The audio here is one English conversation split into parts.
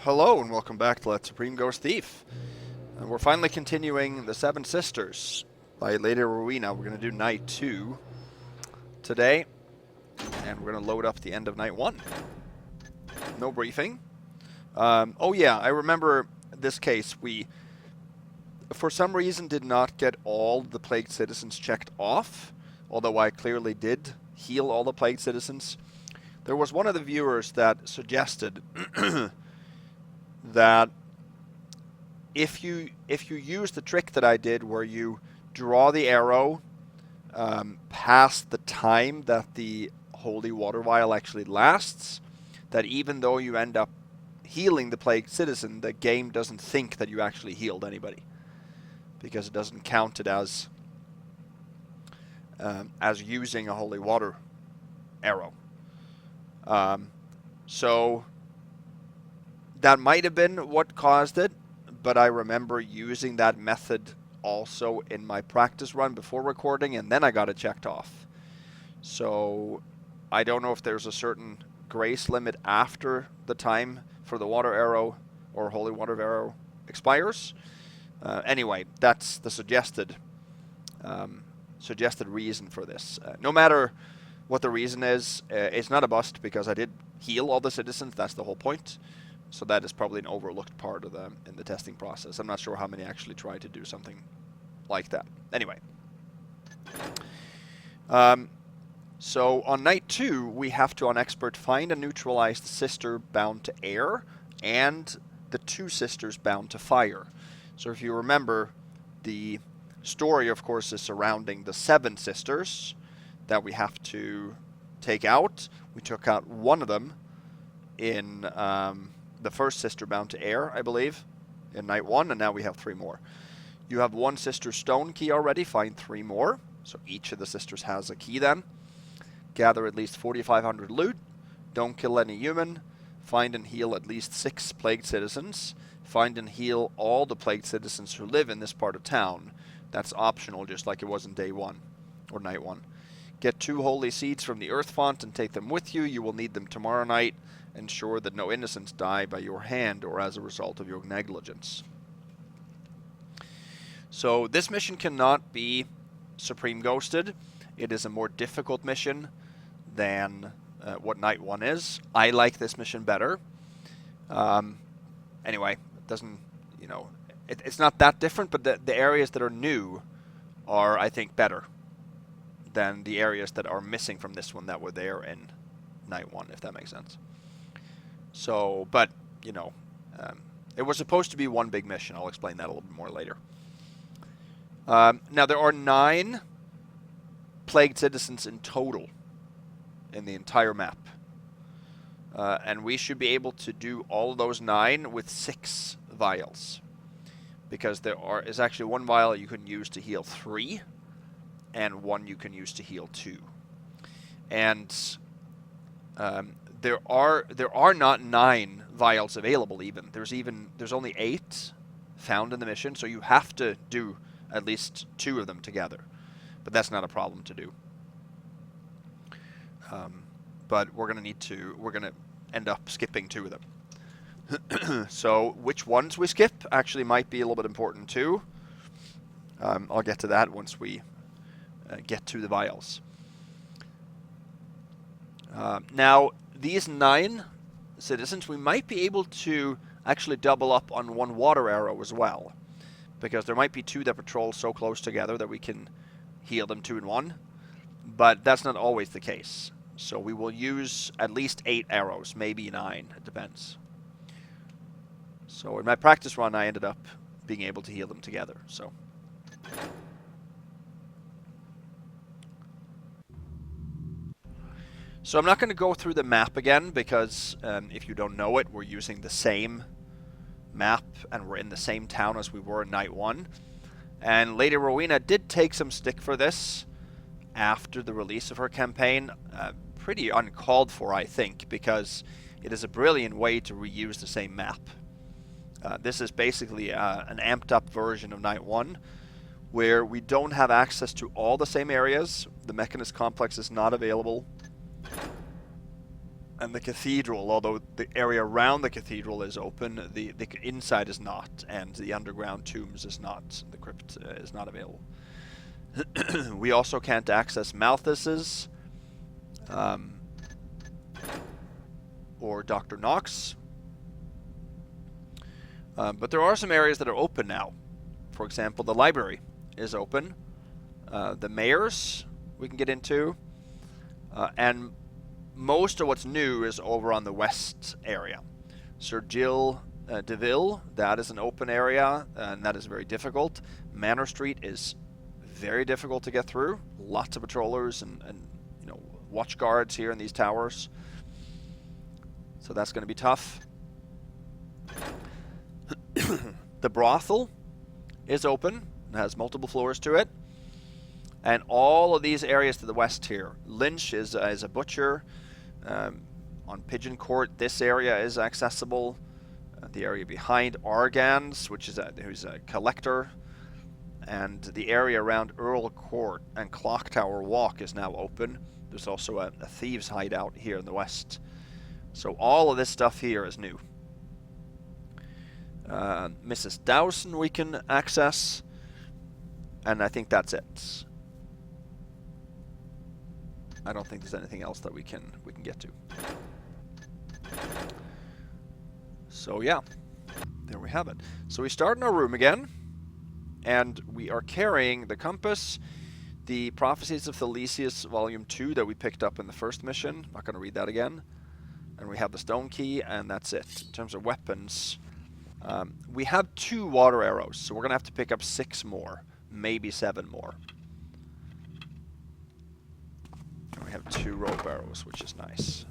Hello and welcome back to Let Supreme Ghost Thief. We're finally continuing The Seven Sisters by Lady Rowena. We're going to do night 2 today, and we're going to load up the end of night 1. No briefing. Oh yeah, I remember this case. We, for some reason, did not get all the plagued citizens checked off, although I clearly did heal all the plagued citizens. There was one of the viewers that suggested that if you use the trick that I did where you draw the arrow past the time that the holy water vial actually lasts, that even though you end up healing the plagued citizen, the game doesn't think that you actually healed anybody, because it doesn't count it as using a holy water arrow. So that might have been what caused it, but I remember using that method also in my practice run before recording, and then I got it checked off. So I don't know if there's a certain grace limit after the time for the water arrow or holy water arrow expires. Anyway, that's the suggested reason for this. No matter what the reason is, it's not a bust because I did heal all the citizens. That's the whole point. So that is probably an overlooked part of in the testing process. I'm not sure how many actually try to do something like that. Anyway. So on night 2, we have to, on expert, find and neutralize the sister bound to air and the 2 sisters bound to fire. So if you remember, the story, of course, is surrounding the 7 sisters that we have to take out. We took out one of them in the first sister bound to air, I believe, in night 1, and now we have 3 more. You have 1 sister stone key already, find 3 more. So each of the sisters has a key then. Gather at least 4,500 loot. Don't kill any human. Find and heal at least 6 plagued citizens. Find and heal all the plagued citizens who live in this part of town. That's optional, just like it was in day 1, or night 1. Get 2 holy seeds from the earth font and take them with you. You will need them tomorrow night. Ensure that no innocents die by your hand or as a result of your negligence. So this mission cannot be supreme ghosted. It is a more difficult mission than what night 1 is. I like this mission better. Anyway, it doesn't, it's not that different, but the areas that are new are, I think, better than the areas that are missing from this one that were there in night 1, if that makes sense. So, but, it was supposed to be one big mission. I'll explain that a little bit more later. Now, there are 9 plagued citizens in total in the entire map. And we should be able to do all of those 9 with 6 vials. Because there is actually 1 vial you can use to heal 3, and 1 you can use to heal 2. And there are not 9 vials available even. There's only 8 found in the mission, so you have to do at least 2 of them together. But that's not a problem to do. But we're gonna end up skipping 2 of them. So which ones we skip actually might be a little bit important too. I'll get to that once we get to the vials. Now, these 9 citizens, we might be able to actually double up on 1 water arrow as well. Because there might be 2 that patrol so close together that we can heal them 2 in 1. But that's not always the case. So we will use at least 8 arrows, maybe 9, it depends. So in my practice run, I ended up being able to heal them together. So I'm not going to go through the map again, because if you don't know it, we're using the same map, and we're in the same town as we were in night 1. And Lady Rowena did take some stick for this after the release of her campaign. Pretty uncalled for, I think, because it is a brilliant way to reuse the same map. This is basically an amped up version of night 1, where we don't have access to all the same areas. The Mechanist Complex is not available. And the cathedral, although the area around the cathedral is open, the inside is not, and the underground tombs is not. The crypt is not available. We also can't access Malthus's or Dr. Knox. But there are some areas that are open now. For example, the library is open. The mayor's we can get into. And most of what's new is over on the west area. Sir Giles Deville, that is an open area, and that is very difficult. Manor Street is very difficult to get through. Lots of patrollers and you know, watch guards here in these towers. So that's going to be tough. The brothel is open and has multiple floors to it. And all of these areas to the west here. Lynch is a butcher. On Pigeon Court, this area is accessible. The area behind Argan's, who's a collector. And the area around Earl Court and Clock Tower Walk is now open. There's also a thieves' hideout here in the west. So all of this stuff here is new. Mrs. Dowson we can access. And I think that's it. I don't think there's anything else that we can get to. So yeah, there we have it. So we start in our room again, and we are carrying the compass, the Prophecies of Thelesius Volume 2 that we picked up in the first mission. I'm not going to read that again. And we have the stone key, and that's it. In terms of weapons, we have 2 water arrows, so we're going to have to pick up 6 more, maybe 7 more. And we have 2 rope arrows, which is nice.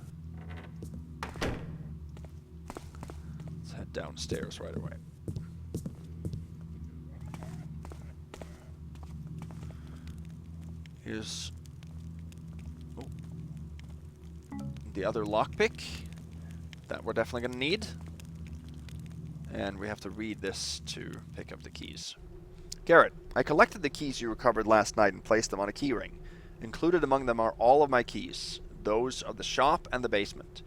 Let's head downstairs right away. Here's the other lockpick that we're definitely going to need. And we have to read this to pick up the keys. Garrett, I collected the keys you recovered last night and placed them on a keyring. Included among them are all of my keys, those of the shop and the basement.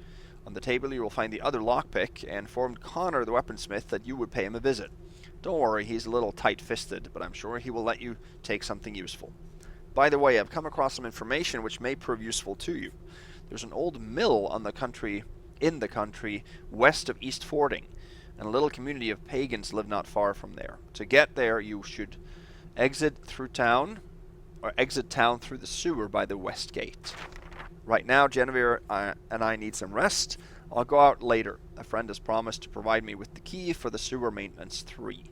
On the table you will find the other lockpick, and informed Connor, the weaponsmith, that you would pay him a visit. Don't worry, he's a little tight-fisted, but I'm sure he will let you take something useful. By the way, I've come across some information which may prove useful to you. There's an old mill in the country west of East Fording, and a little community of pagans live not far from there. To get there, you should exit town through the sewer by the west gate. Right now, Genevieve and I need some rest. I'll go out later. A friend has promised to provide me with the key for the sewer maintenance 3.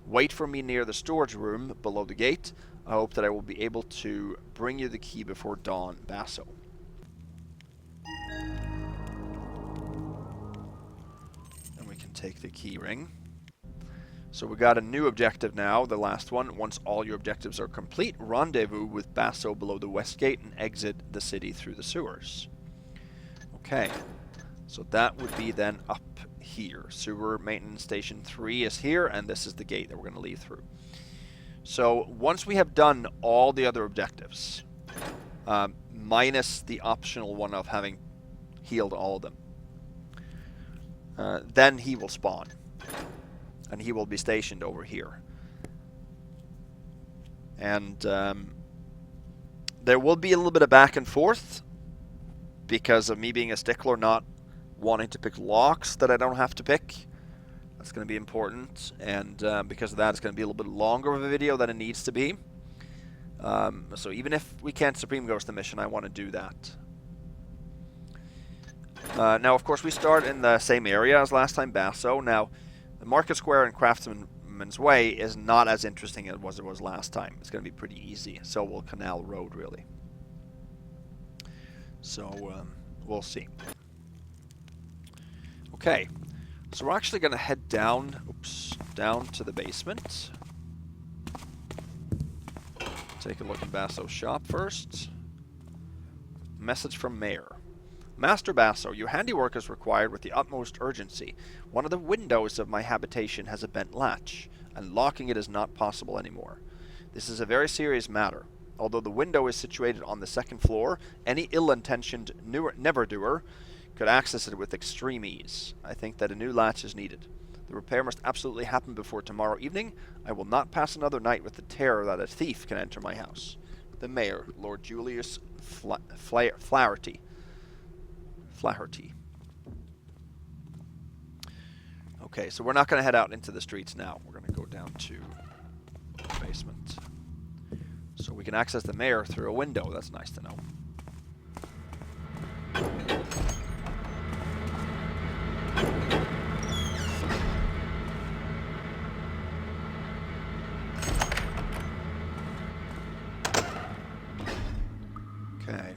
Wait for me near the storage room below the gate. I hope that I will be able to bring you the key before dawn, Basso. And we can take the key ring. So we got a new objective now, the last one. Once all your objectives are complete, rendezvous with Basso below the west gate and exit the city through the sewers. Okay, so that would be then up here. Sewer maintenance station 3 is here, and this is the gate that we're going to leave through. So once we have done all the other objectives, minus the optional one of having healed all of them, then he will spawn. And he will be stationed over here. And there will be a little bit of back and forth because of me being a stickler, not wanting to pick locks that I don't have to pick. That's going to be important. And because of that, it's going to be a little bit longer of a video than it needs to be. So even if we can't Supreme Ghost the mission, I want to do that. Now, of course, we start in the same area as last time, Basso. Now, the Market Square and Craftsman's Way is not as interesting as it was last time. It's going to be pretty easy. So will Canal Road, really. So, we'll see. Okay. So we're actually going to head down to the basement. Take a look at Basso's shop first. Message from Mayor. Master Basso, your handiwork is required with the utmost urgency. One of the windows of my habitation has a bent latch, and locking it is not possible anymore. This is a very serious matter. Although the window is situated on the 2nd floor, any ill-intentioned never-doer could access it with extreme ease. I think that a new latch is needed. The repair must absolutely happen before tomorrow evening. I will not pass another night with the terror that a thief can enter my house. The mayor, Lord Julius Flaherty. Okay, so we're not going to head out into the streets now. We're going to go down to the basement. So we can access the mayor through a window. That's nice to know. Okay,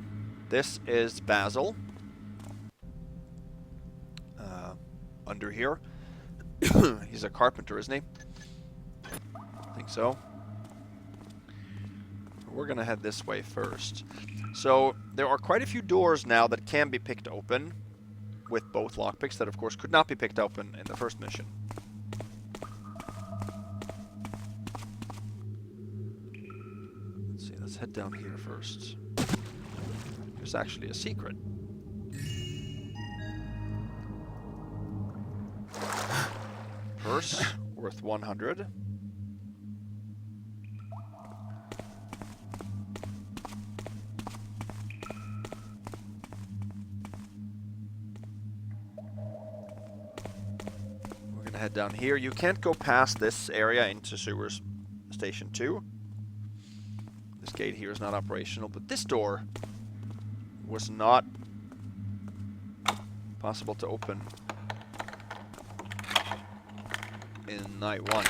this is Basil. Under here. He's a carpenter, isn't he? I think so. We're going to head this way first. So, there are quite a few doors now that can be picked open with both lockpicks that, of course, could not be picked open in the first mission. Let's see, let's head down here first. There's actually a secret. Purse worth 100. We're gonna head down here. You can't go past this area into sewers station 2. This gate here is not operational, but this door was not possible to open in night 1.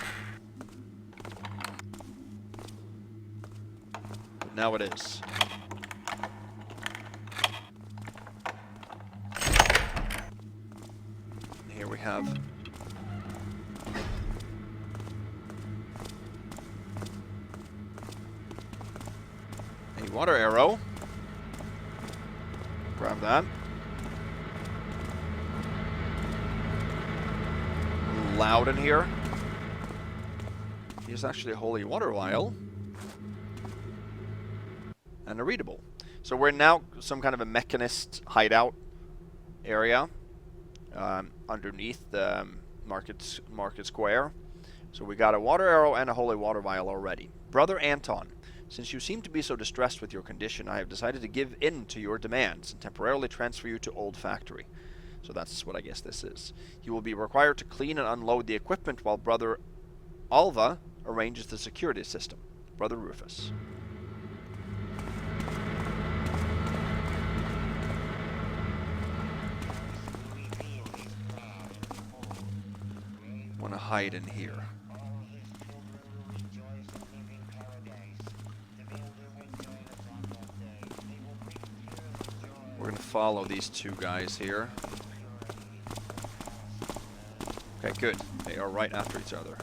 But now it is. And here we have a water arrow. Grab that. Loud in here. Here's actually a holy water vial. And a readable. So we're now some kind of a mechanist hideout area underneath the market square. So we got a water arrow and a holy water vial already. Brother Anton, since you seem to be so distressed with your condition, I have decided to give in to your demands and temporarily transfer you to Old Factory. So that's what I guess this is. You will be required to clean and unload the equipment while Brother Alva arranges the security system. Brother Rufus. Want to hide in here. We're going to follow these two guys here. Okay, good. They are right after each other.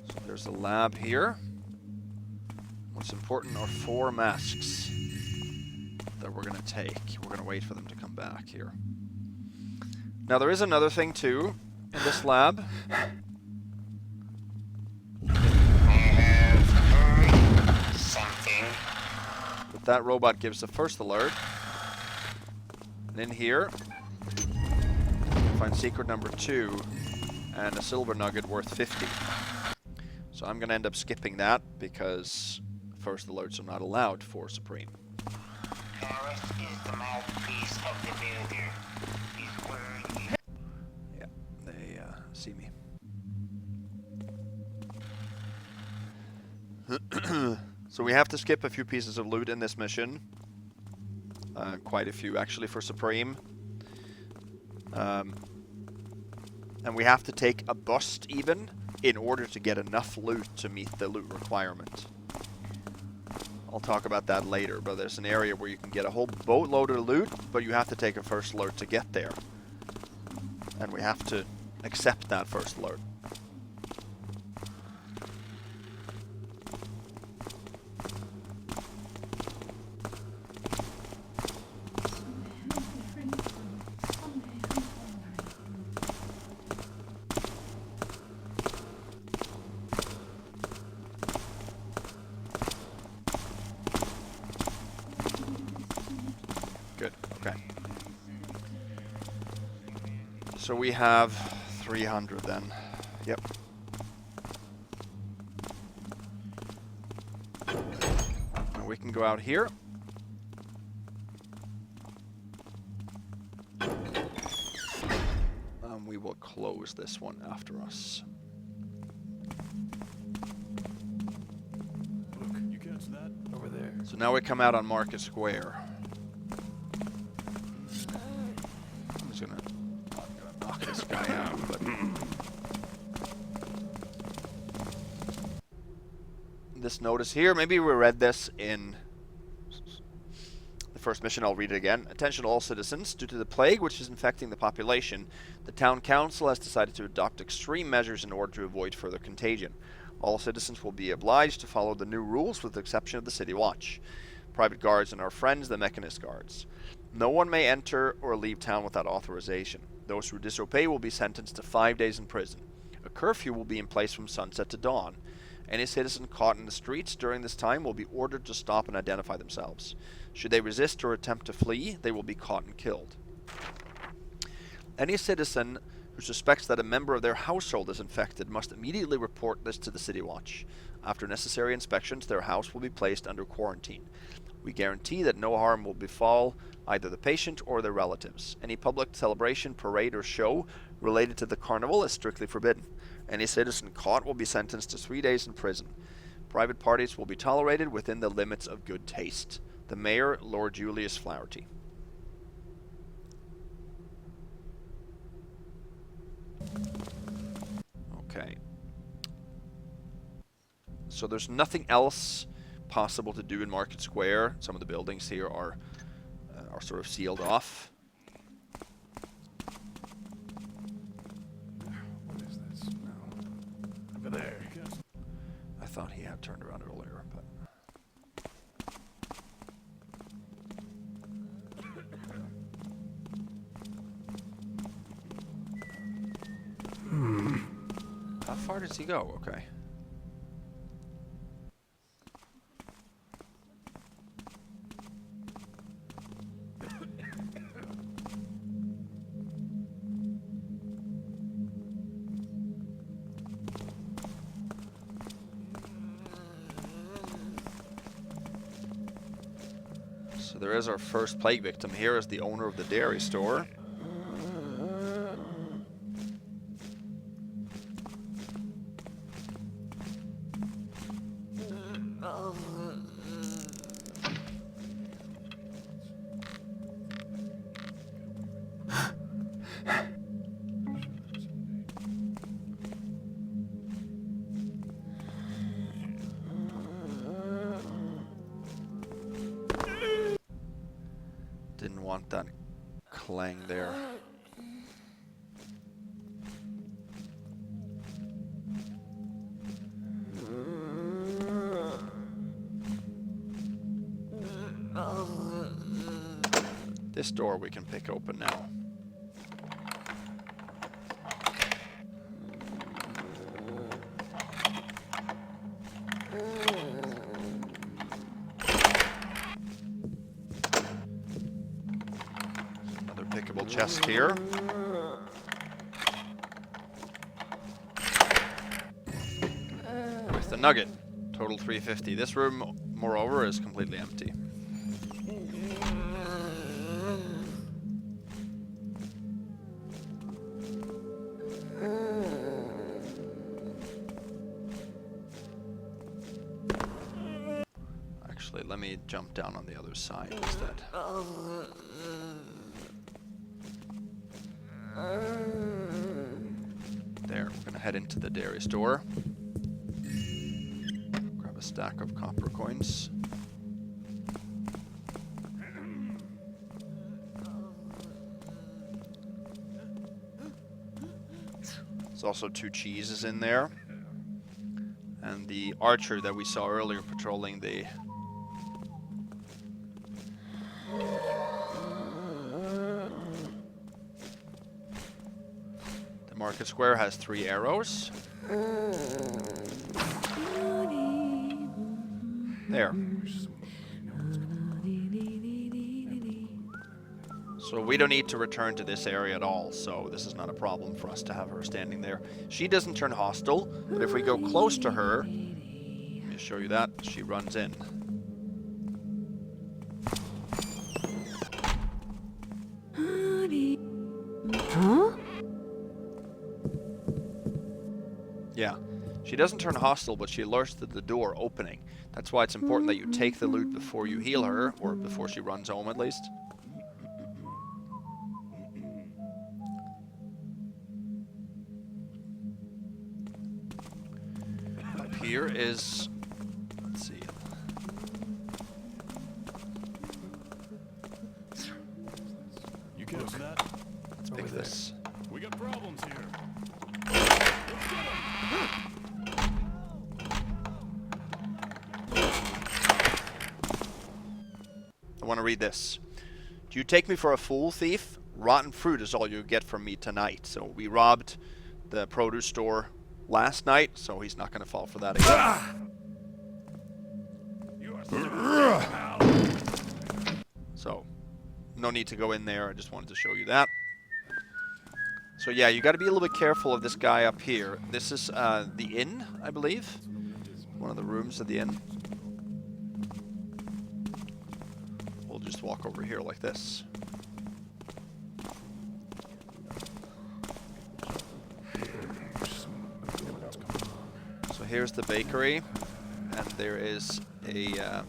So there's a lab here. What's important are 4 masks that we're going to take. We're going to wait for them to come back here. Now there is another thing too in this lab. That robot gives the first alert. And in here, find secret number 2 and a silver nugget worth 50. So I'm going to end up skipping that because first alerts are not allowed for Supreme. Paris is the mouthpiece of the builder. His word is... Yeah, they see me. So we have to skip a few pieces of loot in this mission. Quite a few, actually, for Supreme. And we have to take a bust, even, in order to get enough loot to meet the loot requirement. I'll talk about that later, but there's an area where you can get a whole boatload of loot, but you have to take a first alert to get there. And we have to accept that first alert. So we have 300 then. Yep. And we can go out here. We will close this one after us. Look, you catch that? Over there. So now we come out on Market Square. I'm just gonna knock this guy out, but this notice here, maybe we read this in the first mission. I'll read it again. Attention all citizens, due to the plague which is infecting the population, the town council has decided to adopt extreme measures in order to avoid further contagion. All citizens will be obliged to follow the new rules with the exception of the city watch, private guards, and our friends, the mechanist guards. No one may enter or leave town without authorization. Those who disobey will be sentenced to 5 days in prison. A curfew will be in place from sunset to dawn. Any citizen caught in the streets during this time will be ordered to stop and identify themselves. Should they resist or attempt to flee, they will be caught and killed. Any citizen who suspects that a member of their household is infected must immediately report this to the City Watch. After necessary inspections, their house will be placed under quarantine. We guarantee that no harm will befall either the patient or their relatives. Any public celebration, parade, or show related to the carnival is strictly forbidden. Any citizen caught will be sentenced to 3 days in prison. Private parties will be tolerated within the limits of good taste. The Mayor, Lord Julius Flaherty. Okay. So there's nothing else possible to do in Market Square. Some of the buildings here are sort of sealed off. What is that smell? Over there. I thought he had turned around earlier, but... How far does he go? Okay. So there is our first plague victim here as the owner of the dairy store. Didn't want that clang there. This door we can pick open now. Another pickable chest here. With the nugget. Total 350. This room, moreover, is completely empty. Actually, let me jump down on the other side instead. There, we're gonna head into the dairy store. Grab a stack of copper coins. There's also 2 cheeses in there. And the archer that we saw earlier patrolling the... The Market Square has 3 arrows. There. So So we don't need to return to this area at all, so this is not a problem for us to have her standing there. She doesn't turn hostile, but if we go close to her, let me show you that, she runs in. Huh? Yeah. She doesn't turn hostile, but she alerts to the door opening. That's why it's important that you take the loot before you heal her, or before she runs home at least. Up here is... let's see. You catch that? Let's pick this. We got problems here. I want to read this. Do you take me for a fool, thief? Rotten fruit is all you get from me tonight. So we robbed the produce store last night, so he's not going to fall for that again. You are such a pal. So, no need to go in there. I just wanted to show you that. So yeah, you got to be a little bit careful of this guy up here. This is the inn, I believe. One of the rooms of the inn. We'll just walk over here like this. So here's the bakery, and there is a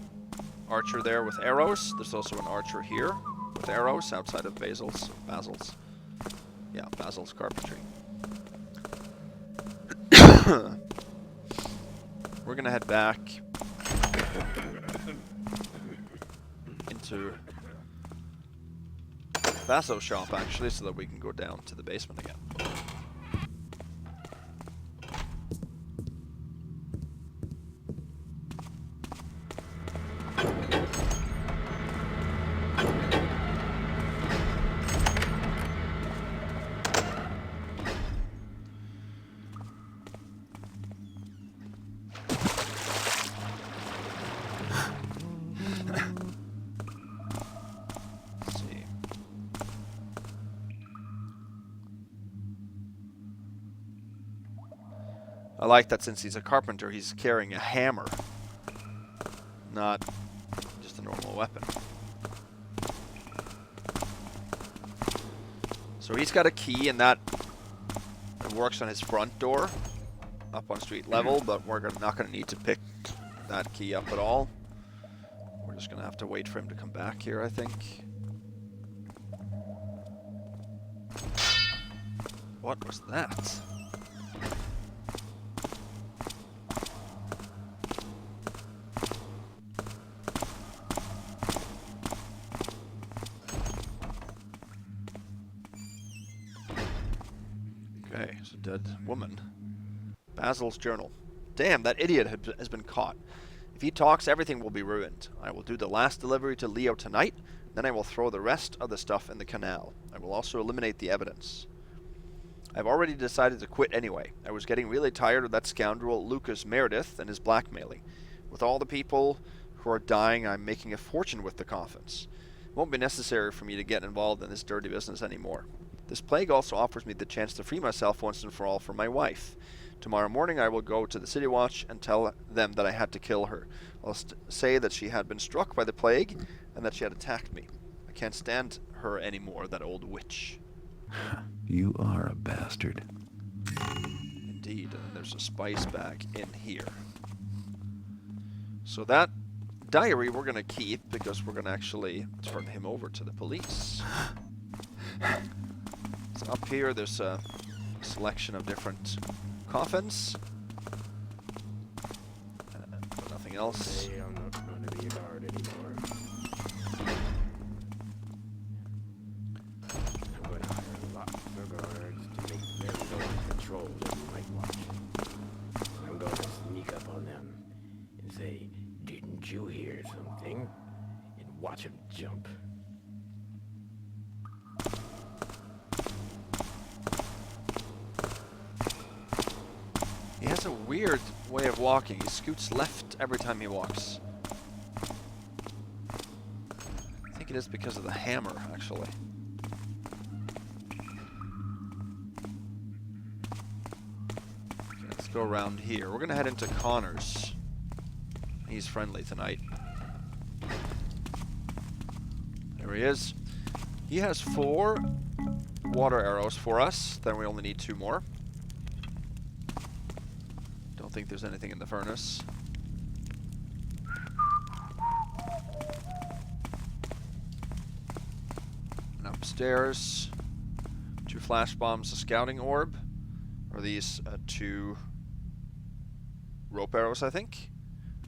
archer there with arrows. There's also an archer here with arrows outside of Basil's. Yeah, Basil's carpentry. We're gonna head back into Basso's shop, actually, so that we can go down to the basement again. I like that since he's a carpenter, he's carrying a hammer, not just a normal weapon. So he's got a key, and that works on his front door, up on street level, but we're not going to need to pick that key up at all. We're just going to have to wait for him to come back here, I think. What was that? Okay, it's a dead woman. Basil's journal. Damn, that idiot has been caught. If he talks, everything will be ruined. I will do the last delivery to Leo tonight, then I will throw the rest of the stuff in the canal. I will also eliminate the evidence. I've already decided to quit anyway. I was getting really tired of that scoundrel Lucas Meredith and his blackmailing. With all the people who are dying, I'm making a fortune with the coffins. It won't be necessary for me to get involved in this dirty business anymore. This plague also offers me the chance to free myself once and for all from my wife. Tomorrow morning I will go to the City Watch and tell them that I had to kill her. I'll say that she had been struck by the plague and that she had attacked me. I can't stand her anymore, that old witch. You are a bastard. Indeed, and there's a spice bag in here. So that diary we're going to keep because we're going to actually turn him over to the police. So up here there's a selection of different coffins. But nothing else. Hey, I'm not going to be a guard anymore. I'm going to hire lots of guards to make them go on patrol at night watch. I'm going to sneak up on them and say, "Didn't you hear something?" and watch them jump. He has a weird way of walking. He scoots left every time he walks. I think it is because of the hammer, actually. go around here. We're gonna head into Connor's. He's friendly tonight. There he is. He has 4 water arrows for us. Then we only need 2 more. Don't think there's anything in the furnace. And upstairs, 2 flash bombs, a scouting orb. Or these 2 rope arrows, I think.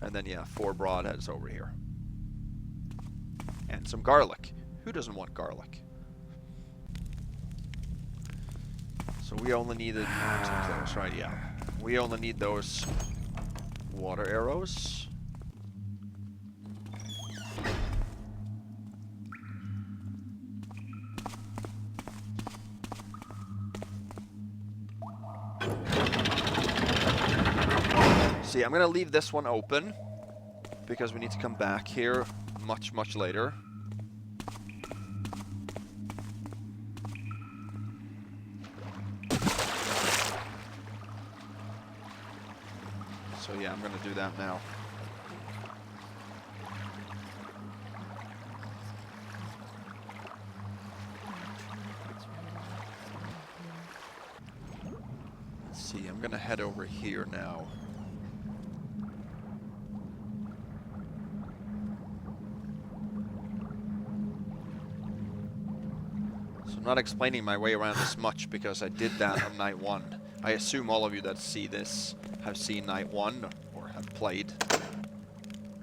And then, yeah, 4 broadheads over here. And some garlic. Who doesn't want garlic? So we only needed 2 those, right? Yeah. We only need those water arrows. See, I'm gonna leave this one open because we need to come back here much, much later. So yeah, I'm gonna do that now. Let's see, I'm gonna head over here now. So I'm not explaining my way around this much because I did that on night 1. I assume all of you that see this have seen night 1 or have played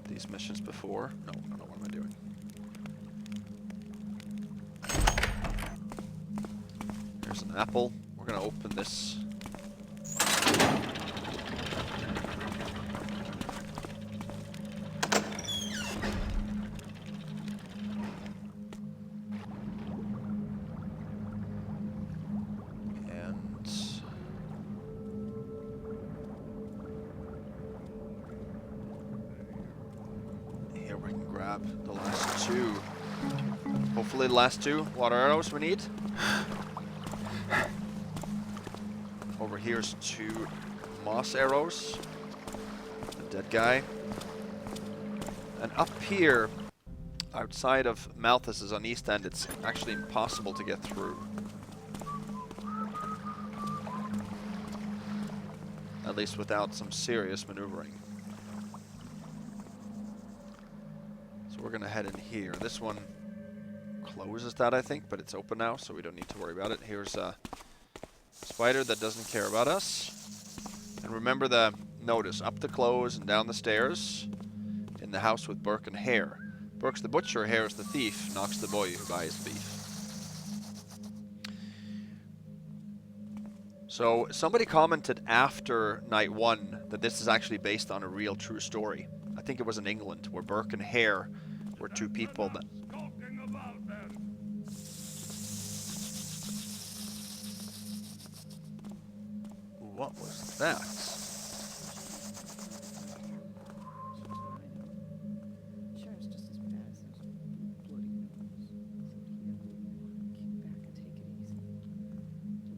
these missions before. No, what am I doing? Here's an apple. We're gonna open this. The last 2. Hopefully the last 2 water arrows we need. Over here's 2 moss arrows. A dead guy. And up here, outside of Malthus's on East End, it's actually impossible to get through. At least without some serious maneuvering. We're gonna head in here. This one closes that, I think, but it's open now, so we don't need to worry about it. Here's a spider that doesn't care about us. And remember the notice, up the clothes and down the stairs in the house with Burke and Hare. Burke's the butcher, Hare's the thief, knocks the boy who buys beef. So somebody commented after night 1 that this is actually based on a real true story. I think it was in England, where Burke and Hare were 2 people that... What was that?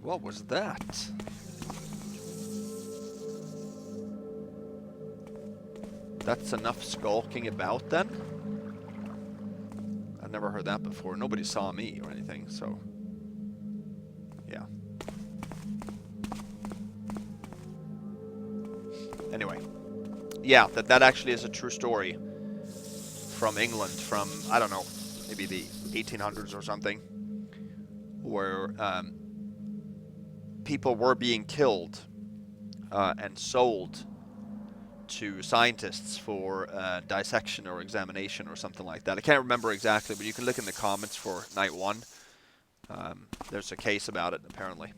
What was that? That's enough skulking about then? I've never heard that before. Nobody saw me or anything, so... Yeah. Anyway. Yeah, that actually is a true story. From England, from, I don't know, maybe the 1800s or something. Where people were being killed and sold to scientists for dissection or examination or something like that. I can't remember exactly, but you can look in the comments for night 1. There's a case about it, apparently.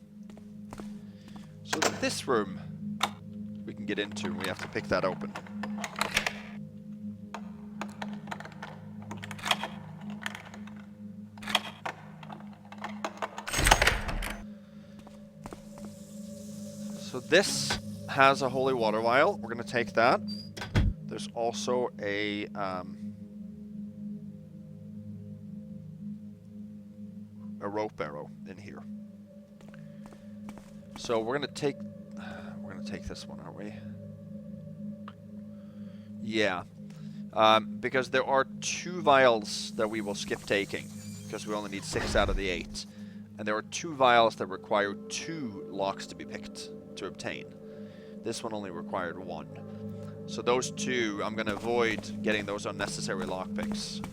So this room we can get into, and we have to pick that open. So this has a holy water vial. We're going to take that. There's also a rope arrow in here. So we're going to going to take this one, are we? Yeah. Because there are 2 vials that we will skip taking, because we only need 6 out of the 8. And there are 2 vials that require 2 locks to be picked to obtain. This one only required 1. So those 2, I'm going to avoid getting those unnecessary lockpicks.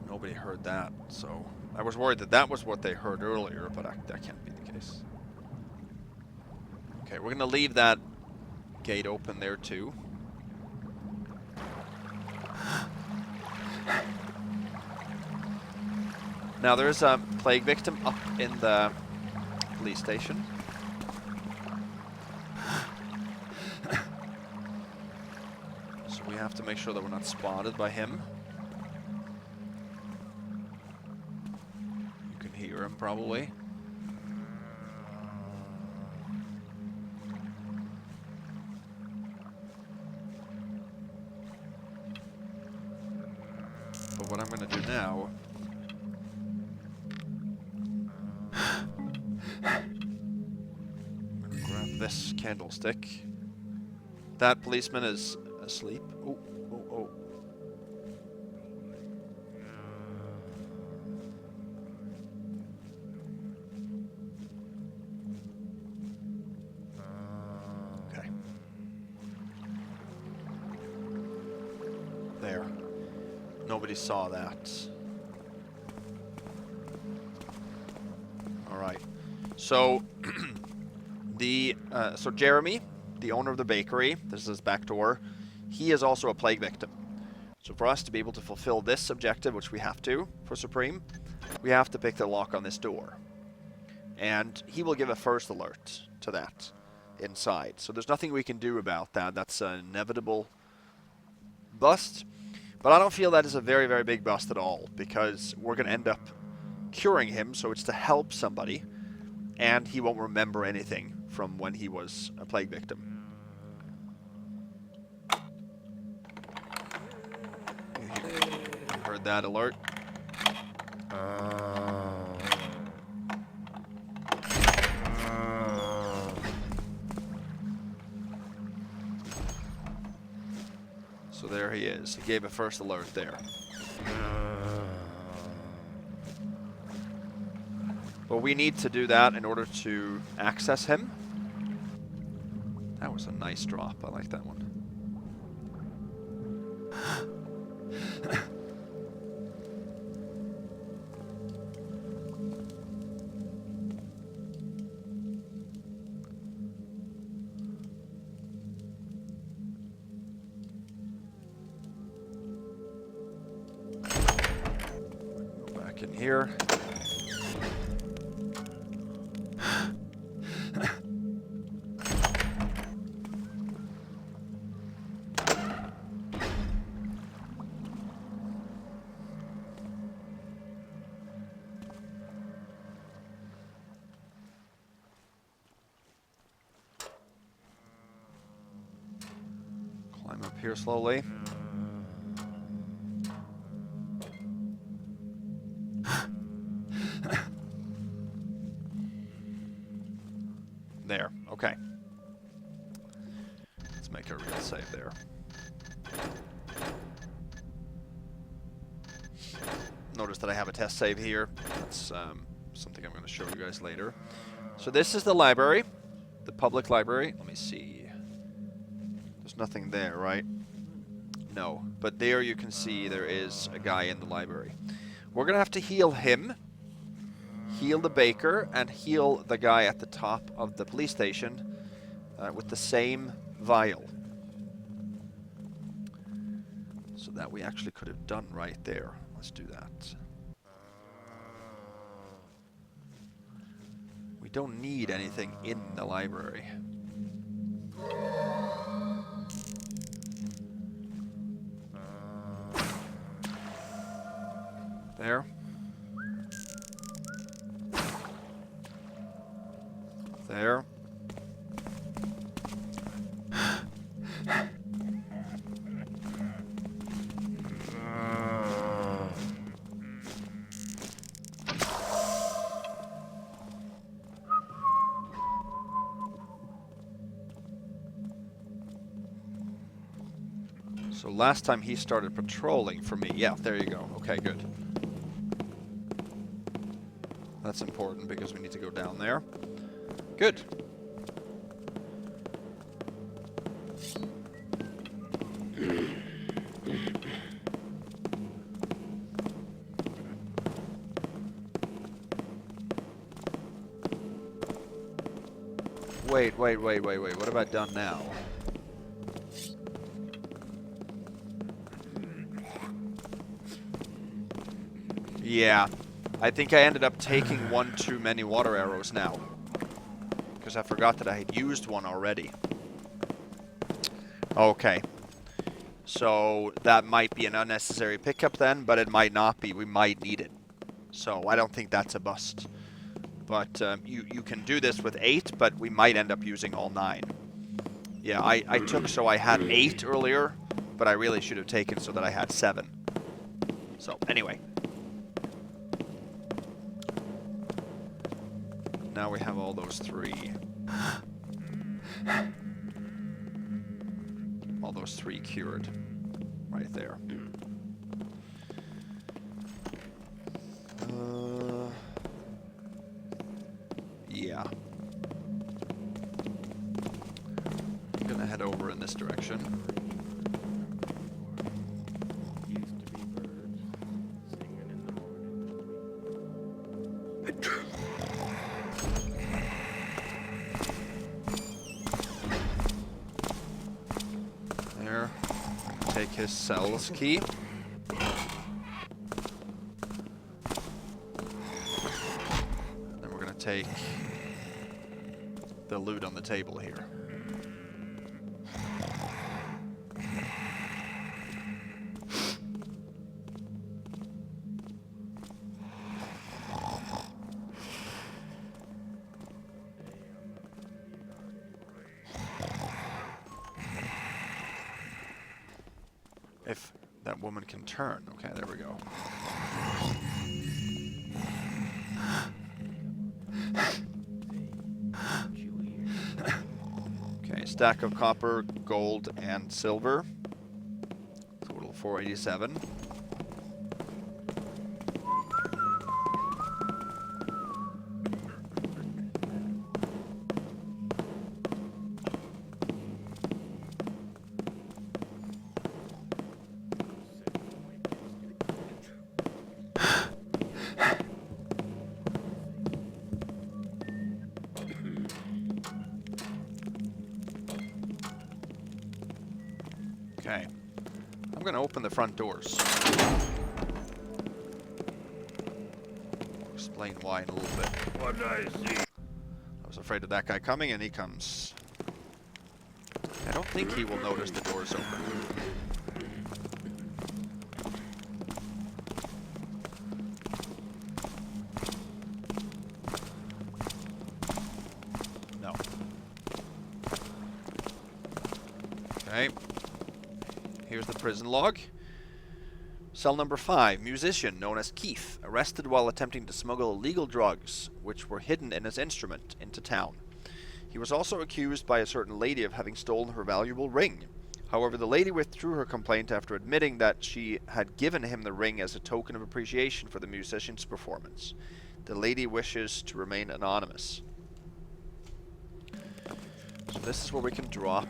Nobody heard that, so I was worried that that was what they heard earlier, but that can't be the case. Okay, we're gonna leave that gate open there too. Now there's a plague victim up in the police station. So we have to make sure that we're not spotted by him. Hear him probably. But what I'm going to do now, I'm going to grab this candlestick. That policeman is asleep. Oh, oh, oh. There. Nobody saw that. Alright. So, so Jeremy, the owner of the bakery, this is his back door, he is also a plague victim. So for us to be able to fulfill this objective, which we have to for Supreme, we have to pick the lock on this door. And he will give a first alert to that inside. So there's nothing we can do about that. That's an inevitable bust. But I don't feel that is a very, very big bust at all, because we're going to end up curing him, so it's to help somebody, and he won't remember anything from when he was a plague victim. You heard that alert? So there he is. He gave a first alert there. But we need to do that in order to access him. That was a nice drop. I like that one. Go back in here. Climb up here slowly. There, okay. Let's make a real save there. Notice that I have a test save here. That's something I'm going to show you guys later. So this is the library, the public library. Let me see. There's nothing there, right? No, but there you can see there is a guy in the library. We're going to have to heal him, heal the baker, and heal the guy at the top of the police station with the same vial. So that we actually could have done right there. Let's do that. We don't need anything in the library. There. So last time he started patrolling for me. Yeah, there you go. Okay, good. That's important because we need to go down there. Good. Wait. What have I done now? Yeah. I think I ended up taking one too many water arrows now. Because I forgot that I had used one already. Okay. So that might be an unnecessary pickup then, but it might not be. We might need it. So I don't think that's a bust. But you can do this with 8, but we might end up using all 9. Yeah, I took so I had 8 earlier, but I really should have taken so that I had 7. So anyway. Now we have all those 3. All those 3 cured. Right there. Yeah. I'm gonna head over in this direction. Used to be birds singing in the morning. There. Take his cell's key. Then we're gonna take the loot on the table here. If that woman can turn. Okay, there we go. Okay, stack of copper, gold, and silver. Total 487. Okay, I'm gonna open the front doors. Explain why in a little bit. What I see. I was afraid of that guy coming, and he comes. I don't think he will notice the doors open. No. Okay. Here's the prison log. Cell number 5, musician known as Keith, arrested while attempting to smuggle illegal drugs, which were hidden in his instrument, into town. He was also accused by a certain lady of having stolen her valuable ring. However, the lady withdrew her complaint after admitting that she had given him the ring as a token of appreciation for the musician's performance. The lady wishes to remain anonymous. So this is where we can drop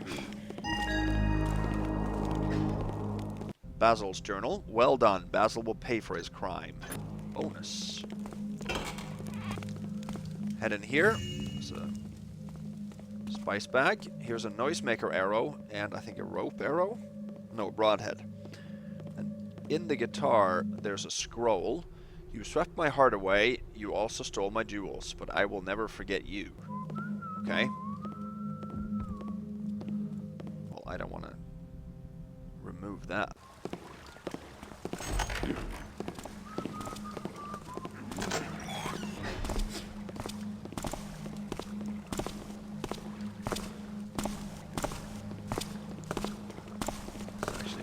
Basil's journal. Well done. Basil will pay for his crime. Bonus. Head in here. There's a spice bag. Here's a noisemaker arrow and I think a rope arrow. No, broadhead. And in the guitar, there's a scroll. You swept my heart away. You also stole my jewels, but I will never forget you. Okay. Well, I don't want to remove that.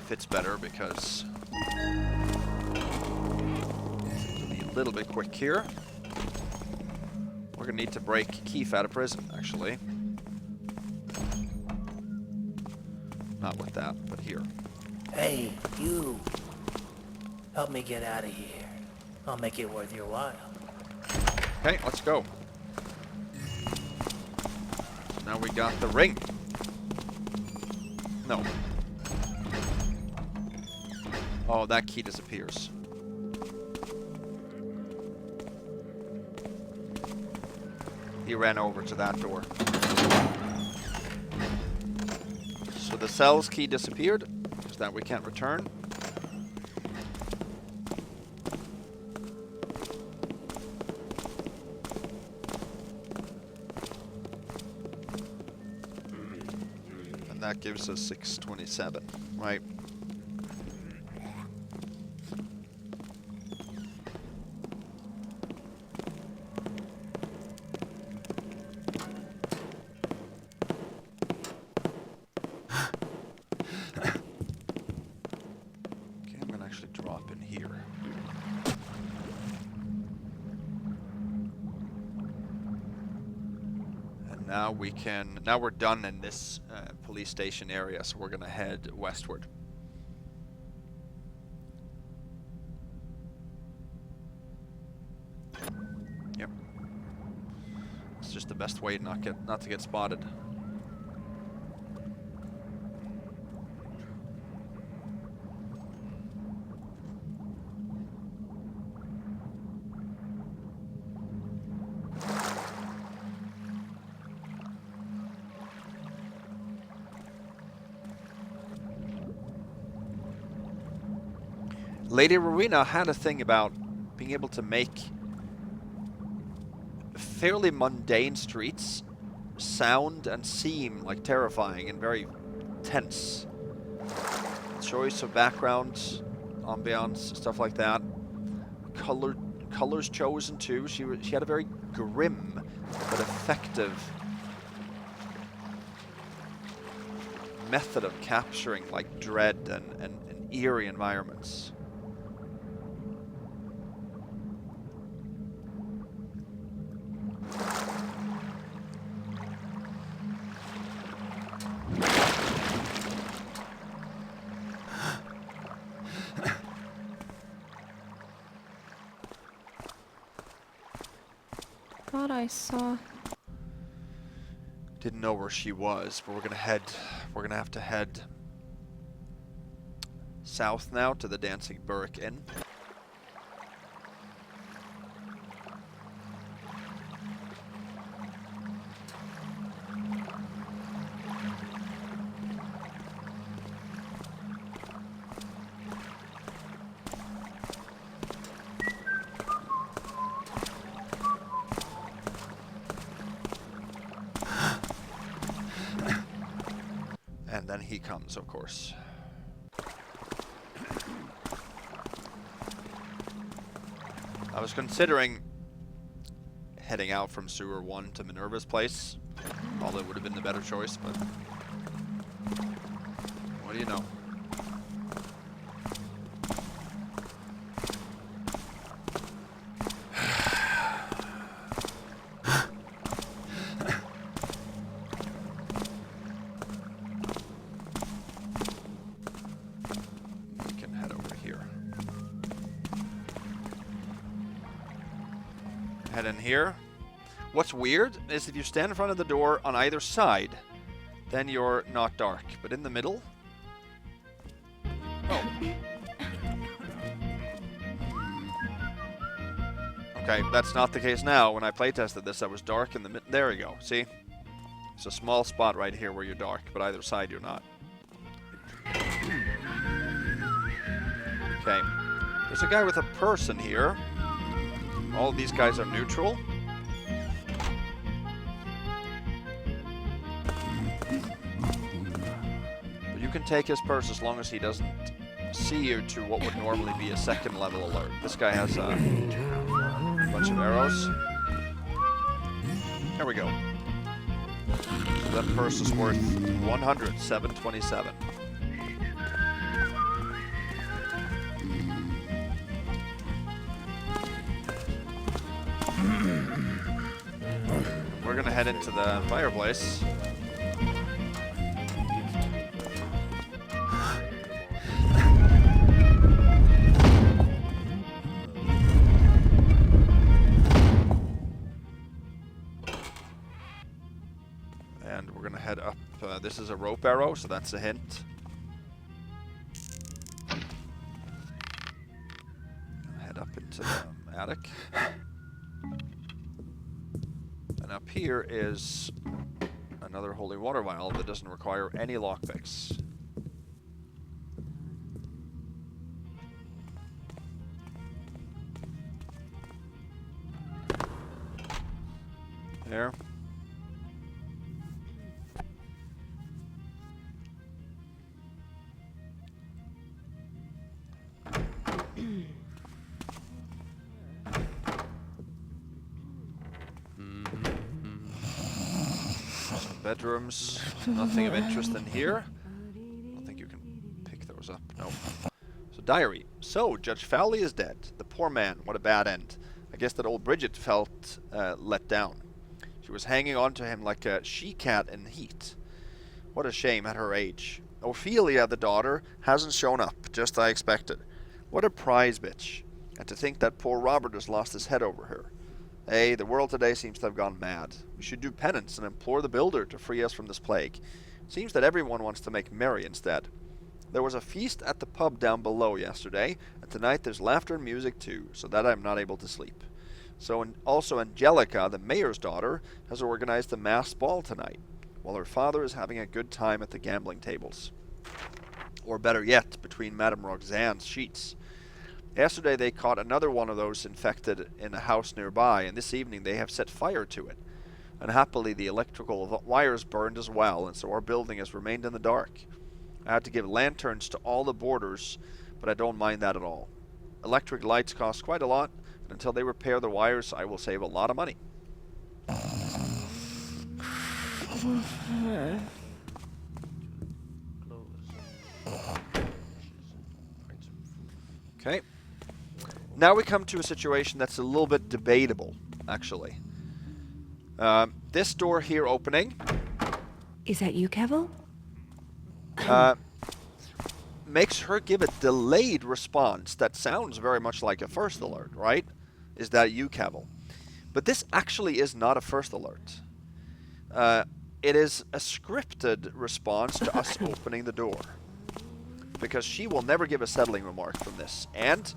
Fits better because it'll be a little bit quick here. We're gonna need to break Keith out of prison, actually. Not with that, but here. Hey, you. Help me get out of here. I'll make it worth your while. Okay, let's go. So now we got the ring. No. Oh, that key disappears. He ran over to that door. So the cell's key disappeared, because that we can't return. And that gives us 627, right? Now we're done in this police station area, so we're gonna head westward. Yep. It's just the best way not to get spotted. Lady Rowena had a thing about being able to make fairly mundane streets sound and seem like terrifying and very tense. Choice of backgrounds, ambiance, stuff like that. Colors chosen too. She had a very grim but effective method of capturing like dread and eerie environments. Thought I saw. Didn't know where she was, but we're gonna have to head south now to the Dancing Burrick Inn. And then he comes, of course. I was considering heading out from Sewer 1 to Minerva's place. Although it would have been the better choice, but what do you know? Head in here. What's weird is if you stand in front of the door on either side, then you're not dark. But in the middle... Oh. Okay, that's not the case now. When I playtested this, I was dark in the mid... There we go. See? It's a small spot right here where you're dark, but either side you're not. Okay. There's a guy with a person here. All of these guys are neutral. But you can take his purse as long as he doesn't see you to what would normally be a second level alert. This guy has a bunch of arrows. There we go. So that purse is worth 107.27. We're gonna head into the fireplace. we're gonna head up. This is a rope arrow, so that's a hint. Head up into the attic. And up here is another holy water vial that doesn't require any lockpicks. There. Some bedrooms. Nothing of interest in here. I don't think you can pick those up. No. So, diary. So, Judge Fowley is dead. The poor man. What a bad end. I guess that old Bridget felt let down. She was hanging on to him like a she-cat in heat. What a shame at her age. Ophelia, the daughter, hasn't shown up, just as I expected. What a prize bitch. And to think that poor Robert has lost his head over her. Hey, the world today seems to have gone mad. We should do penance and implore the builder to free us from this plague. It seems that everyone wants to make merry instead. There was a feast at the pub down below yesterday, and tonight there's laughter and music too, so that I'm not able to sleep. So, also Angelica, the mayor's daughter, has organized a mass ball tonight, while her father is having a good time at the gambling tables. Or better yet, between Madame Roxanne's sheets. Yesterday they caught another one of those infected in a house nearby, and this evening they have set fire to it. Unhappily, the electrical wires burned as well, and so our building has remained in the dark. I had to give lanterns to all the boarders, but I don't mind that at all. Electric lights cost quite a lot, and until they repair the wires, I will save a lot of money. Okay. Now we come to a situation that's a little bit debatable, actually. This door here opening Is that you, Kevil? makes her give a delayed response that sounds very much like a first alert, right? Is that you, Kevil? But this actually is not a first alert. It is a scripted response to us opening the door. Because she will never give a settling remark from this. And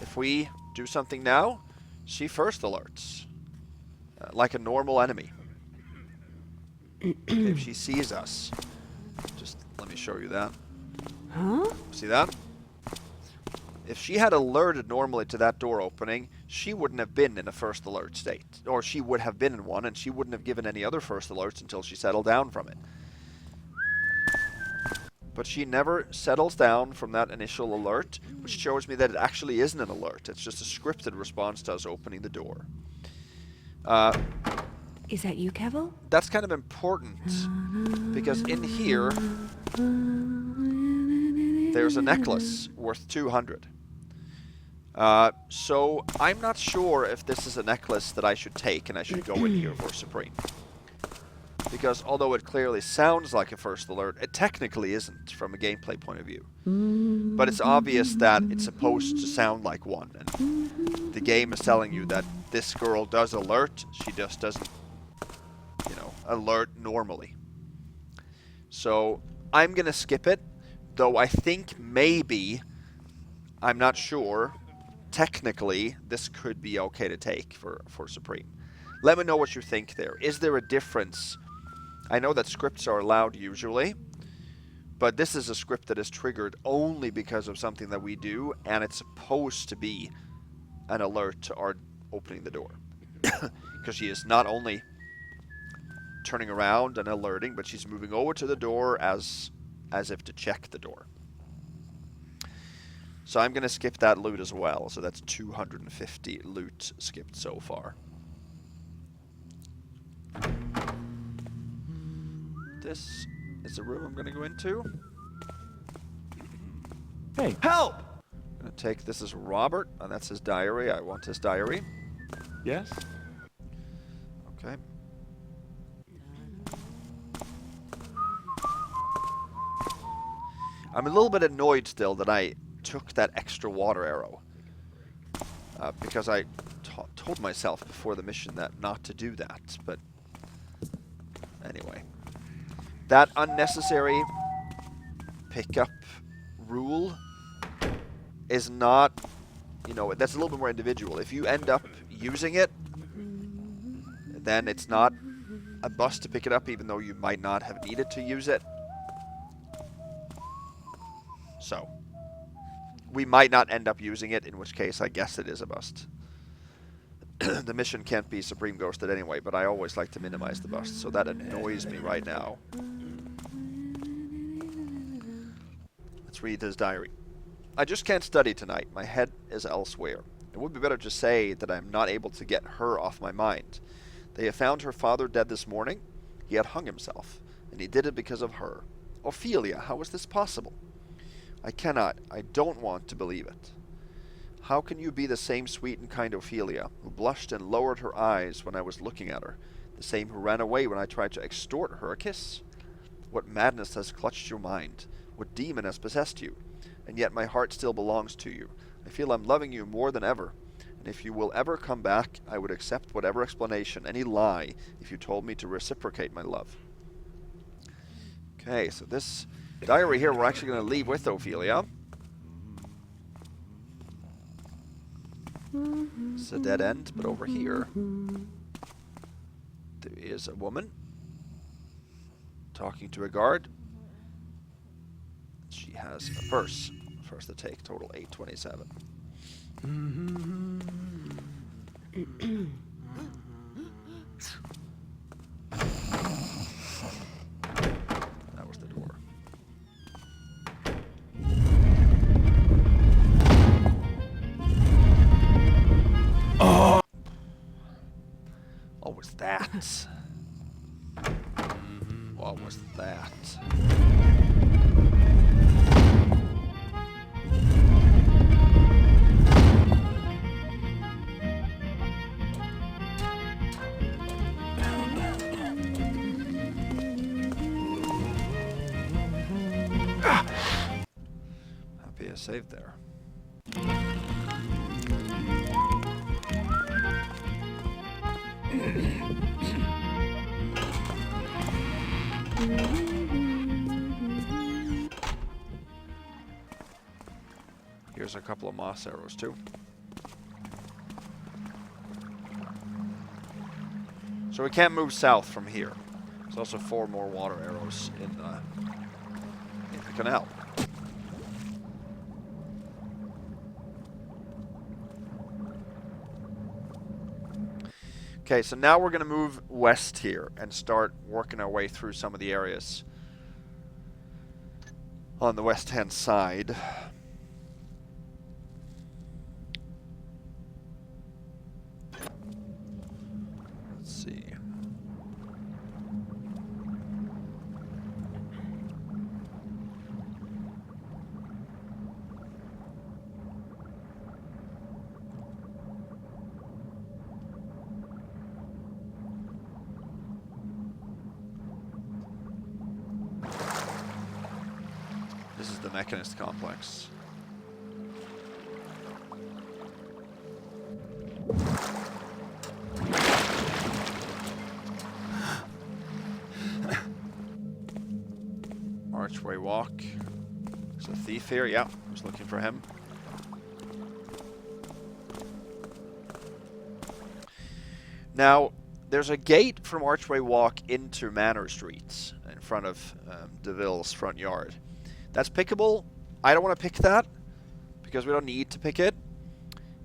if we do something now, she first alerts. Like a normal enemy. If she sees us. Just let me show you that. Huh? See that? If she had alerted normally to that door opening, she wouldn't have been in a first alert state. Or she would have been in one, and she wouldn't have given any other first alerts until she settled down from it. But she never settles down from that initial alert, which shows me that it actually isn't an alert. It's just a scripted response to us opening the door. Is that you, Kevil? That's kind of important, because in here, there's a necklace worth 200. So I'm not sure if this is a necklace that I should take and I should go in here for Supreme. Because although it clearly sounds like a first alert, it technically isn't from a gameplay point of view. But it's obvious that it's supposed to sound like one. And the game is telling you that this girl does alert, she just doesn't, you know, alert normally. So I'm going to skip it, though I think maybe, I'm not sure, technically this could be okay to take for Supreme. Let me know what you think there. Is there a difference? I know that scripts are allowed usually, but this is a script that is triggered only because of something that we do, and it's supposed to be an alert to our opening the door. Because she is not only turning around and alerting, but she's moving over to the door as if to check the door. So I'm going to skip that loot as well. So that's 250 loot skipped so far. This is the room I'm going to go into. Hey, help! I'm going to take, this is Robert, and that's his diary. I want his diary. Yes? Okay. I'm a little bit annoyed still that I took that extra water arrow. Because I told myself before the mission that not to do that, but anyway. that unnecessary pickup rule is not, you know, that's a little bit more individual. If you end up using it, then it's not a bust to pick it up, even though you might not have needed to use it. So, we might not end up using it, in which case I guess it is a bust. The mission can't be supreme ghosted anyway, but I always like to minimize the bust, so that annoys me right now. Let's read his diary. I just can't study tonight. My head is elsewhere. It would be better to say that I am not able to get her off my mind. They have found her father dead this morning. He had hung himself, and he did it because of her. Ophelia, how is this possible? I don't want to believe it. How can you be the same sweet and kind Ophelia, who blushed and lowered her eyes when I was looking at her, the same who ran away when I tried to extort her a kiss? What madness has clutched your mind? What demon has possessed you? And yet my heart still belongs to you. I feel I'm loving you more than ever. And if you will ever come back, I would accept whatever explanation, any lie, if you told me to reciprocate my love. Okay, so this diary here we're actually going to leave with Ophelia. It's a dead end, but over here there is a woman talking to a guard. She has a purse for us to take, total 827. That was the door. What was that? What was that? Happy I saved there. Here's a couple of moss arrows too. So we can't move south from here. There's also 4 more water arrows in the canal. Okay, so now we're going to move west here and start working our way through some of the areas on the west-hand side. Let's see. This is the Mechanist complex. Archway walk. There's a thief here. Yeah, I was looking for him. Now, there's a gate from Archway Walk into Manor Streets in front of Deville's front yard. That's pickable. I don't want to pick that because we don't need to pick it.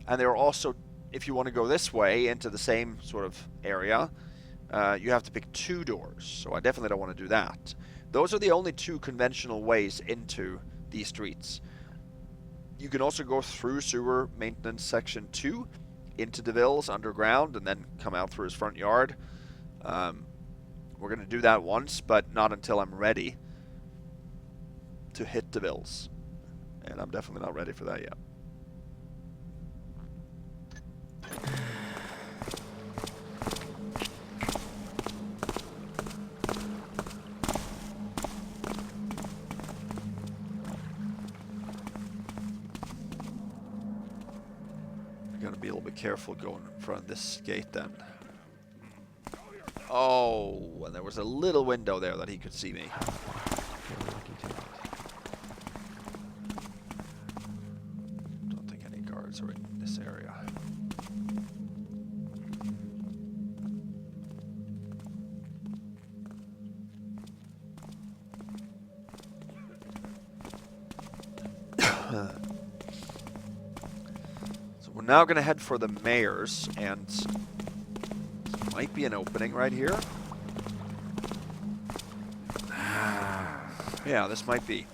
And there are also, if you want to go this way into the same sort of area, you have to pick 2 doors. So I definitely don't want to do that. Those are the only 2 conventional ways into these streets. You can also go through sewer maintenance section 2 into Deville's underground and then come out through his front yard. We're going to do that once, but not until I'm ready to hit Deville's. And I'm definitely not ready for that yet. I gotta be a little bit careful going in front of this gate then. Oh, and there was a little window there that he could see me. Feel lucky tonight. Don't think any guards are in this area. So we're now going to head for the mayor's, and there might be an opening right here. Yeah, this might be.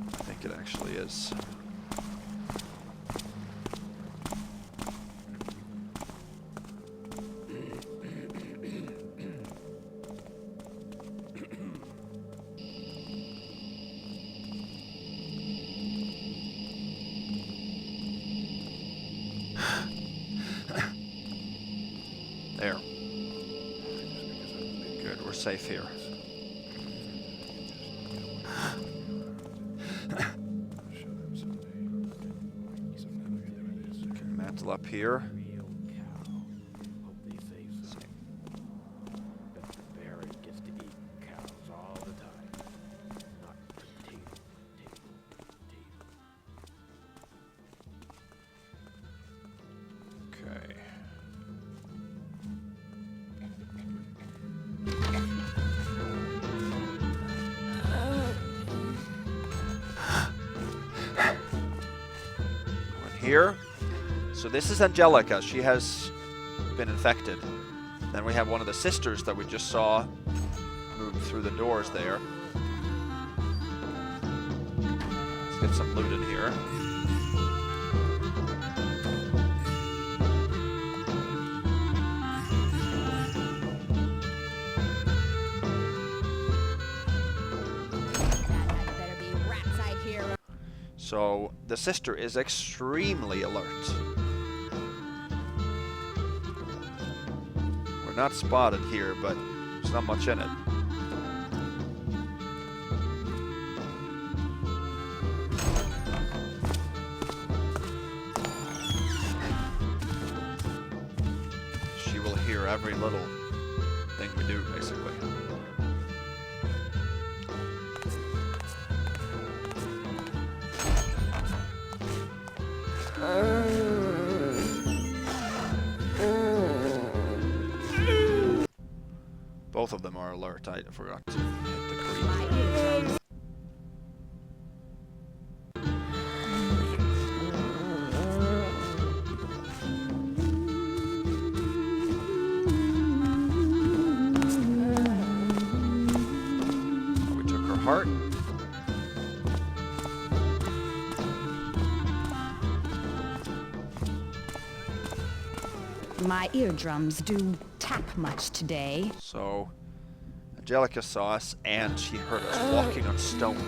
I think it actually is. There. Good, we're safe here. Can mantle up here. Real cow. Hope they save some. Bet the Baron gets to eat cows all the time. Not potato, potato, potato. Okay. We're here. So this is Angelica. She has been infected. Then we have one of the sisters that we just saw move through the doors there. Let's get some loot in here. Better be rats I hear. So the sister is extremely alert. We're not spotted here, but there's not much in it. She will hear every little thing we do, basically. Both of them are alert. I forgot to hit the creep. Oh, we took her heart. My eardrums do tap much today. So, Angelica saw us, and she heard us walking on stone.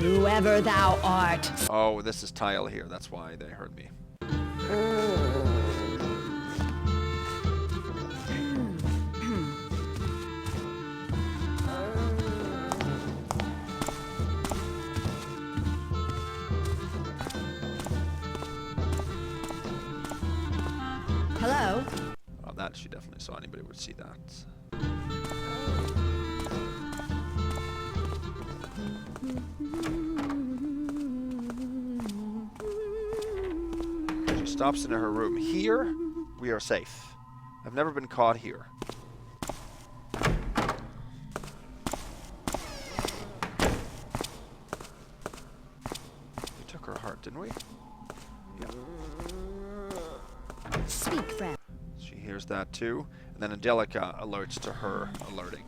Whoever thou art. Oh, this is Tile here. That's why they heard me. Hello? Oh, that she definitely saw. Anybody would see that. She stops into her room. Here, we are safe. I've never been caught here. We took her heart, didn't we? Yeah. Speak, friend. She hears that too. And then Angelica alerts to her alerting.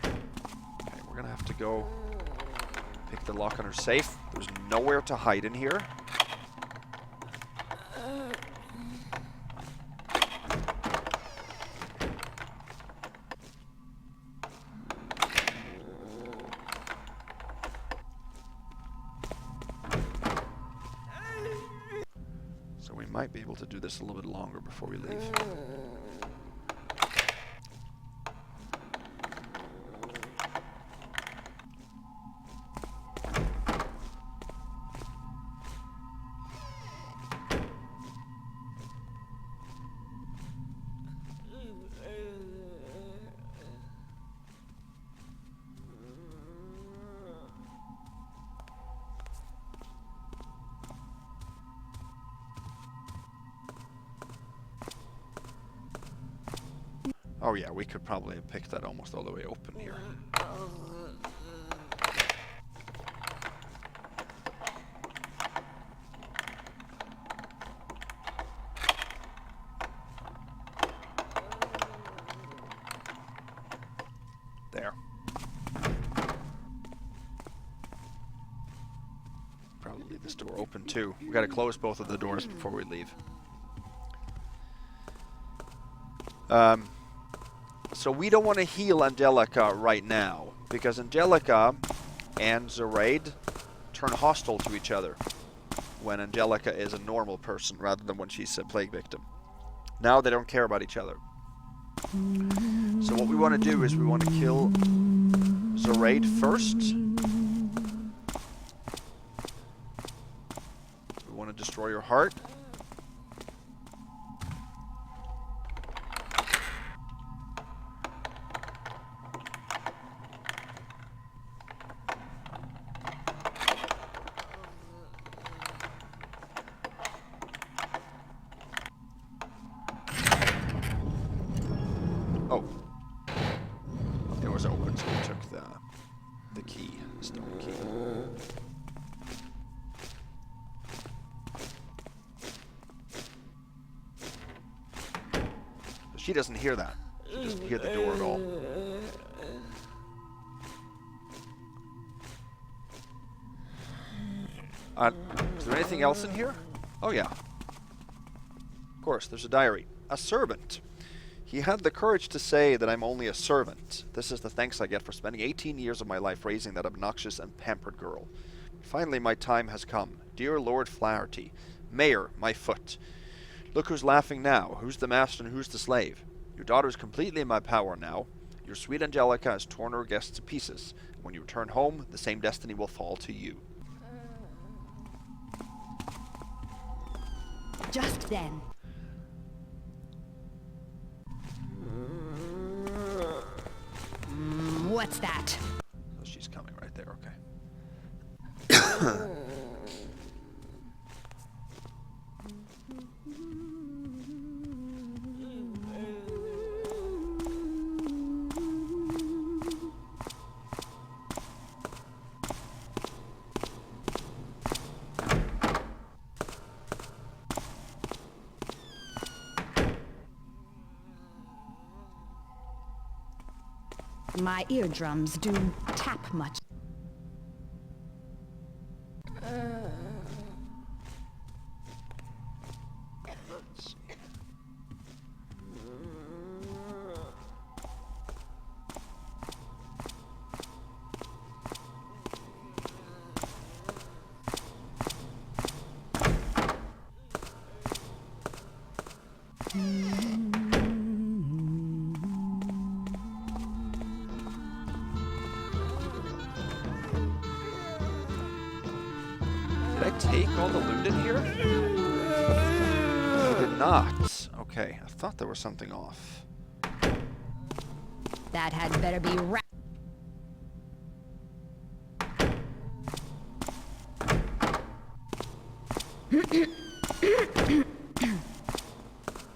Okay, we're gonna have to go pick the lock on her safe. There's nowhere to hide in here. might be able to do this a little bit longer before we leave. Oh yeah, we could probably have picked that almost all the way open here. There. Probably leave this door open too. We gotta close both of the doors before we leave. So we don't want to heal Angelica right now, because Angelica and Zoraid turn hostile to each other when Angelica is a normal person rather than when she's a plague victim. Now they don't care about each other. So what we want to do is we want to kill Zoraid first. We want to destroy your heart. Oh. It was open, so we took the key, the stone key. But she doesn't hear that. She doesn't hear the door at all. Is there anything else in here? Oh yeah. Of course, there's a diary. A servant. He had the courage to say that I'm only a servant. This is the thanks I get for spending 18 years of my life raising that obnoxious and pampered girl. Finally, my time has come. Dear Lord Flaherty, Mayor, my foot. Look who's laughing now. Who's the master and who's the slave? Your daughter is completely in my power now. Your sweet Angelica has torn her guests to pieces. When you return home, the same destiny will fall to you. Just then. What's that? Oh, she's coming right there, okay. My eardrums do tap much. Did I take all the loot in here? I did not. Okay, I thought there was something off. That had better be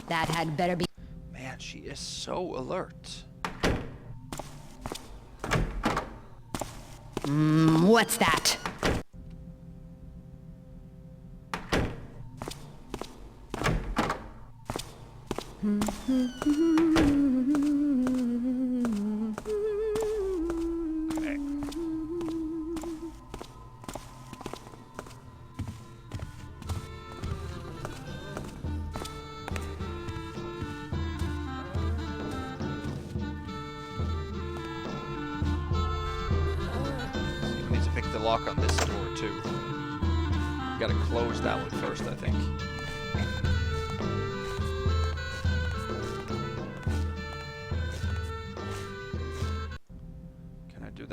That had better be. Man, she is so alert. What's that? Okay. We need to pick the lock on this door too. We gotta close that one first, I think.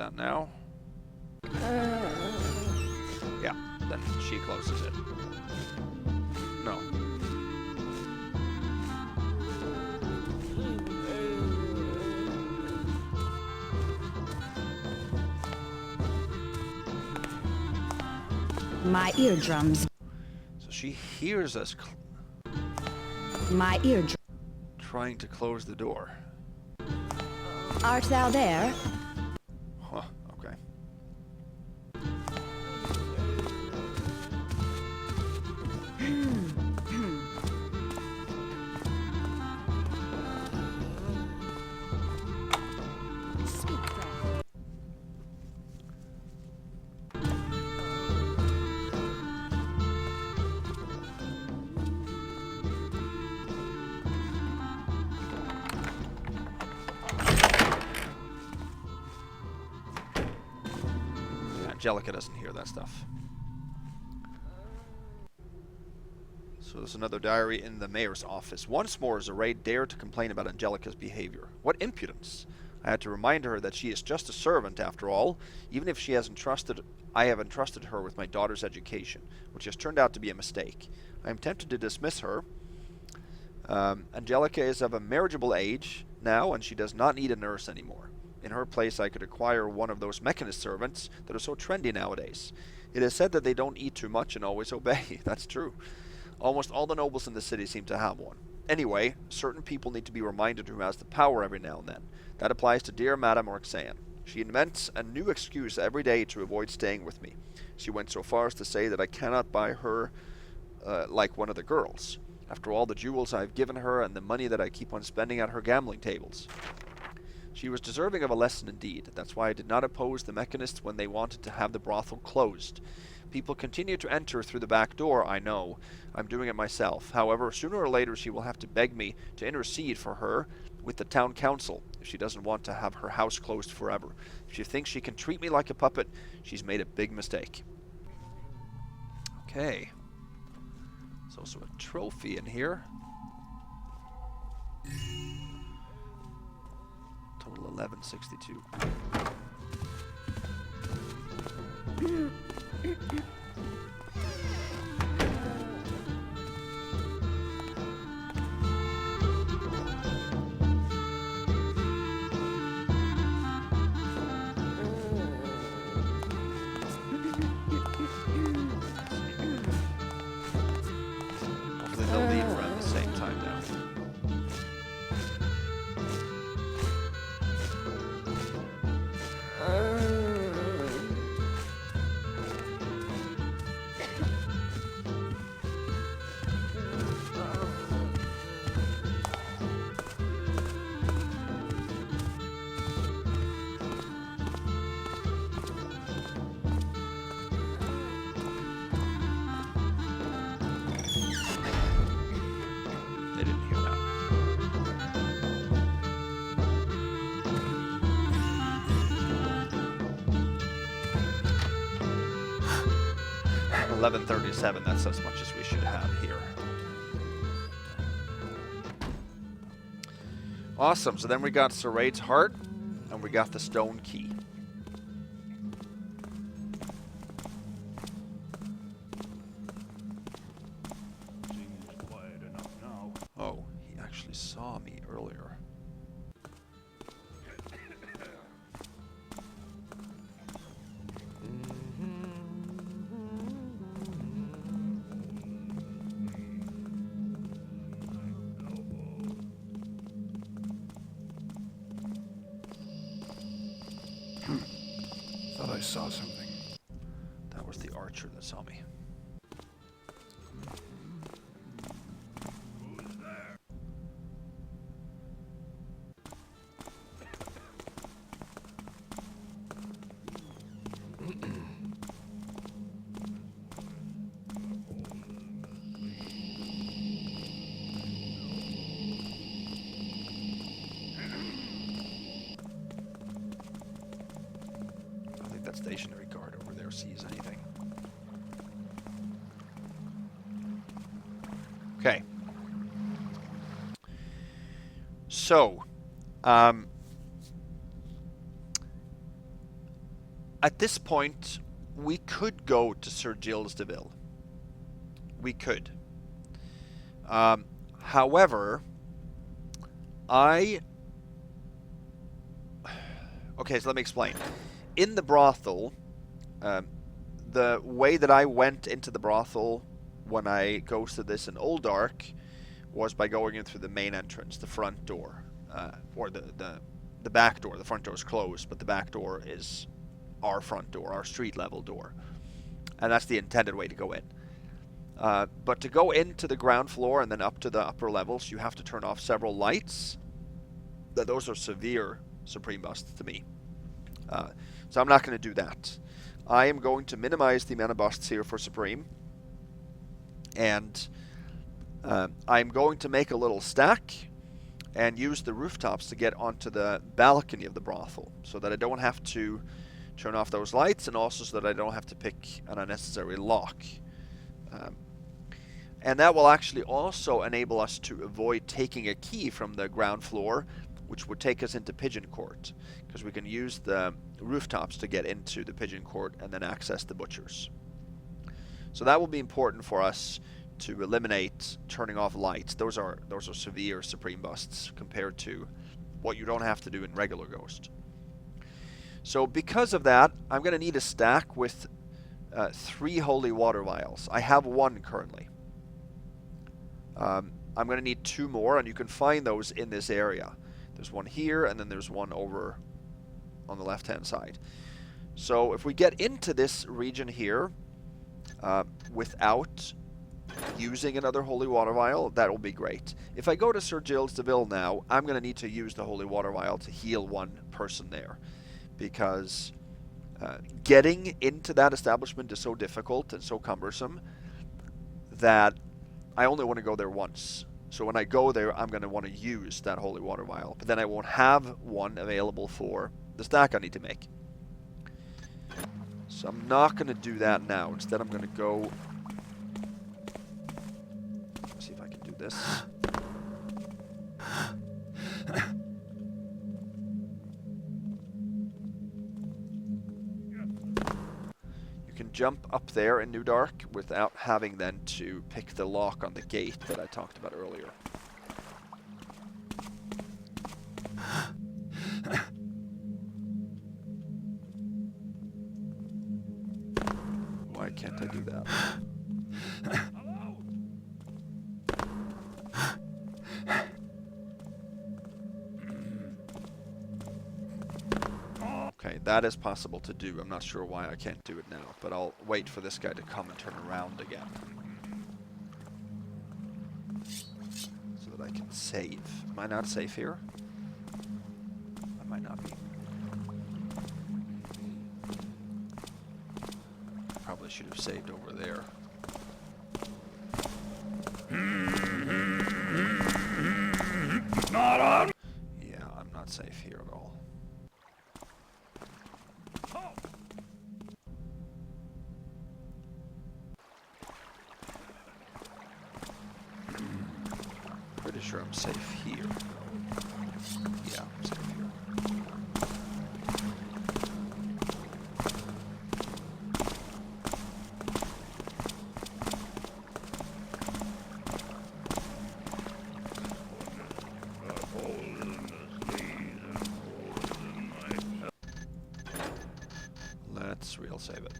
that now. Yeah, then she closes it. No. My eardrums. So she hears us My eardrums. trying to close the door. Art thou there? Huh, okay. Speak, friend. Yeah, Angelica doesn't hear that stuff. So there's another diary in the mayor's office. Once more, Zoraide dared to complain about Angelica's behavior. What impudence! I had to remind her that she is just a servant, after all, even if I have entrusted her with my daughter's education, which has turned out to be a mistake. I am tempted to dismiss her. Angelica is of a marriageable age now, and she does not need a nurse anymore. In her place, I could acquire one of those mechanist servants that are so trendy nowadays. It is said that they don't eat too much and always obey. That's true. Almost all the nobles in the city seem to have one. Anyway, certain people need to be reminded who has the power every now and then. That applies to dear Madame Roxanne. She invents a new excuse every day to avoid staying with me. She went so far as to say that I cannot buy her like one of the girls. After all the jewels I've given her and the money that I keep on spending at her gambling tables. She was deserving of a lesson indeed. That's why I did not oppose the mechanists when they wanted to have the brothel closed. People continue to enter through the back door, I know. I'm doing it myself. However, sooner or later she will have to beg me to intercede for her with the town council if she doesn't want to have her house closed forever. If she thinks she can treat me like a puppet, she's made a big mistake. Okay. There's also a trophy in here. Total 1162. Hopefully they'll leave around the same time now. They didn't hear that. $11.37, that's as much as we should have here. Awesome, so then we got Zoraide's heart, and we got the stone key. Seems quiet enough now. Oh, he actually saw me earlier. Thought I saw something. That was the archer that saw me. I think that stationary guard over there sees anything. Okay. So, at this point, we could go to Sir Giles Deville. We could. However, okay, so let me explain. In the brothel, the way that I went into the brothel when I ghosted this in Old Ark was by going in through the main entrance, the front door, or the back door. The front door is closed, but the back door is our front door, our street level door, and that's the intended way to go in. But to go into the ground floor and then up to the upper levels, you have to turn off several lights. Those are severe Supreme busts to me. So I'm not going to do that. I am going to minimize the amount of busts here for Supreme. And I'm going to make a little stack and use the rooftops to get onto the balcony of the brothel, so that I don't have to turn off those lights, and also so that I don't have to pick an unnecessary lock. And that will actually also enable us to avoid taking a key from the ground floor, which would take us into Pigeon Court, because we can use the rooftops to get into the Pigeon Court and then access the butchers. So that will be important for us to eliminate turning off lights. Those are severe Supreme busts compared to what you don't have to do in regular Ghost. So because of that, I'm going to need a stack with 3 holy water vials. I have 1 currently. I'm going to need 2 more, and you can find those in this area. There's 1 here, and then there's 1 over on the left-hand side. So if we get into this region here without using another holy water vial, that will be great. If I go to Sir Giles Deville now, I'm going to need to use the holy water vial to heal 1 person there, because getting into that establishment is so difficult and so cumbersome that I only want to go there once. So when I go there, I'm going to want to use that holy water vial, but then I won't have 1 available for the stack I need to make. So I'm not going to do that now. Instead, I'm going to go... Let's see if I can do this. You can jump up there in New Dark without having then to pick the lock on the gate that I talked about earlier. Why can't I do that? Okay, that is possible to do. I'm not sure why I can't do it now, but I'll wait for this guy to come and turn around again, so that I can save. Am I not safe here? I might not be. Probably should have saved over there. Not on. Yeah, I'm not safe here at all. Pretty sure I'm safe here. Yeah, I'm safe here. Let's real save it.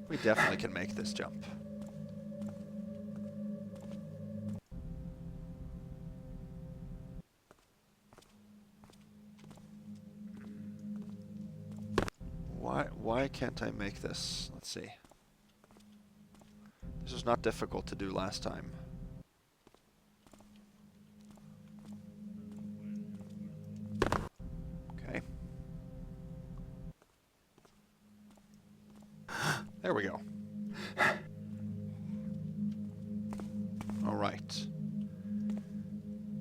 We definitely can make this jump. Why can't I make this? Let's see. This was not difficult to do last time. Okay. There we go. All right.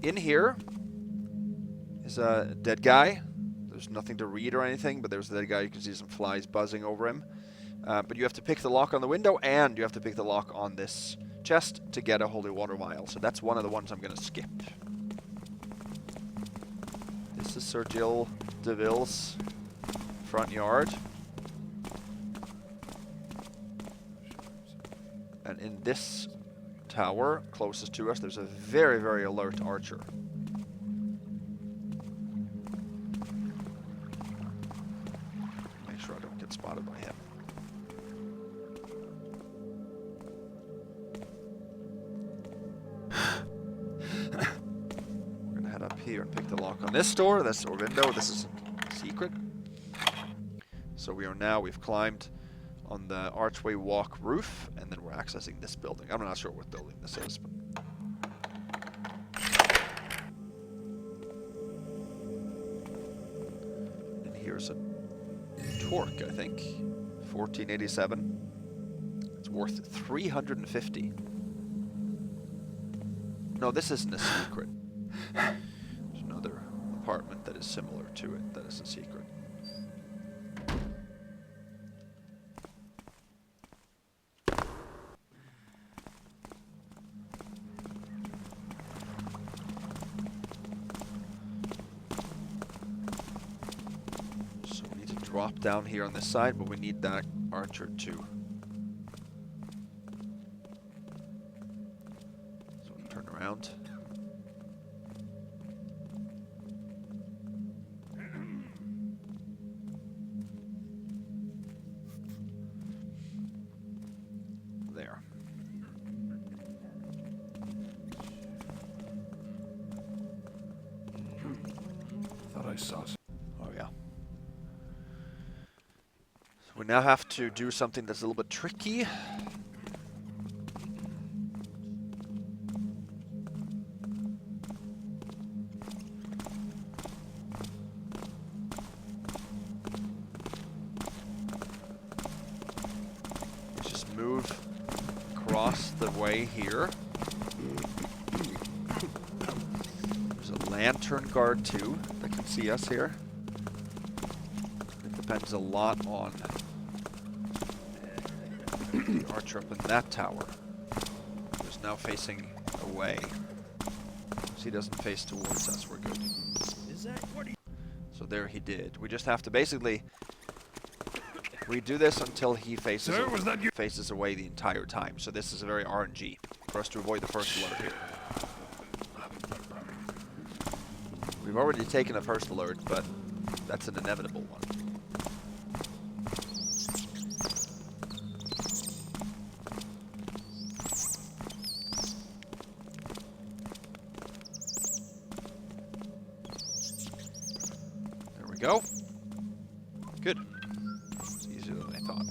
In here is a dead guy. There's nothing to read or anything, but there's a dead guy. You can see some flies buzzing over him. But you have to pick the lock on the window, and you have to pick the lock on this chest to get a holy water vial. So that's one of the ones I'm going to skip. This is Sir Giles Deville's front yard. And in this tower, closest to us, there's a very, very alert archer. Make sure I don't get spotted by him. We're gonna head up here and pick the lock on this door. This door window. This is secret. So we've climbed on the archway walk roof, and then we're accessing this building. I'm not sure what building this is, but... And here's a torque, I think. 1487. It's worth 350. No, this isn't a secret. There's another apartment that is similar to it that is a secret. Drop down here on this side, but we need that archer too. So we turn around. There. Thought I saw some. Oh yeah. We now have to do something that's a little bit tricky. Just move across the way here. There's a lantern guard too that can see us here. It depends a lot on the archer up in that tower, who's now facing away. So he doesn't face towards us, we're good. So there he did. We just have to basically redo this until he faces, faces away the entire time. So this is a very RNG for us to avoid the first alert here. We've already taken a first alert, but that's an inevitable one. Go. Good. It's easier than I thought.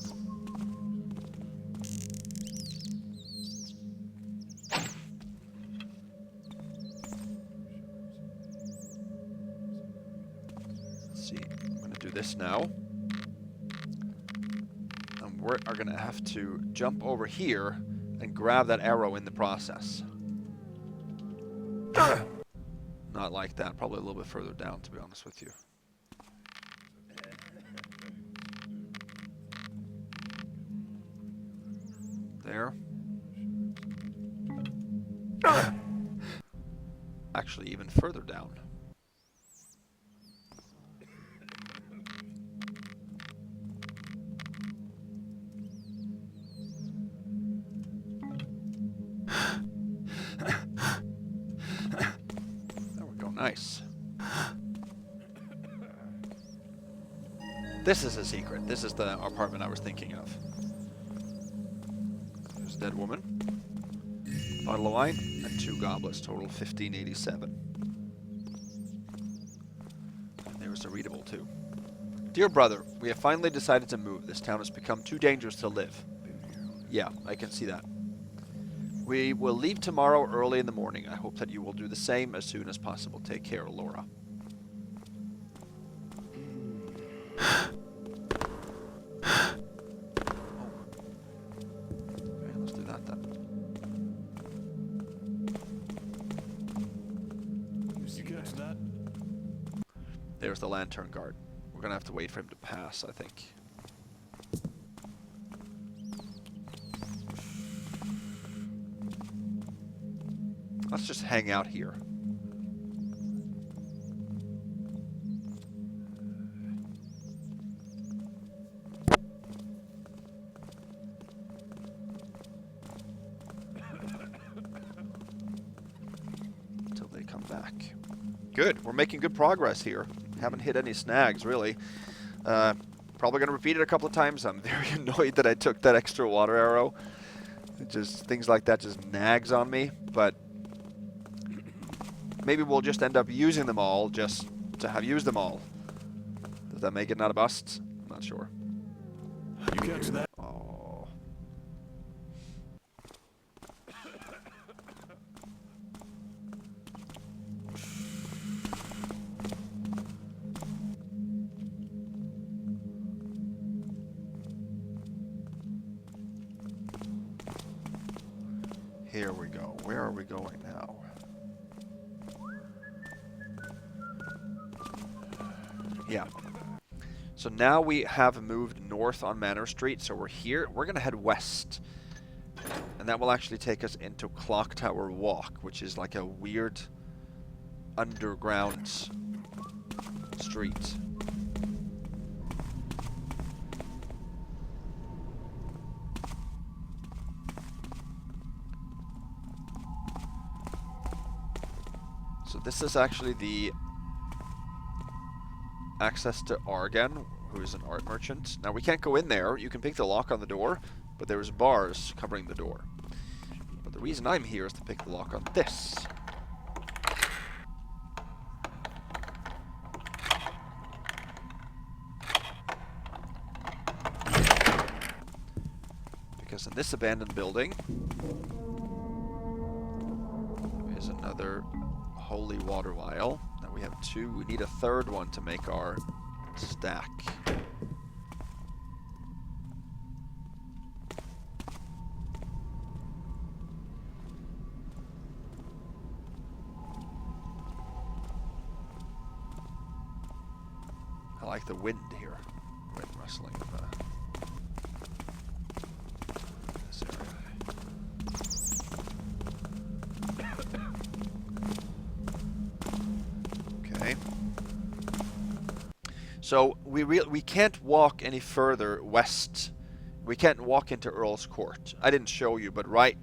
Let's see. I'm going to do this now. And we are going to have to jump over here and grab that arrow in the process. Not like that. Probably a little bit further down, to be honest with you. There. Actually, even further down. There we go, nice. This is a secret. This is the apartment I was thinking of. Dead woman, bottle of wine, and 2 goblets, total 1587. And there was a readable too. Dear brother, we have finally decided to move. This town has become too dangerous to live. Yeah, I can see that. We will leave tomorrow early in the morning. I hope that you will do the same as soon as possible. Take care, Laura. There's the lantern guard. We're gonna have to wait for him to pass, I think. Let's just hang out here. Until they come back. Good. We're making good progress here. Haven't hit any snags, really. Probably going to repeat it a couple of times. I'm very annoyed that I took that extra water arrow. It just, things like that just nags on me. But maybe we'll just end up using them all just to have used them all. Does that make it not a bust? I'm not sure. You catch that? Oh. Here we go. Where are we going now? Yeah. So now we have moved north on Manor Street, so we're here. We're going to head west. And that will actually take us into Clock Tower Walk, which is like a weird underground street. So this is actually the access to Argan, who is an art merchant. Now we can't go in there. You can pick the lock on the door, but there's bars covering the door. But the reason I'm here is to pick the lock on this. Because in this abandoned building is another holy water vial. Now we have two. We need a third one to make our stack. I like the wind here. Wind rustling in this area. Okay. So we can't walk any further west. We can't walk into Earl's Court. I didn't show you, but right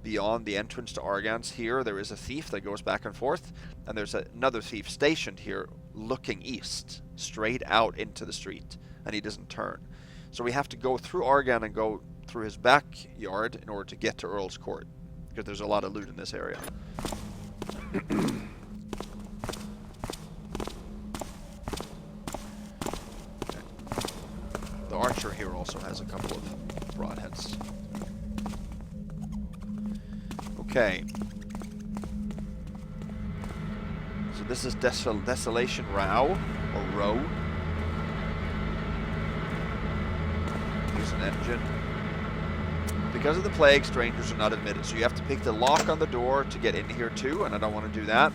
beyond the entrance to Argan's here, there is a thief that goes back and forth, and there's another thief stationed here looking east, straight out into the street, and he doesn't turn. So we have to go through Argan and go through his backyard in order to get to Earl's Court, because there's a lot of loot in this area. The archer here also has a couple of broadheads. Okay. So this is Desolation Row, or Row. Here's an engine. Because of the plague, strangers are not admitted. So you have to pick the lock on the door to get in here too, and I don't want to do that.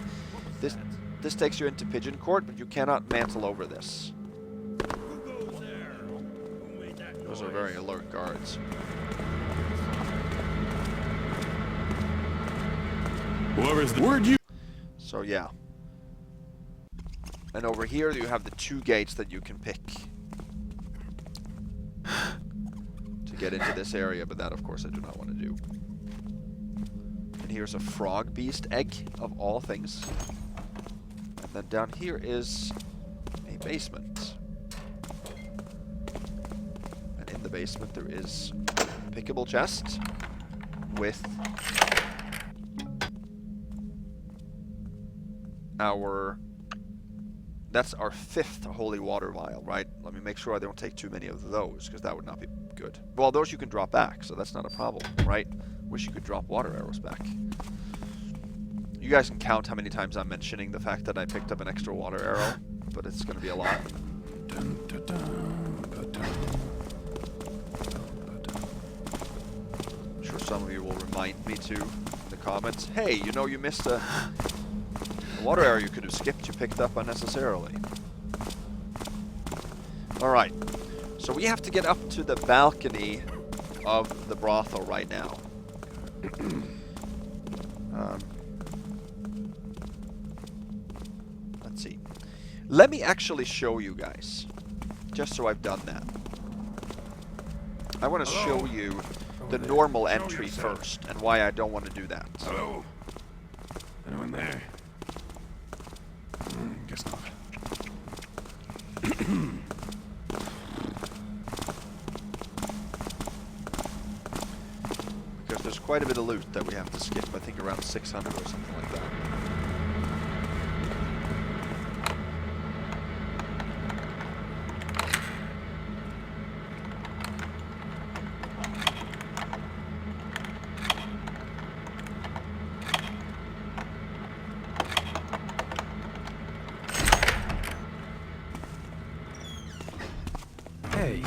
This takes you into Pigeon Court, but you cannot mantle over this. Those are very alert guards. Whoever's the word you. So yeah. And over here you have the two gates that you can pick to get into this area, but that of course I do not want to do. And here's a frog beast egg of all things. And then down here is a basement. And in the basement there is a pickable chest with that's our 5th holy water vial, right? Let me make sure I don't take too many of those, because that would not be good. Well, those you can drop back, so that's not a problem, right? Wish you could drop water arrows back. You guys can count how many times I'm mentioning the fact that I picked up an extra water arrow, but it's going to be a lot. I'm sure some of you will remind me too in the comments. Hey, you know you missed a water arrow you could have skipped, you picked up unnecessarily. Alright, so we have to get up to the balcony of the brothel right now. Let me actually show you guys, just so I've done that. I want to show you the normal entry first, and why I don't want to do that. Hello? Anyone there? Guess not. Because there's quite a bit of loot that we have to skip. I think around 600 or something like that. Hey.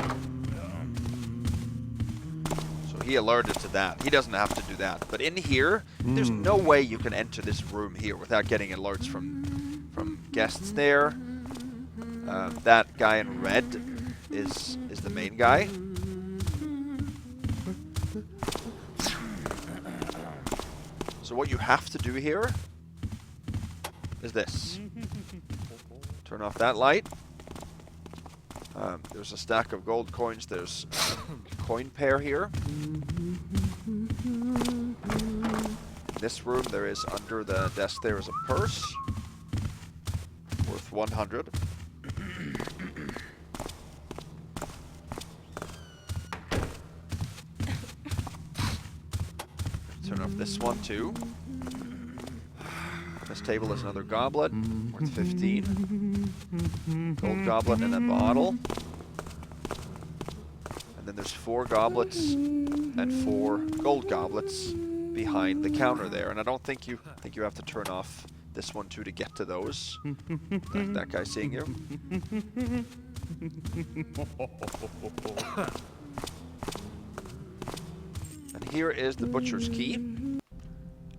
So he alerted to that. He doesn't have to do that. But in here, there's no way you can enter this room here without getting alerts from guests there. That guy in red is the main guy. So what you have to do here is this. Turn off that light. There's a stack of gold coins. There's a coin pair here. In this room, there is under the desk there is a purse worth 100. Turn off this one too. This table is another goblet worth 15. Gold goblet and a bottle. And then there's 4 goblets and 4 gold goblets behind the counter there. And I don't think you have to turn off this one too to get to those. That guy's seeing you. And here is the butcher's key.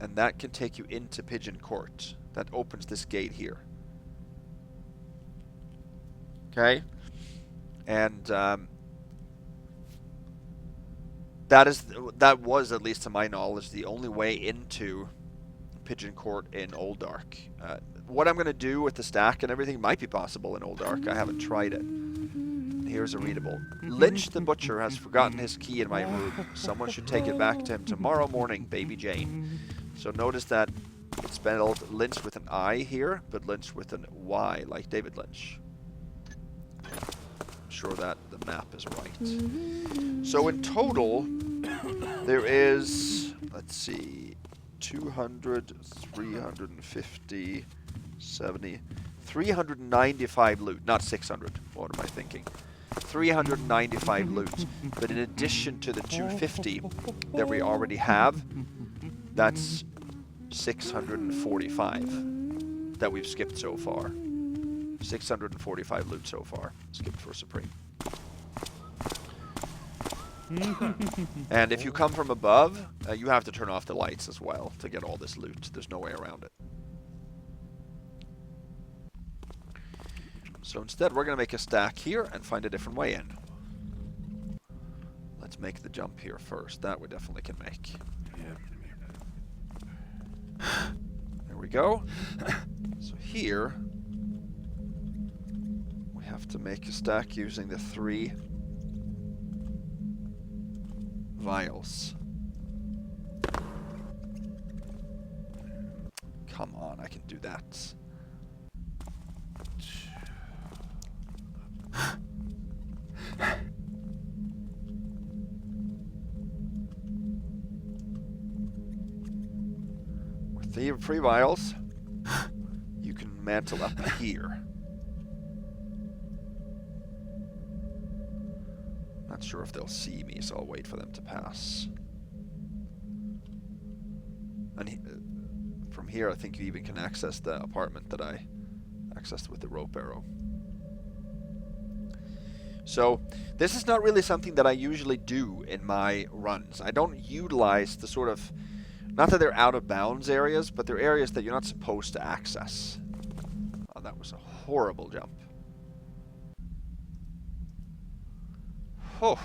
And that can take you into Pigeon Court. That opens this gate here. Okay? And that was, at least to my knowledge, the only way into Pigeon Court in Old Dark. What I'm going to do with the stack and everything might be possible in Old Dark. I haven't tried it. Here's a readable. Lynch the butcher has forgotten his key in my room. Someone should take it back to him tomorrow morning, baby Jane. So notice that it's spelled Lynch with an I here, but Lynch with an Y, like David Lynch. I'm sure that the map is right. So in total, there is, let's see, 200, 350, 70, 395 loot, not 600. What am I thinking? 395 loot. But in addition to the 250 that we already have, that's 645 that we've skipped so far. 645 loot so far, skipped for Supreme. And if you come from above, you have to turn off the lights as well to get all this loot. There's no way around it. So instead, we're going to make a stack here and find a different way in. Let's make the jump here first. That we definitely can make. There we go. So here, we have to make a stack using the 3 vials. Come on, I can do that. With the 3 vials, you can mantle up here. Not sure if they'll see me, so I'll wait for them to pass. And from here, I think you even can access the apartment that I accessed with the rope arrow. So, this is not really something that I usually do in my runs. I don't utilize the sort of, not that they're out of bounds areas, but they're areas that you're not supposed to access. Oh, that was a horrible jump. Oh.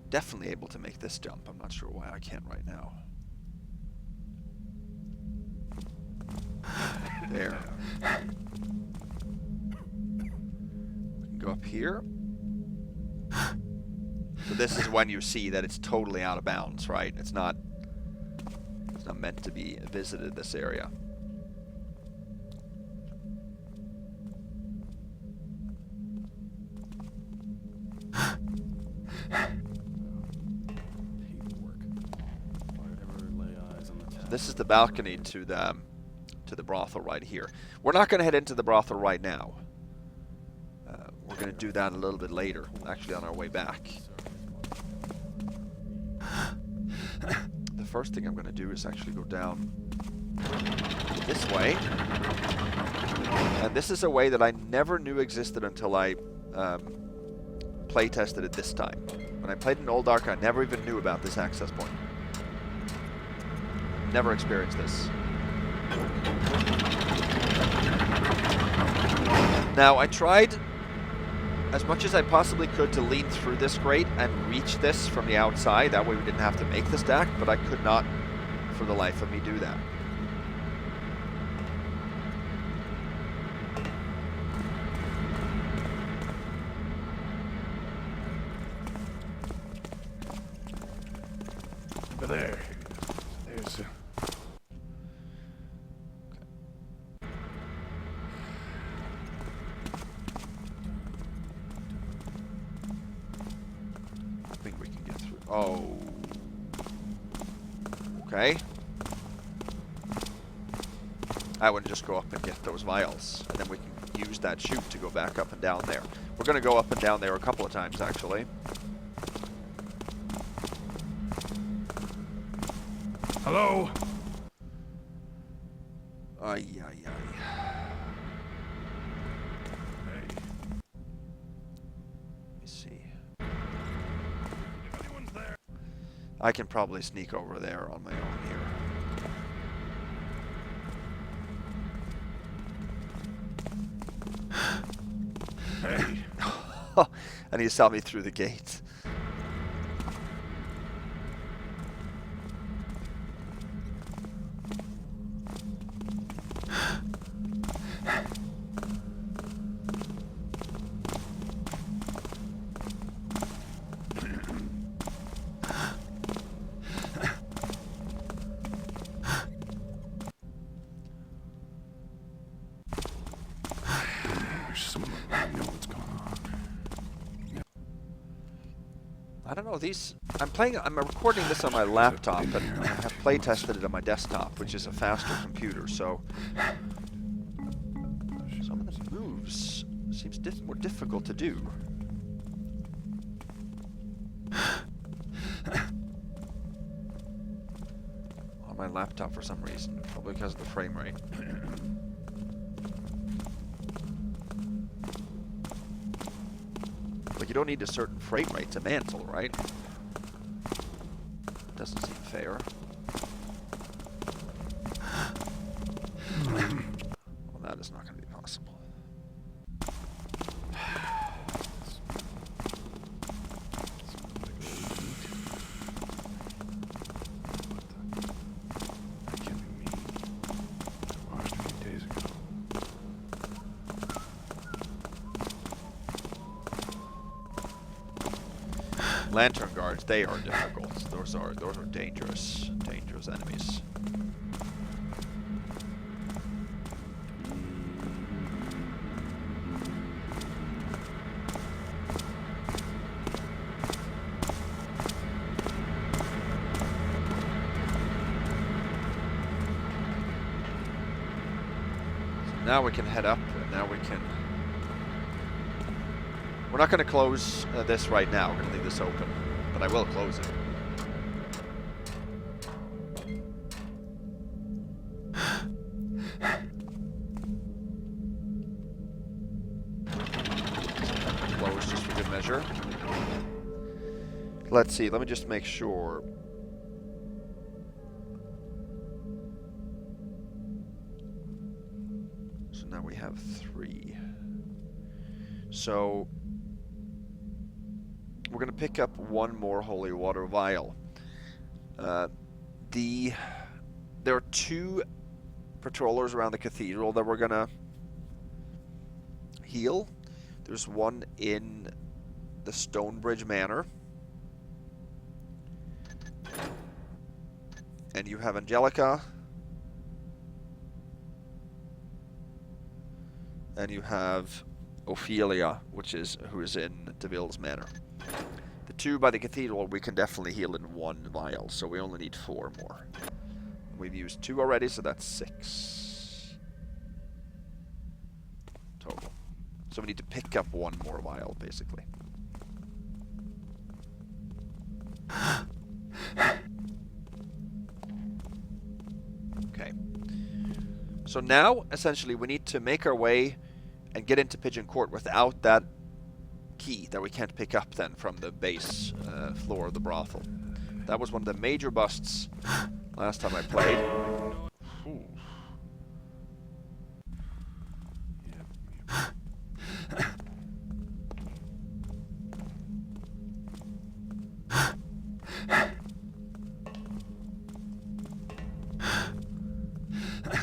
definitely able to make this jump. I'm not sure why I can't right now. There. We can go up here. So this is when you see that it's totally out of bounds, right? It's not meant to be visited, this area. This is the balcony to the brothel right here. We're not going to head into the brothel right now. We're going to do that a little bit later, actually on our way back. The first thing I'm going to do is actually go down this way. And this is a way that I never knew existed until I play tested it this time. When I played in Old Ark, I never even knew about this access point. Never experienced this. Now, I tried as much as I possibly could to lean through this grate and reach this from the outside. That way we didn't have to make the stack, but I could not, for the life of me, do that. Over there. There's I think we can get through. Oh. Okay. I would just go up and get those vials, and then we can use that chute to go back up and down there. We're going to go up and down there a couple of times, actually. hello. Ay, ay, ay. Hey. Let me see. If anyone's there. I can probably sneak over there on my own here. Hey. And he saw me through the gate. There's someone I know what's going on. I don't know, these... I'm recording this on my laptop, and I have play tested it on my desktop, which is a faster computer, so... Some of the moves seems more difficult to do. On my laptop for some reason, probably because of the frame rate. Like, you don't need a certain frame rate to mantle, right? Doesn't seem fair. Well, that is not going to be possible. That can't be me. Washed a few days ago. Lantern guards, they are difficult. Those are dangerous enemies. So now we can head up, and now we can... We're not going to close this right now. We're going to leave this open, but I will close it. Close just for good measure. Let's see. Let me just make sure. So now we have 3. So... we're going to pick up one more holy water vial. There are 2 patrollers around the cathedral that we're going to heal. There's one in the Stonebridge Manor. And you have Angelica. And you have Ophelia, who is in Deville's Manor. The 2 by the cathedral we can definitely heal in 1 vial, so we only need 4 more. We've used 2 already, so that's 6 total. So we need to pick up 1 more vial, basically. Okay. So now, essentially, we need to make our way and get into Pigeon Court without that key that we can't pick up then from the base floor of the brothel. That was one of the major busts last time I played. Ooh.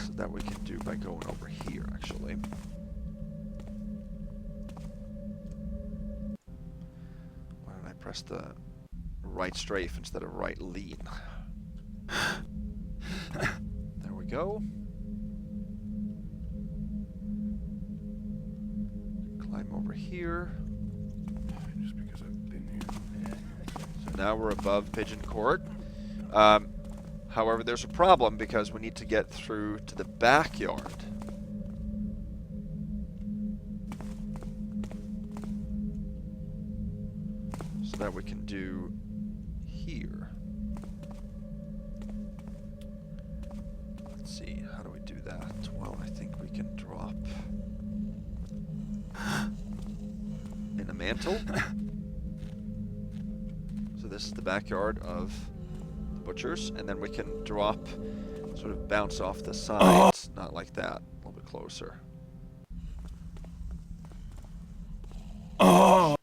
So that we can do by going over here, actually. Why don't I press the right strafe instead of right lean? There we go. Climb over here. Just because I've been here. So now we're above Pigeon Court. However, there's a problem because we need to get through to the backyard. So that we can do here. Let's see, how do we do that? Well, I think we can drop in a mantle. So this is the backyard of the butchers, and then we can drop, sort of bounce off the sides, not like that, a little bit closer. Oh!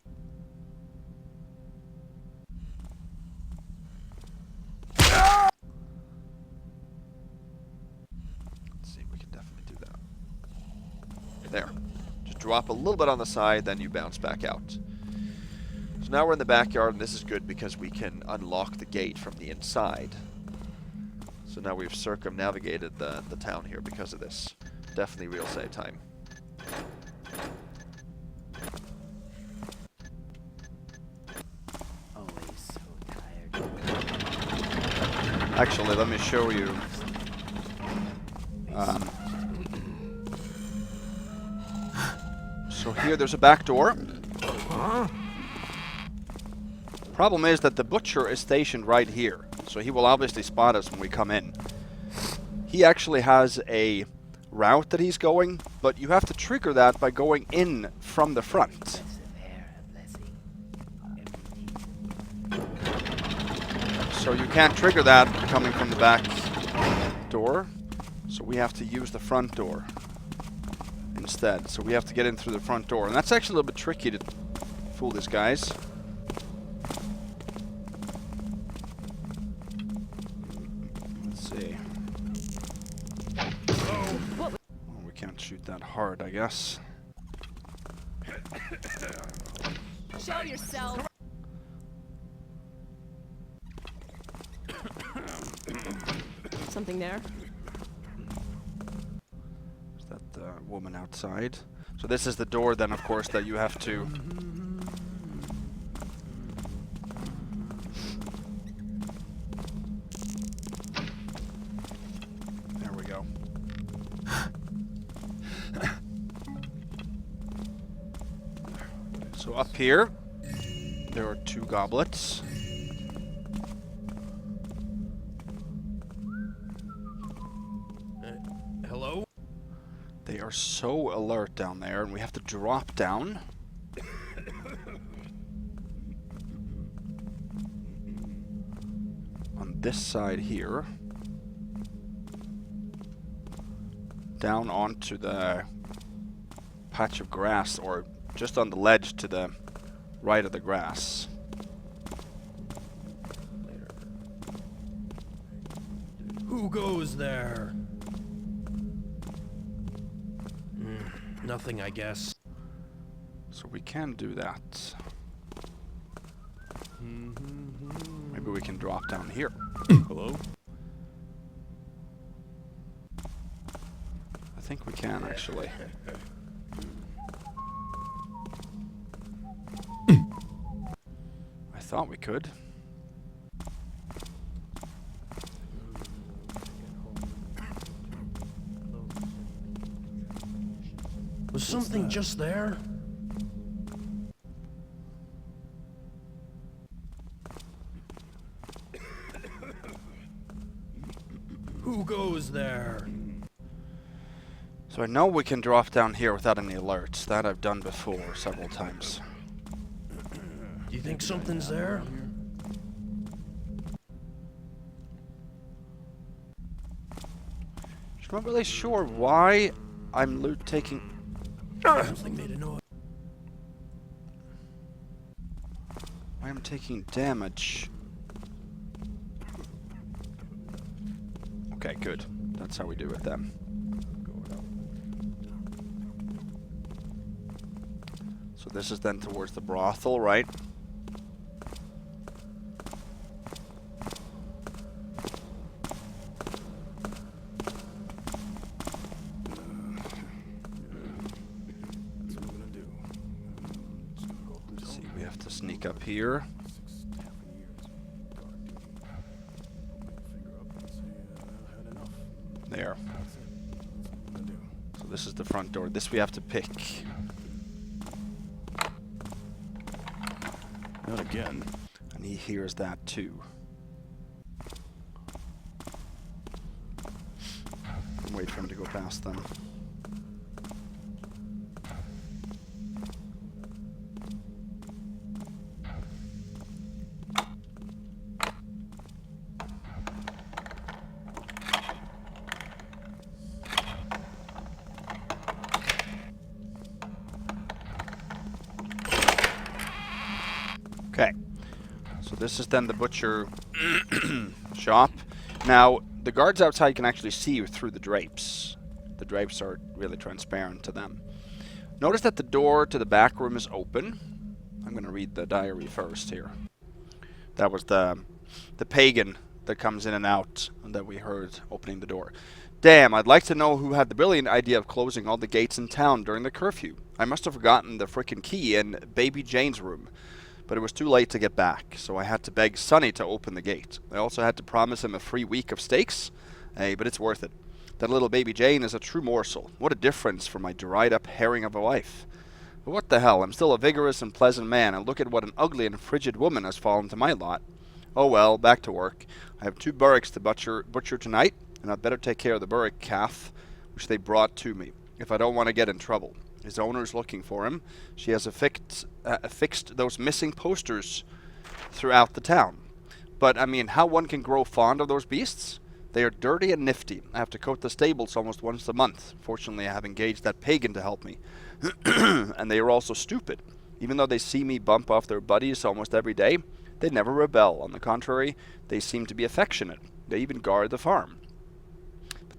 There. Just drop a little bit on the side, then you bounce back out. So now we're in the backyard, and this is good because we can unlock the gate from the inside. So now we've circumnavigated the town here because of this. Definitely real save time. Always so tired. Actually, let me show you. So here there's a back door. Problem is that the butcher is stationed right here, so he will obviously spot us when we come in. He actually has a route that he's going, but you have to trigger that by going in from the front. So you can't trigger that coming from the back door, so we have to use the front door instead. So we have to get in through the front door, and that's actually a little bit tricky to fool these guys. Let's see. Oh, we can't shoot that hard, I guess. Show yourself. Something there? Is that the woman outside? So this is the door then, of course, that you have to... There we go. So up here, there are 2 goblets. Hello? They are so alert down there, and we have to drop down. On this side here. Down onto the patch of grass, or just on the ledge to the right of the grass. Who goes there? Nothing, I guess. So we can do that. Maybe we can drop down here. Hello? I think we can, actually. I thought we could. Was something just there? Who goes there? So I know we can drop down here without any alerts. That I've done before several times. Do you think something's there? I'm not really sure why I'm taking... Something made a noise. Why I'm taking damage. Okay, good. That's how we do it then. So this is then towards the brothel, right? See, we have to sneak up here. There. So this is the front door. This we have to pick. Not again. And he hears that too. Wait for him to go past them. Okay, so this is then the butcher shop. Now, the guards outside can actually see you through the drapes. The drapes are really transparent to them. Notice that the door to the back room is open. I'm going to read the diary first here. That was the pagan that comes in and out and that we heard opening the door. Damn, I'd like to know who had the brilliant idea of closing all the gates in town during the curfew. I must have forgotten the frickin' key in Baby Jane's room. But it was too late to get back, so I had to beg Sonny to open the gate. I also had to promise him a free week of steaks. Hey, but it's worth it. That little baby Jane is a true morsel. What a difference from my dried-up herring of a wife. But what the hell, I'm still a vigorous and pleasant man, and look at what an ugly and frigid woman has fallen to my lot. Oh well, back to work. I have 2 burricks to butcher tonight, and I'd better take care of the burrick calf, which they brought to me, if I don't want to get in trouble. His owner's looking for him. She has affixed those missing posters throughout the town. But, I mean, how one can grow fond of those beasts? They are dirty and nifty. I have to coat the stables almost once a month. Fortunately, I have engaged that pagan to help me. And they are also stupid. Even though they see me bump off their buddies almost every day, they never rebel. On the contrary, they seem to be affectionate. They even guard the farm.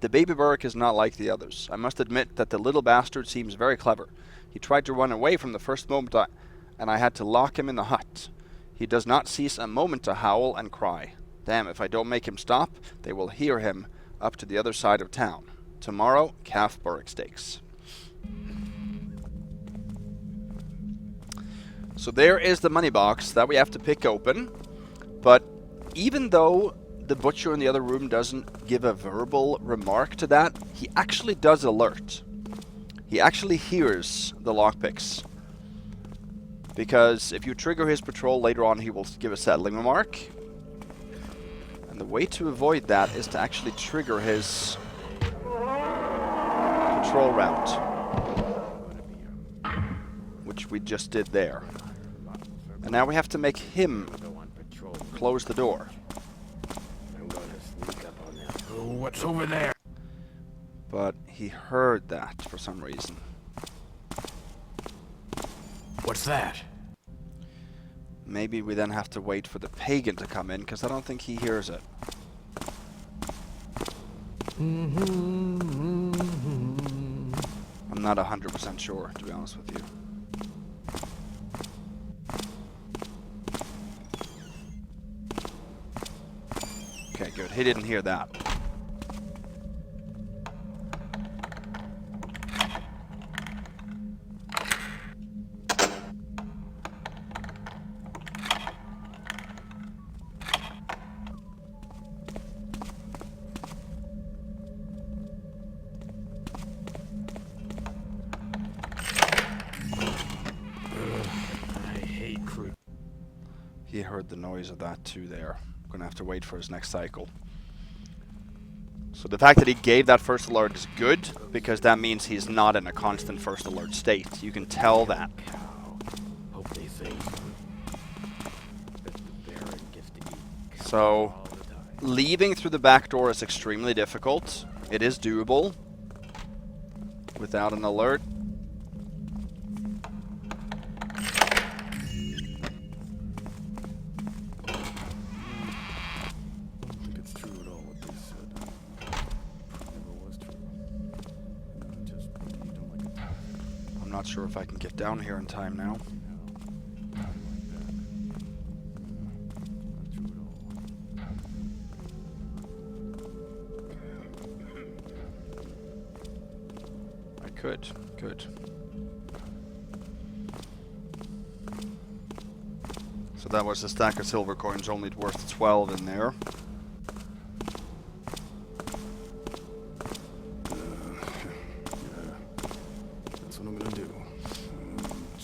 The baby burrick is not like the others. I must admit that the little bastard seems very clever. He tried to run away from the first moment and I had to lock him in the hut. He does not cease a moment to howl and cry. Damn, if I don't make him stop, they will hear him up to the other side of town. Tomorrow, calf burrick steaks. So there is the money box that we have to pick open. But even though the butcher in the other room doesn't give a verbal remark to that, he actually does alert. He actually hears the lockpicks. Because if you trigger his patrol later on, he will give a settling remark. And the way to avoid that is to actually trigger his patrol route. Which we just did there. And now we have to make him close the door. What's over there? But he heard that for some reason. What's that? Maybe we then have to wait for the pagan to come in, because I don't think he hears it. I'm not 100% sure, to be honest with you. Okay, good. He didn't hear that. He heard the noise of that too there. I'm gonna have to wait for his next cycle. So the fact that he gave that first alert is good, because that means he's not in a constant first alert state. You can tell that. Hope they say that the Baron gets to eat So, all the time. leaving through the back door is extremely difficult. It is doable without an alert. I'm not sure if I can get down here in time now. I could. Good. So that was a stack of silver coins, only worth 12 in there. That's what I'm gonna do.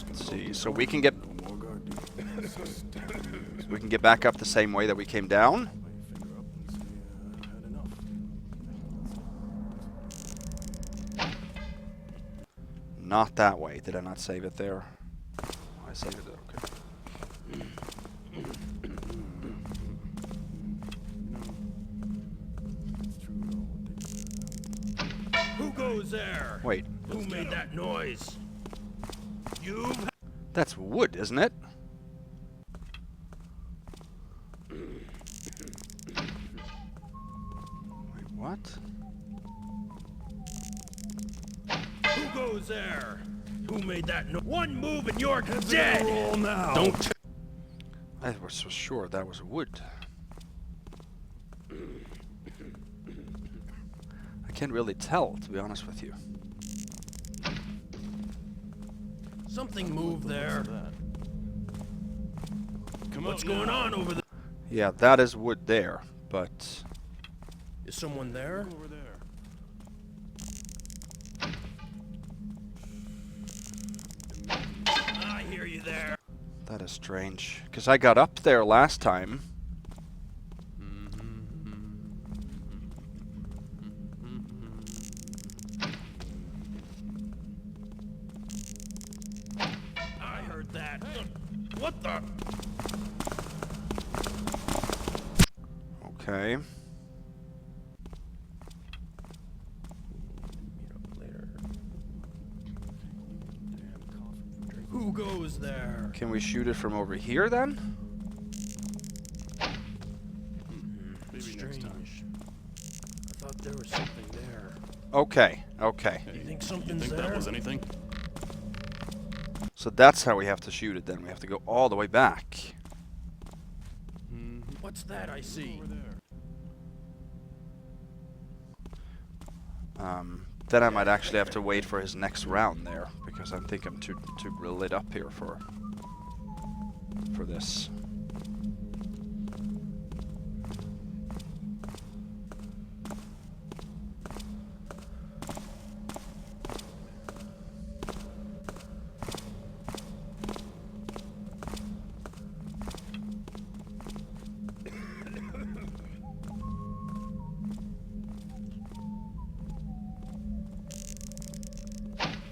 Let's see. So we can get back up the same way that we came down. Not that way. Did I not save it there? I saved it. Okay. Who goes there? Wait. Who made that noise? You? That's wood, isn't it? Wait, what? Who goes there? Who made that noise? One move and you're dead! Roll now. Don't. I was so sure that was wood. I can't really tell, to be honest with you. Something moved there. Come What's out going now. on over there? Yeah, that is wood there, but Is someone there? Over there. I hear you there. that is strange. Because I got up there last time. I heard that. What the? Okay. Who goes there? Can we shoot it from over here then? Maybe next time. Strange. I thought there was something there. Okay, okay. You think You something's think there? that was anything? So that's how we have to shoot it then. We have to go all the way back. What's that I see? Over there. Then I might actually have to wait for his next round there, because I think I'm too lit up here for this.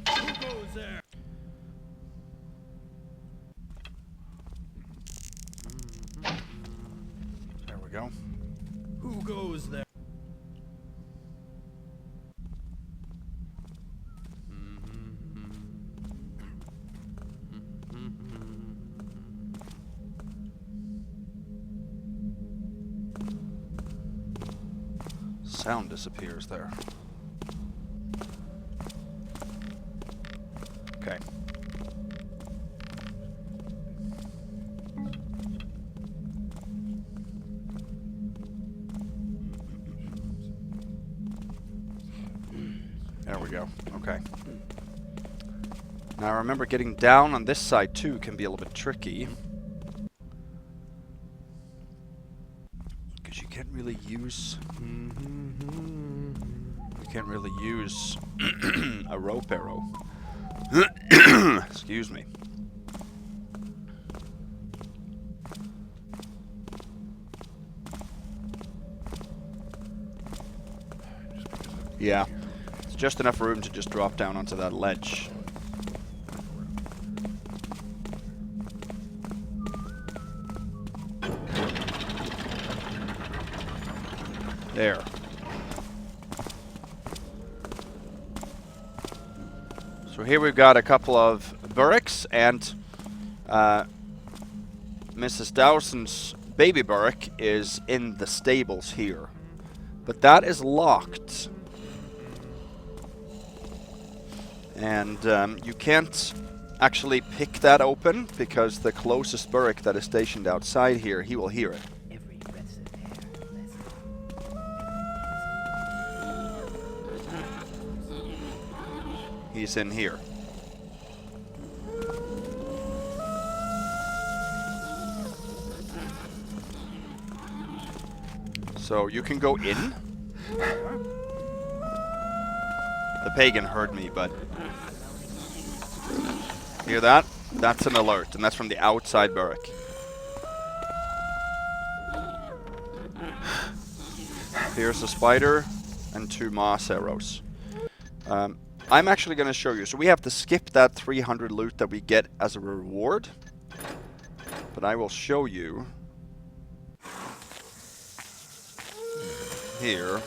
Who goes there? There we go. Who goes there? sound disappears there. Okay. There we go. Okay. Now remember, getting down on this side too can be a little bit tricky. Because you can't really use... You can't really use a rope arrow. Excuse me. Yeah. It's just enough room to just drop down onto that ledge. There. So here we've got a couple of burricks, and Mrs. Dowson's baby burrick is in the stables here. But that is locked. And you can't actually pick that open, because the closest burrick that is stationed outside here, he will hear it. He's in here. So you can go in. The pagan heard me, but... Hear that? That's an alert, and that's from the outside barrack. Here's a spider and 2 moss arrows. I'm actually going to show you. So we have to skip that 300 loot that we get as a reward. But I will show you here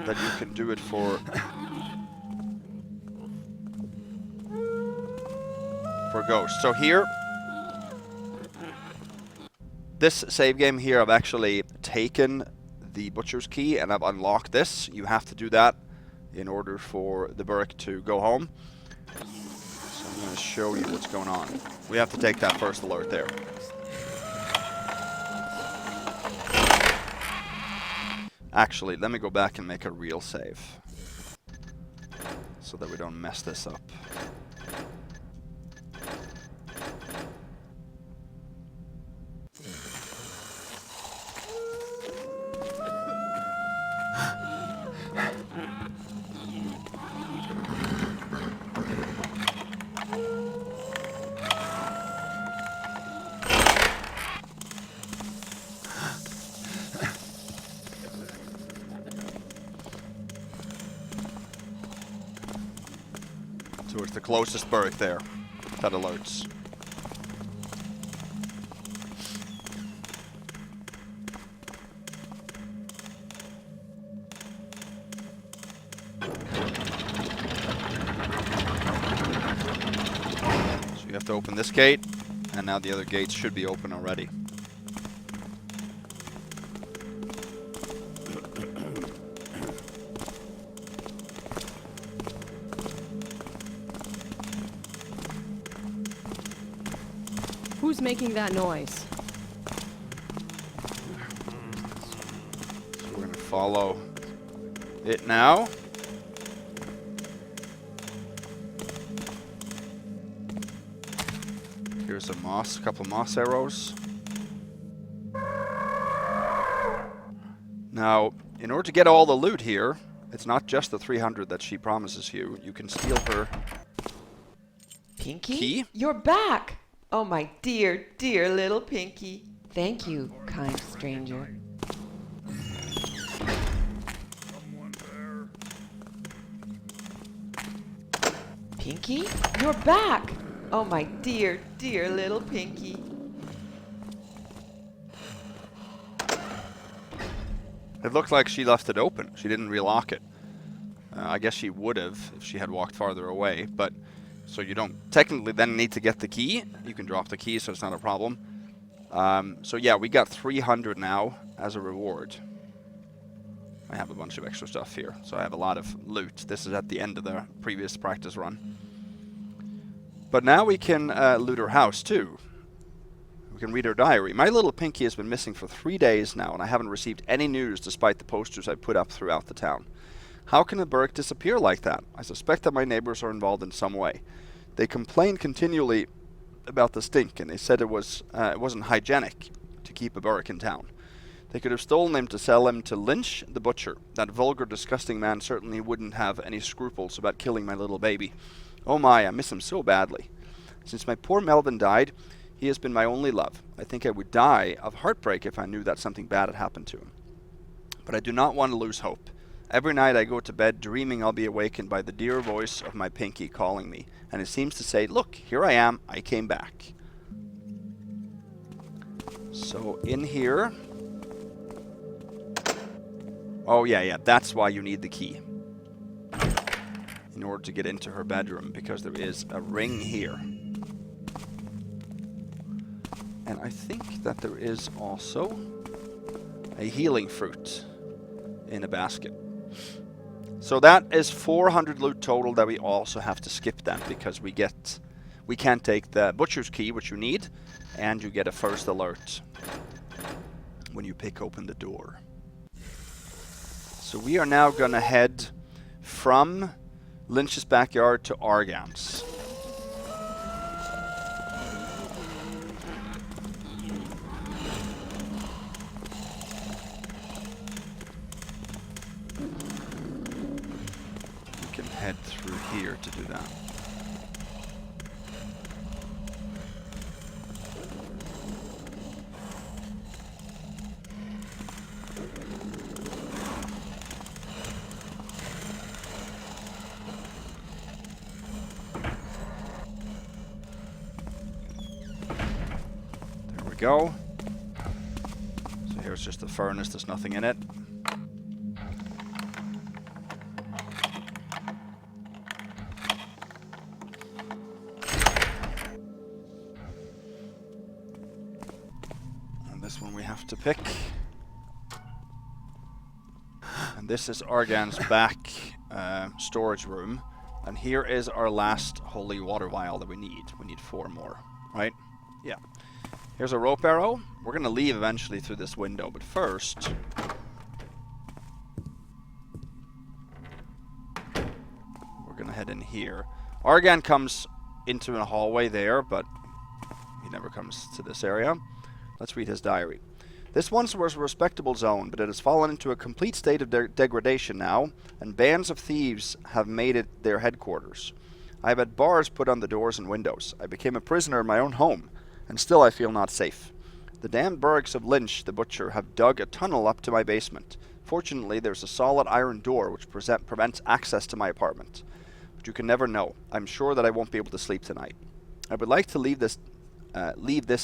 that you can do it for ghosts. So here, this save game here, I've actually taken the butcher's key and I've unlocked this. You have to do that in order for the burrick to go home. So I'm going to show you what's going on. We have to take that first alert there. Actually, let me go back and make a real save so that we don't mess this up. Towards the closest burrick there. That alerts. So you have to open this gate, and now the other gates should be open already. Who's making that noise? So we're going to follow it now. Here's a couple moss arrows. Now, in order to get all the loot here, it's not just the 300 that she promises you. You can steal her Pinky? key. You're back! Oh, my dear, dear little Pinky. Thank you, kind stranger. Pinky? You're back! Oh, my dear, dear little Pinky. It looked like she left it open. She didn't relock it. I guess she would have if she had walked farther away, but so you don't technically then need to get the key. You can drop the key, so it's not a problem. So yeah, we got 300 now as a reward. I have a bunch of extra stuff here, so I have a lot of loot. This is at the end of the previous practice run. But now we can loot her house too. We can read her diary. My little Pinky has been missing for 3 days now, and I haven't received any news despite the posters I put up throughout the town. How can a burg disappear like that? I suspect that my neighbors are involved in some way. They complained continually about the stink, and they said it wasn't hygienic to keep a burg in town. They could have stolen him to sell him to Lynch, the butcher. That vulgar, disgusting man certainly wouldn't have any scruples about killing my little baby. Oh my, I miss him so badly. Since my poor Melvin died, he has been my only love. I think I would die of heartbreak if I knew that something bad had happened to him. But I do not want to lose hope. Every night I go to bed dreaming I'll be awakened by the dear voice of my Pinky calling me, and it seems to say, look, here I am, I came back. So in here... Oh yeah, that's why you need the key. In order to get into her bedroom, because there is a ring here. And I think that there is also a healing fruit in a basket. So that is 400 loot total that we also have to skip then, because we can't take the butcher's key, which you need, and you get a first alert when you pick open the door. So we are now gonna head from Lynch's backyard to Argan's. We can head through here to do that. Go. So here's just the furnace, there's nothing in it. And this one we have to pick. And this is Argan's back storage room. And here is our last holy water vial that we need. We need 4 more, right? Yeah. Here's a rope arrow. We're going to leave eventually through this window, but first... we're going to head in here. Argan comes into a hallway there, but he never comes to this area. Let's read his diary. This once was a respectable zone, but it has fallen into a complete state of degradation now, and bands of thieves have made it their headquarters. I have had bars put on the doors and windows. I became a prisoner in my own home. And still I feel not safe. The damned burghs of Lynch, the butcher, have dug a tunnel up to my basement. Fortunately, there's a solid iron door which prevents access to my apartment. But you can never know. I'm sure that I won't be able to sleep tonight. I would like to leave this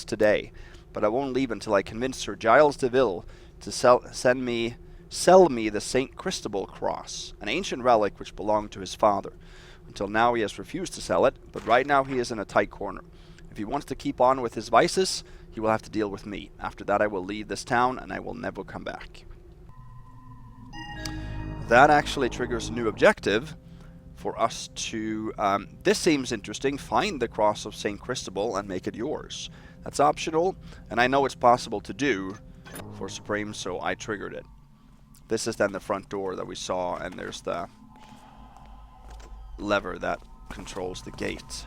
today, but I won't leave until I convince Sir Giles Deville to sell me the St. Christobel cross, an ancient relic which belonged to his father. Until now he has refused to sell it, but right now he is in a tight corner. If he wants to keep on with his vices, he will have to deal with me. After that I will leave this town and I will never come back. That actually triggers a new objective for us to, this seems interesting, find the cross of St. Christobel and make it yours. That's optional, and I know it's possible to do for Supreme, so I triggered it. This is then the front door that we saw, and there's the lever that controls the gate.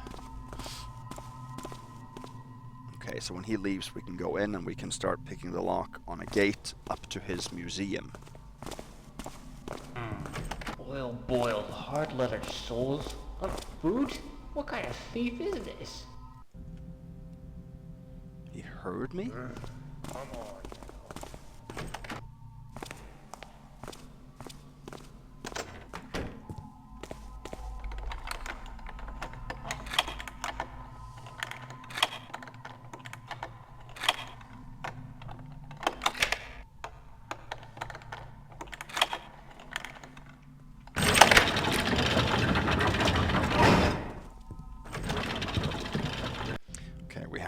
Okay, so when he leaves, we can go in and we can start picking the lock on a gate up to his museum. Boiled, hard-leathered souls on food? What kind of thief is this? He heard me? Come on.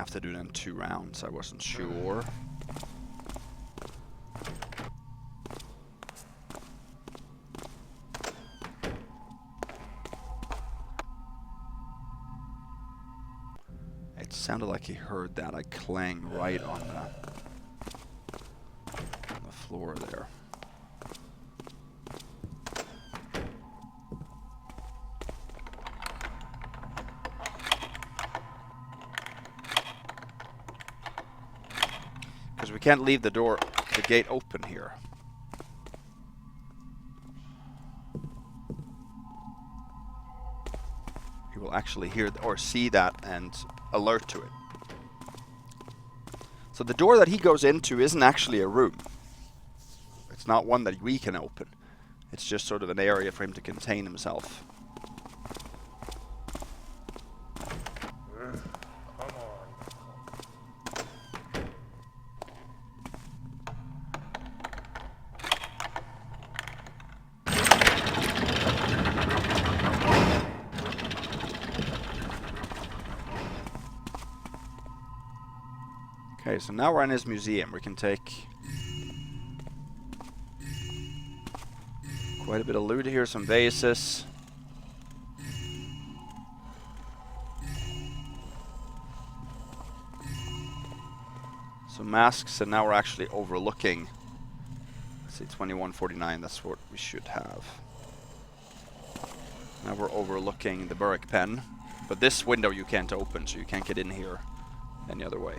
To do it in 2 rounds, I wasn't sure. It sounded like he heard that. I clang right on the floor there. Because we can't leave the gate open here. He will actually hear or see that and alert to it. So the door that he goes into isn't actually a room. It's not one that we can open. It's just sort of an area for him to contain himself. Okay, so now we're in his museum. We can take quite a bit of loot here, some vases. Some masks, and now we're actually overlooking. Let's see, 2149, that's what we should have. Now we're overlooking the Burrick pen. But this window you can't open, so you can't get in here any other way.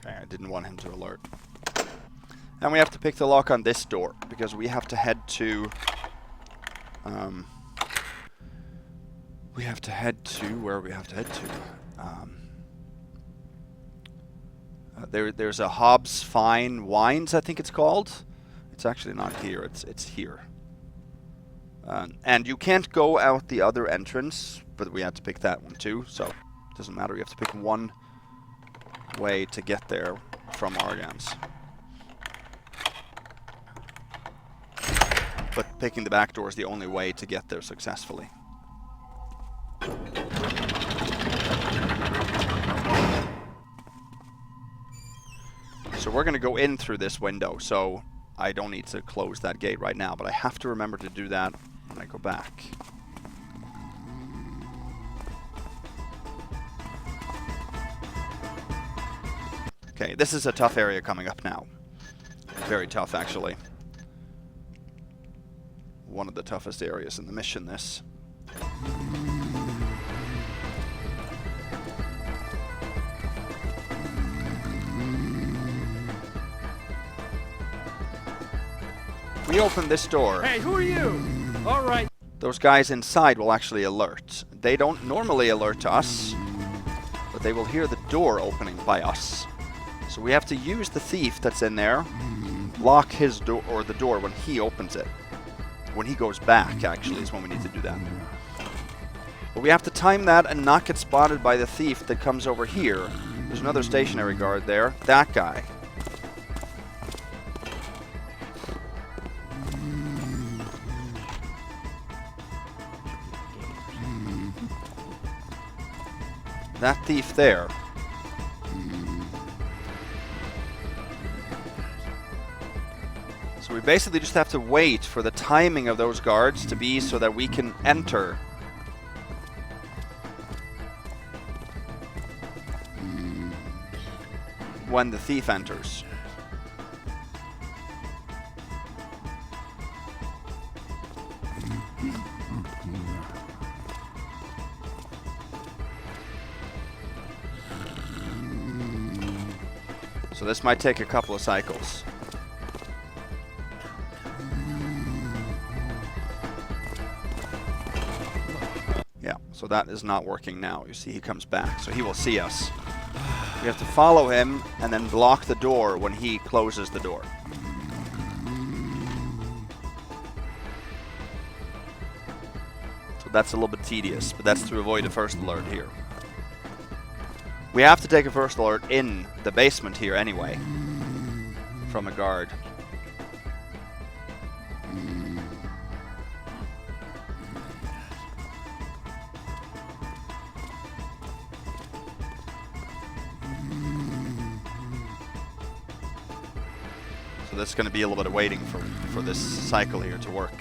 I didn't want him to alert. And we have to pick the lock on this door, because we have to head to... where we have to head to? There's a Hobbs Fine Wines, I think it's called. It's actually not here, it's here. And you can't go out the other entrance, but we had to pick that one too, so it doesn't matter. You have to pick one way to get there from Argan's. But picking the back door is the only way to get there successfully. So we're going to go in through this window, so I don't need to close that gate right now, but I have to remember to do that when I go back. Okay, this is a tough area coming up now. Very tough, actually. One of the toughest areas in the mission, this. We open this door. Hey, who are you? All right. Those guys inside will actually alert. They don't normally alert to us, but they will hear the door opening by us. So we have to use the thief that's in there, lock his door, or the door when he opens it. When he goes back, actually, is when we need to do that. But we have to time that and not get spotted by the thief that comes over here. There's another stationary guard there. That guy. That thief there. So we basically just have to wait for the timing of those guards to be so that we can enter. When the thief enters. So this might take a couple of cycles. Yeah, so that is not working now. You see he comes back, so he will see us. We have to follow him and then block the door when he closes the door. that's a little bit tedious, but that's to avoid a first alert here. We have to take a first alert in the basement here anyway, from a guard. So there's going to be a little bit of waiting for this cycle here to work.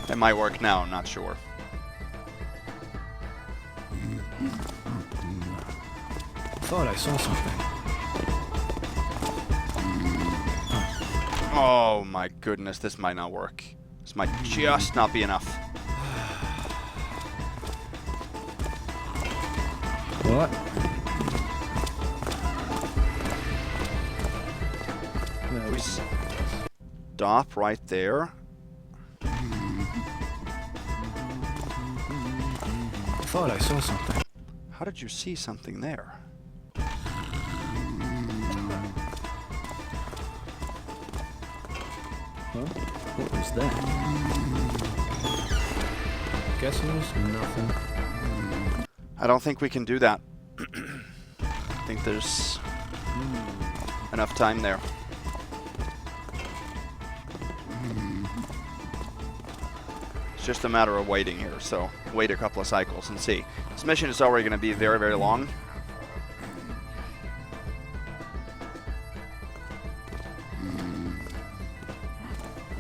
It might work now, I'm not sure. Thought I saw something. Oh my goodness, this might not work. This might just not be enough. What? We stop right there. Thought I saw something. How did you see something there? Huh? What was that? Guessing it was nothing. I don't think we can do that. I think there's enough time there. It's just a matter of waiting here, so wait a couple of cycles and see. This mission is already going to be very, very long.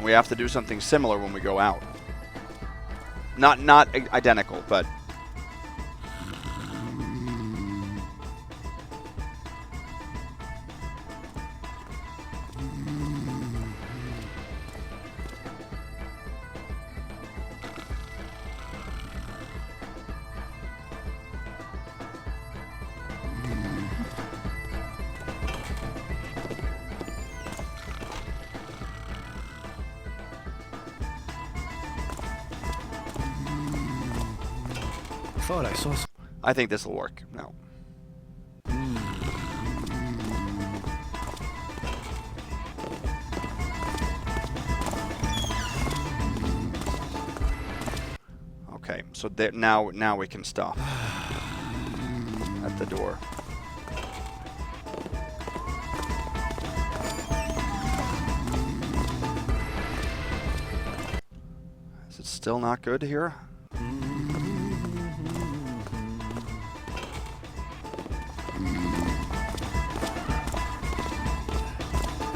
We have to do something similar when we go out. Not identical, but Thought I saw something. I think this will work. No. Okay, so there, now we can stop at the door. Is it still not good here?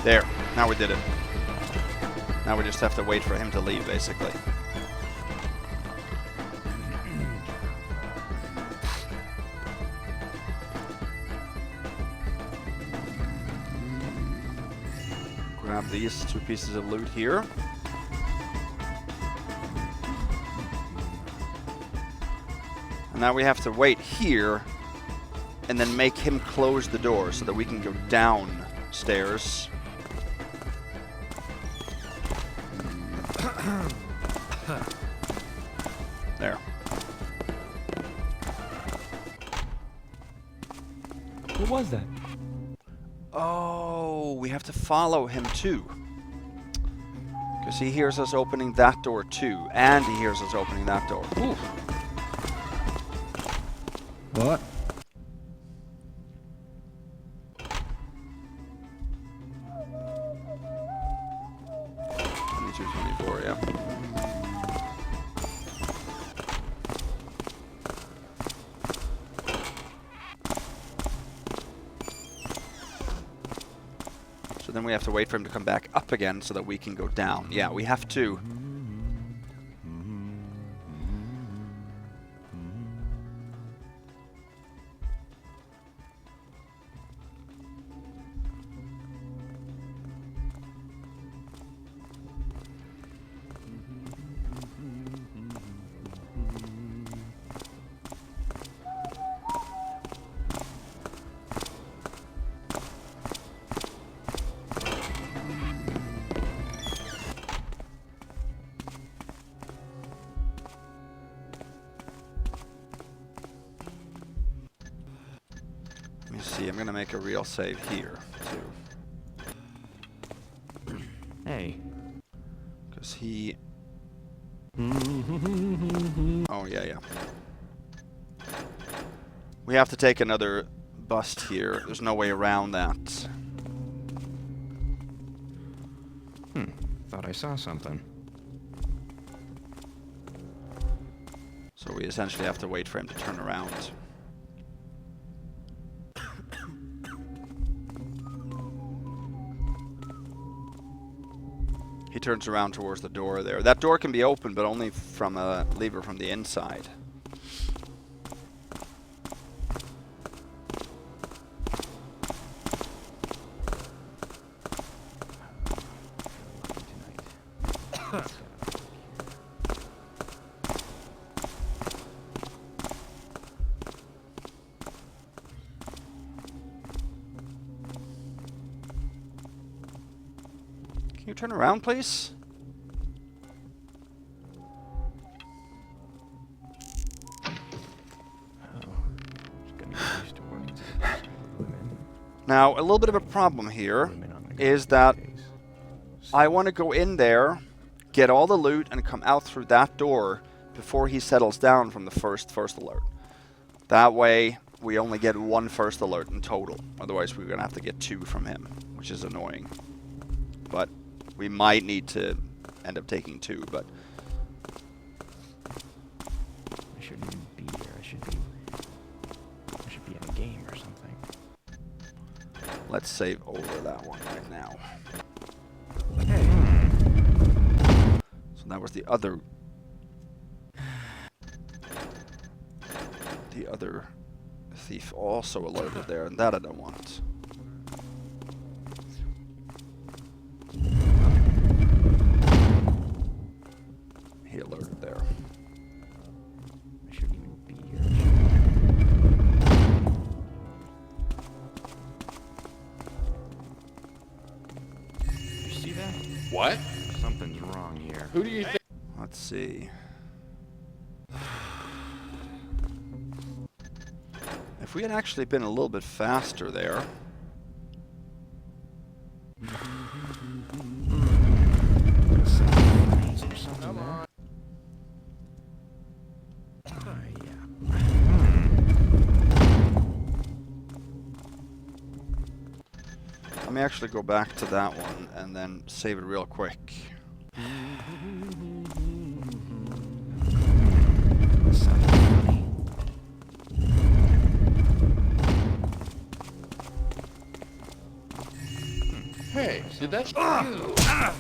There. Now we did it. Now we just have to wait for him to leave, basically. Grab these 2 pieces of loot here. And now we have to wait here and then make him close the door so that we can go downstairs. There. What was that? Oh, we have to follow him too. Because he hears us opening that door too. And he hears us opening that door. Ooh. What? Yeah. So then we have to wait for him to come back up again so that we can go down. Yeah, we have to. Let me see, I'm gonna make a real save here, too. Hey. Because he... Oh, yeah. We have to take another bust here. There's no way around that. Thought I saw something. So we essentially have to wait for him to turn around. He turns around towards the door there. That door can be opened, but only from a lever from the inside. Can you turn around, please? Now, a little bit of a problem here is that I want to go in there, get all the loot, and come out through that door before he settles down from the first alert. That way, we only get one first alert in total. Otherwise, we're going to have to get 2 from him, which is annoying. But we might need to end up taking 2, but... I shouldn't even be here. I should be in a game or something. Let's save over that one right now. So that was the other thief also alerted there, and that I don't want. He alerted there. I shouldn't even be here. You see that? What? Something's wrong here. Who do you think? Let's see. If we had actually been a little bit faster there. Let me actually go back to that one and then save it real quick. Hey, did that? I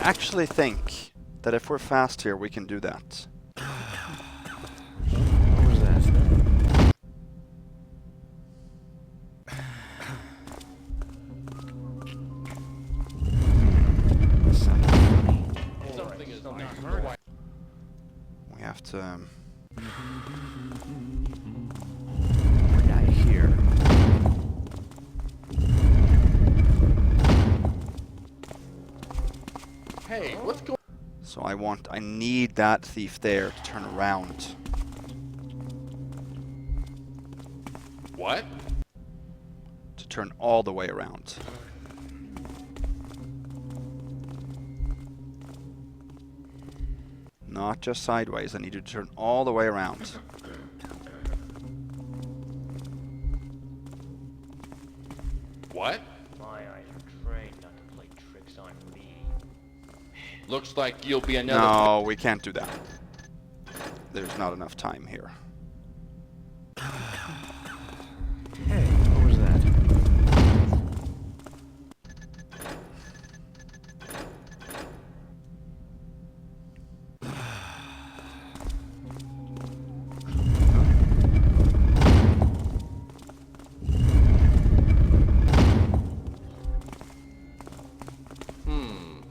actually think that if we're fast here, we can do that. What was that? Something is not right. We have to... We're not here. Hey, what's going? So I need that thief there to turn around. What? To turn all the way around. Not just sideways, I need you to turn all the way around. What? My eyes are trained not to play tricks on me. Looks like you'll be another. No, we can't do that. There's not enough time here. Hey, what was that?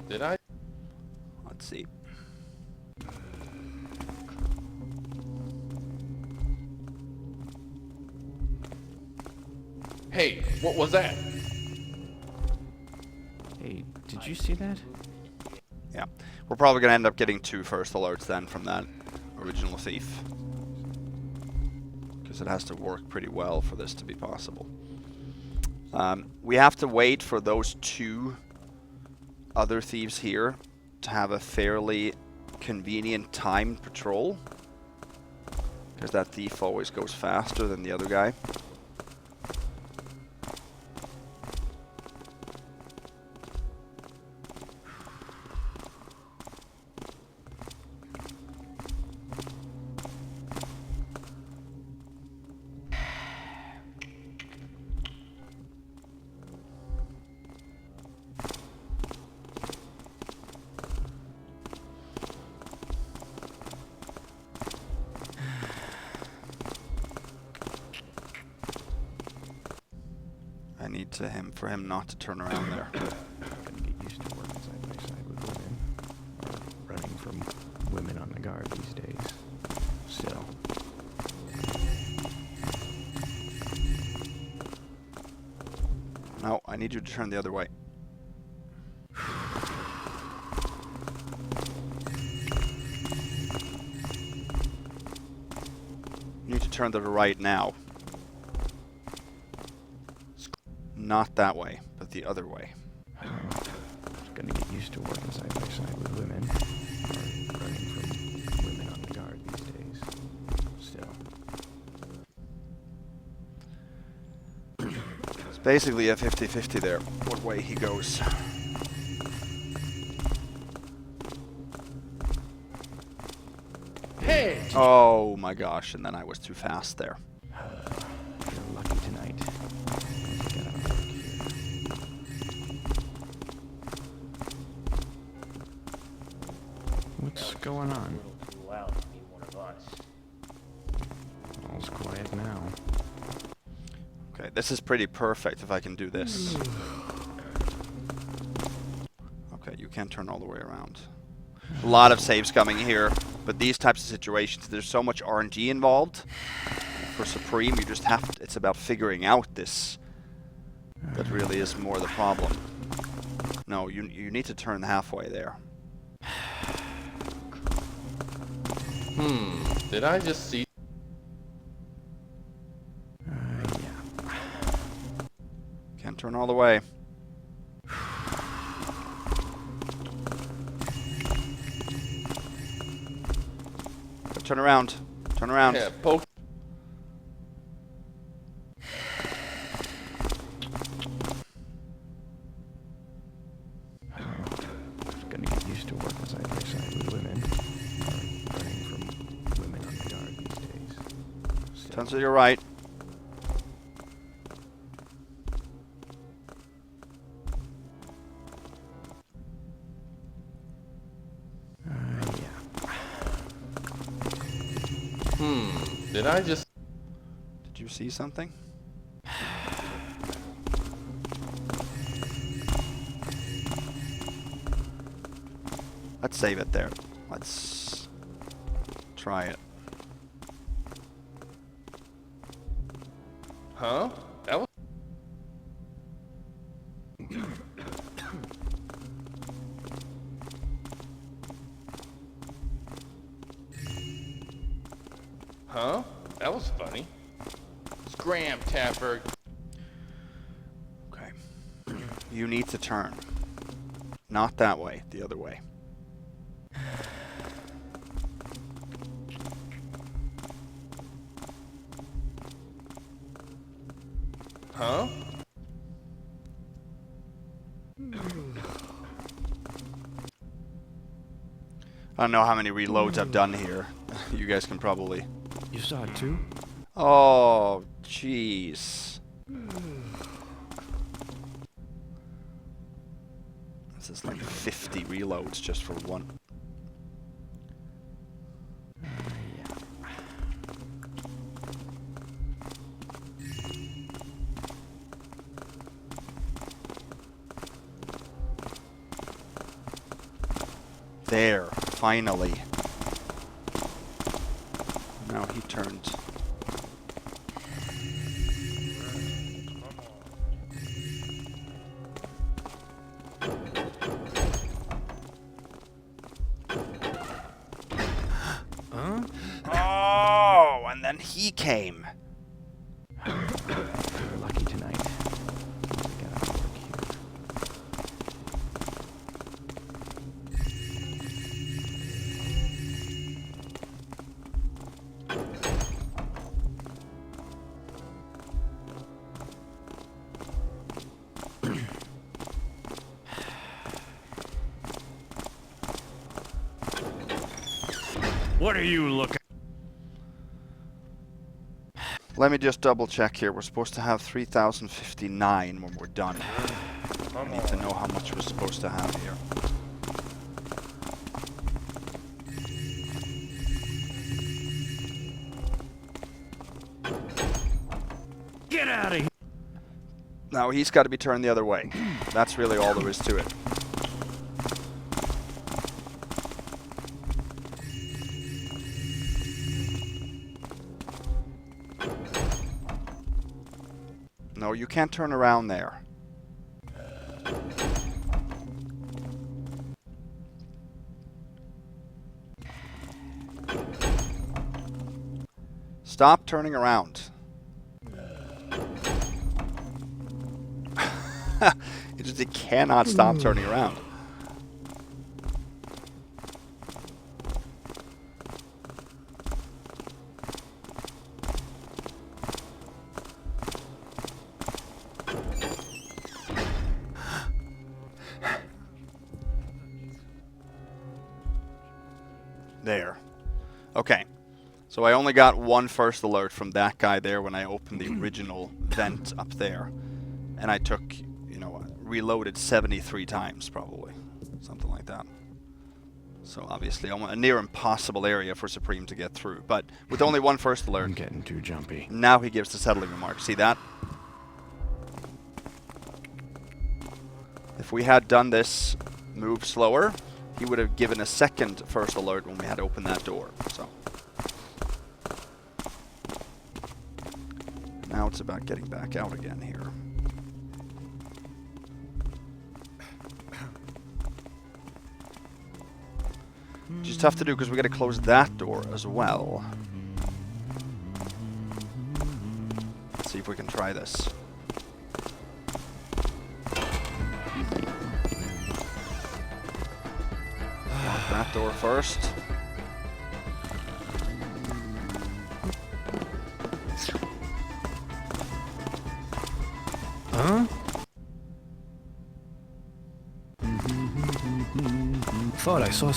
Did I? Let's see. Hey, what was that? Hey, did you see that? Yeah. We're probably going to end up getting 2 first alerts then from that original thief. Because it has to work pretty well for this to be possible. We have to wait for those 2 other thieves here to have a fairly convenient timed patrol. Because that thief always goes faster than the other guy. I need for him not to turn around there. I'm gonna get used to working side by side with women, or running from women on the guard these days. Still. No, I need you to turn the other way. You need to turn to the right now. Not that way, but the other way. I'm gonna get used to working side by side with women, or running from women on the guard these days. Still. It's basically a 50-50 there, what way he goes. Hey! Oh my gosh, and then I was too fast there. You're lucky tonight. Once I get out of work here. What's going on? Too loud to be one of us. All's quiet now. Okay, this is pretty perfect if I can do this. Okay, you can't turn all the way around. A lot of saves coming here, but these types of situations, there's so much RNG involved. For Supreme, you just have to, it's about figuring out this. That really is more the problem. No, you need to turn halfway there. Did I just see? Yeah. Can't turn all the way. Turn around. Turn around. Yeah, poke. I'm gonna get used to working side by side with women, or running from women on the guard these days. Still. Turn to your right. Did I just? Did you see something? Let's save it there. Let's try it. Huh? That was. Huh? That was funny. Scram, Tapper. Okay. You need to turn. Not that way, the other way. Huh? I don't know how many reloads I've done here. You guys can probably... You saw it too? Oh, jeez. This is like 50 reloads just for one. There, finally. Now he turned. Huh? Oh, and then he came. You're lucky tonight. Once I get out of work here. What are you looking? Let me just double check here. We're supposed to have 3,059 when we're done. I need to know how much we're supposed to have here. Get out of here! Now he's got to be turned the other way. That's really all there is to it. No, you can't turn around there. Stop turning around. It cannot stop turning around. There. Okay. So I only got one first alert from that guy there when I opened the original vent up there. And I took, you know, reloaded 73 times probably. Something like that. So obviously a near impossible area for Supreme to get through. But with only one first alert. I'm getting too jumpy. Now he gives the settling remark. See that? If we had done this move slower, he would have given a second first alert when we had opened that door. So now it's about getting back out again here. Which is tough to do because we got to close that door as well. Let's see if we can try this. Lock that door first. Huh? Thought I saw.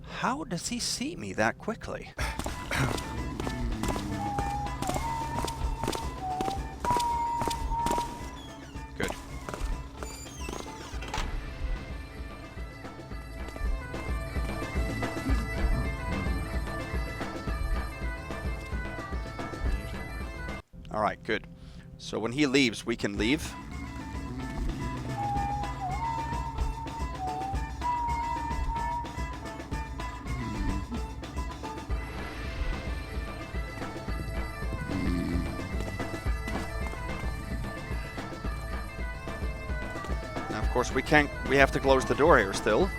How does he see me that quickly? Good. All right, good. So when he leaves, we can leave. Of course, we have to close the door here still.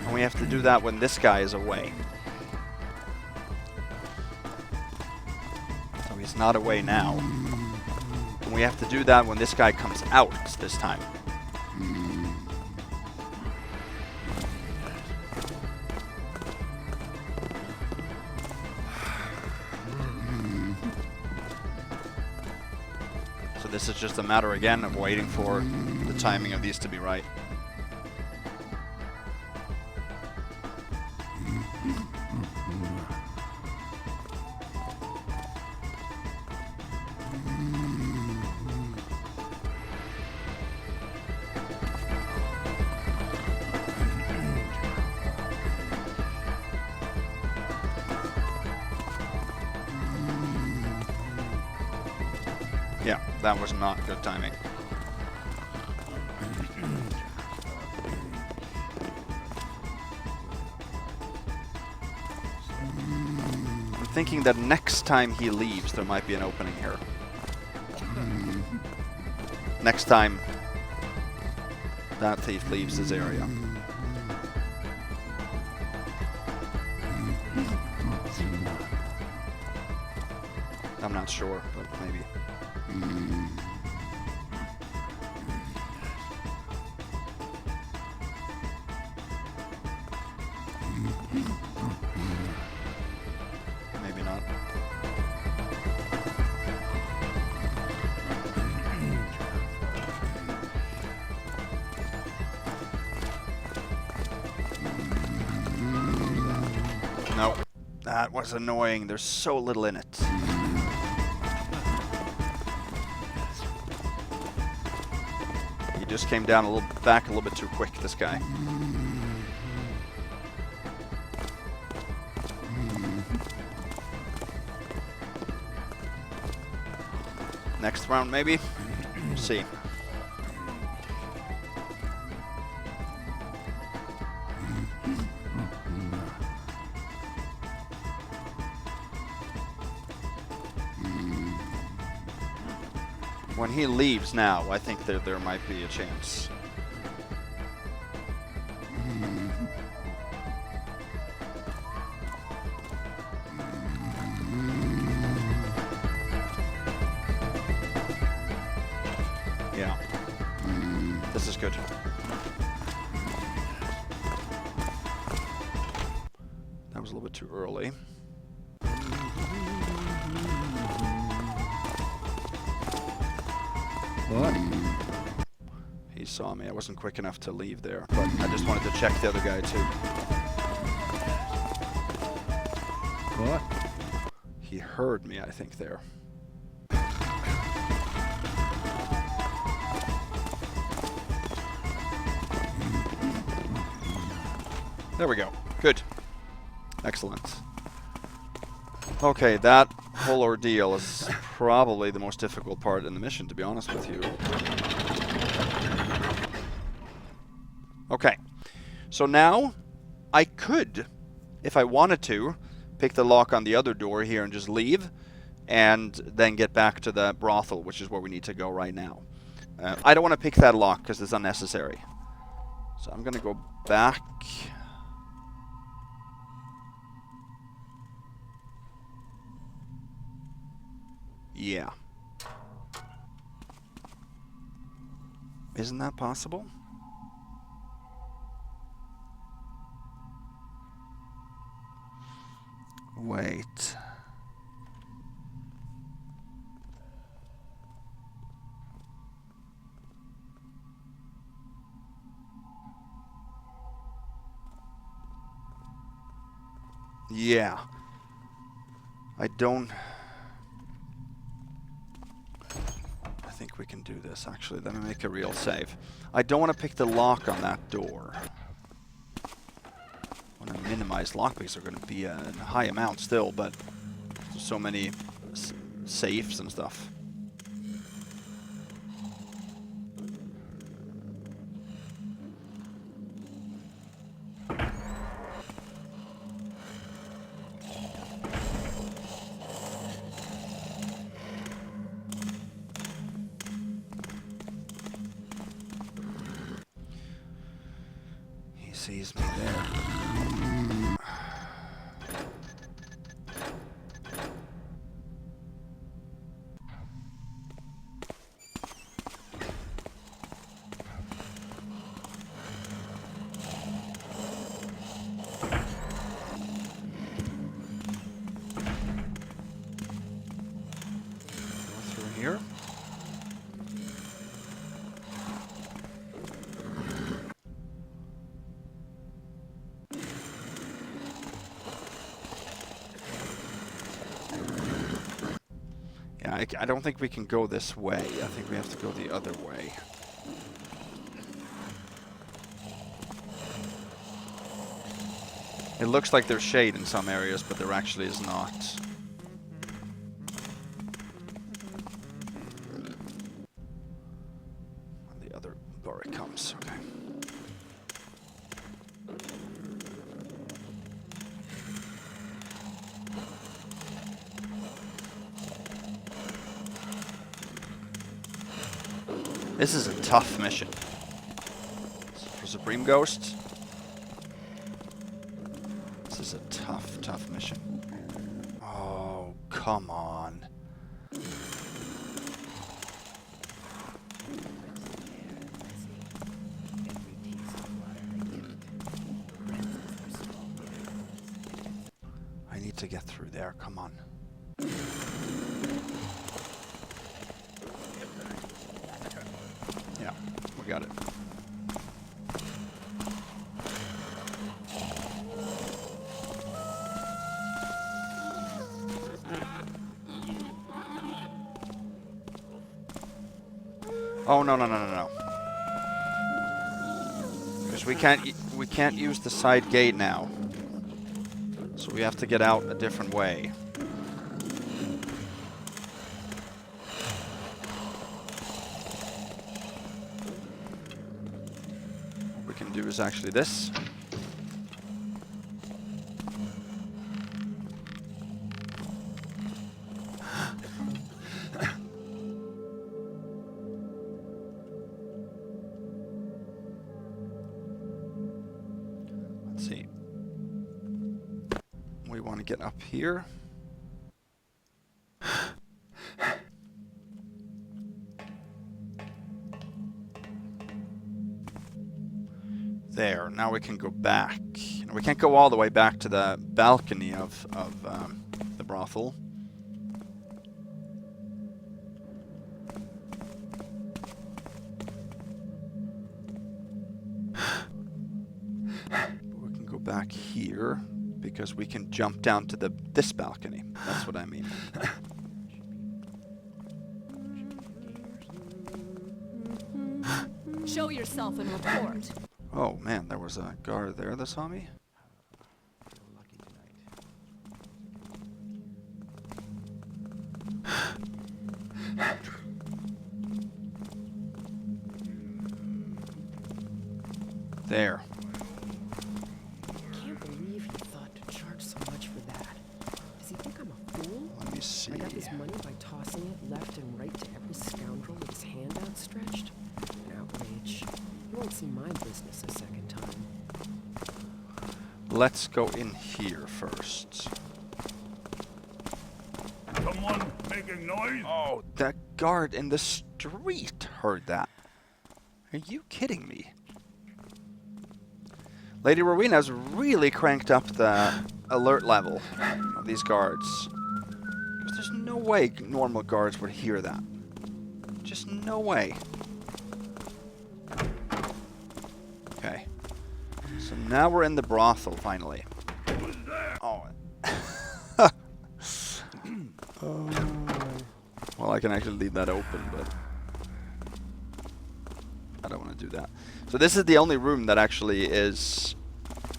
And we have to do that when this guy is away. So he's not away now. And we have to do that when this guy comes out this time. So this is just a matter again of waiting for the timing of these to be right. Yeah, that was not good timing. I'm thinking that next time he leaves, there might be an opening here. Next time that thief leaves this area. I'm not sure, but maybe. Maybe not. No. That was annoying. There's so little in it. He just came down back a little bit too quick, this guy. Next round, maybe? We'll see. When he leaves now, I think that there might be a chance. Yeah. This is good. That was a little bit too early. What? He saw me. I wasn't quick enough to leave there, but I just wanted to check the other guy too. What? He heard me, I think, there. There we go. Good. Excellent. Okay, that whole ordeal is probably the most difficult part in the mission, to be honest with you. Okay. So now, I could, if I wanted to, pick the lock on the other door here and just leave, and then get back to the brothel, which is where we need to go right now. I don't want to pick that lock because it's unnecessary. So I'm going to go back. Yeah. Isn't that possible? Wait. Yeah. I think we can do this, actually. Let me make a real save. I don't want to pick the lock on that door. I want to minimize lockpicks. Are going to be a high amount still, but there's so many safes and stuff. Sees me there. Go through here. I don't think we can go this way. I think we have to go the other way. It looks like there's shade in some areas, but there actually is not. The other bar it comes. Okay. This is a tough mission. For Supreme Ghost, this is a tough mission. Oh, come on. I need to get through there, come on. Yeah, we got it. Oh no no no no no! Because we can't use the side gate now. So we have to get out a different way. What we can do is actually this. Let's see. We want to get up here. There. Now we can go back. We can't go all the way back to the balcony of the brothel. We can go back here because we can jump down to this balcony. That's what I mean. Show yourself and report. Oh man, there was a guard there that saw me. There. Can't believe he thought to charge so much for that. Does he think I'm a fool? Let me see. I got this money by tossing it left and right to every scoundrel with his hand outstretched. An outrage. You won't see my business a second time. Let's go in here first. Someone making noise? Oh, that guard in the street heard that. Are you kidding me? Lady Rowena's really cranked up the alert level of these guards. Because there's no way normal guards would hear that. Just no way. Okay. So now we're in the brothel, finally. Oh. Well, I can actually leave that open, but I don't want to do that. So this is the only room that actually is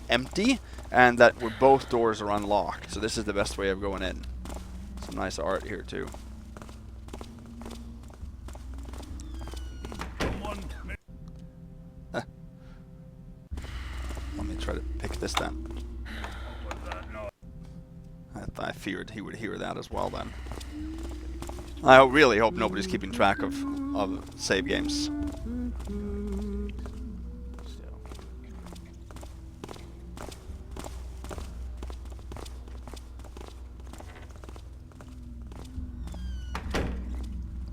empty, and that where both doors are unlocked. So this is the best way of going in. Some nice art here too. Let me try to pick this then. I feared he would hear that as well then. I really hope nobody's keeping track of save games.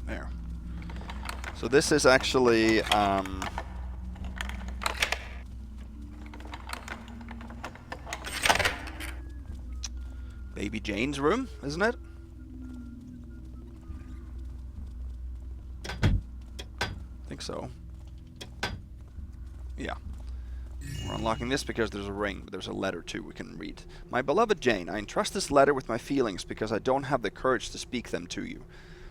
There. So this is actually Baby Jane's room, isn't it? I think so. Yeah. We're unlocking this because there's a ring, but there's a letter too we can read. My beloved Jane, I entrust this letter with my feelings because I don't have the courage to speak them to you.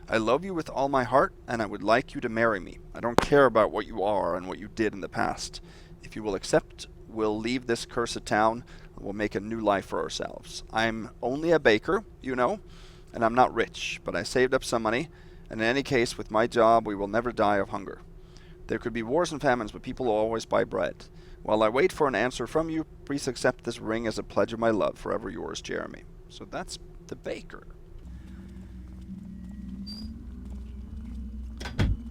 I love you with all my heart, and I would like you to marry me. I don't care about what you are and what you did in the past. If you will accept, we'll leave this cursed town. We'll make a new life for ourselves. I'm only a baker, you know, and I'm not rich, but I saved up some money, and in any case, with my job, we will never die of hunger. There could be wars and famines, but people will always buy bread. While I wait for an answer from you, please accept this ring as a pledge of my love. Forever yours, Jeremy. So that's the baker.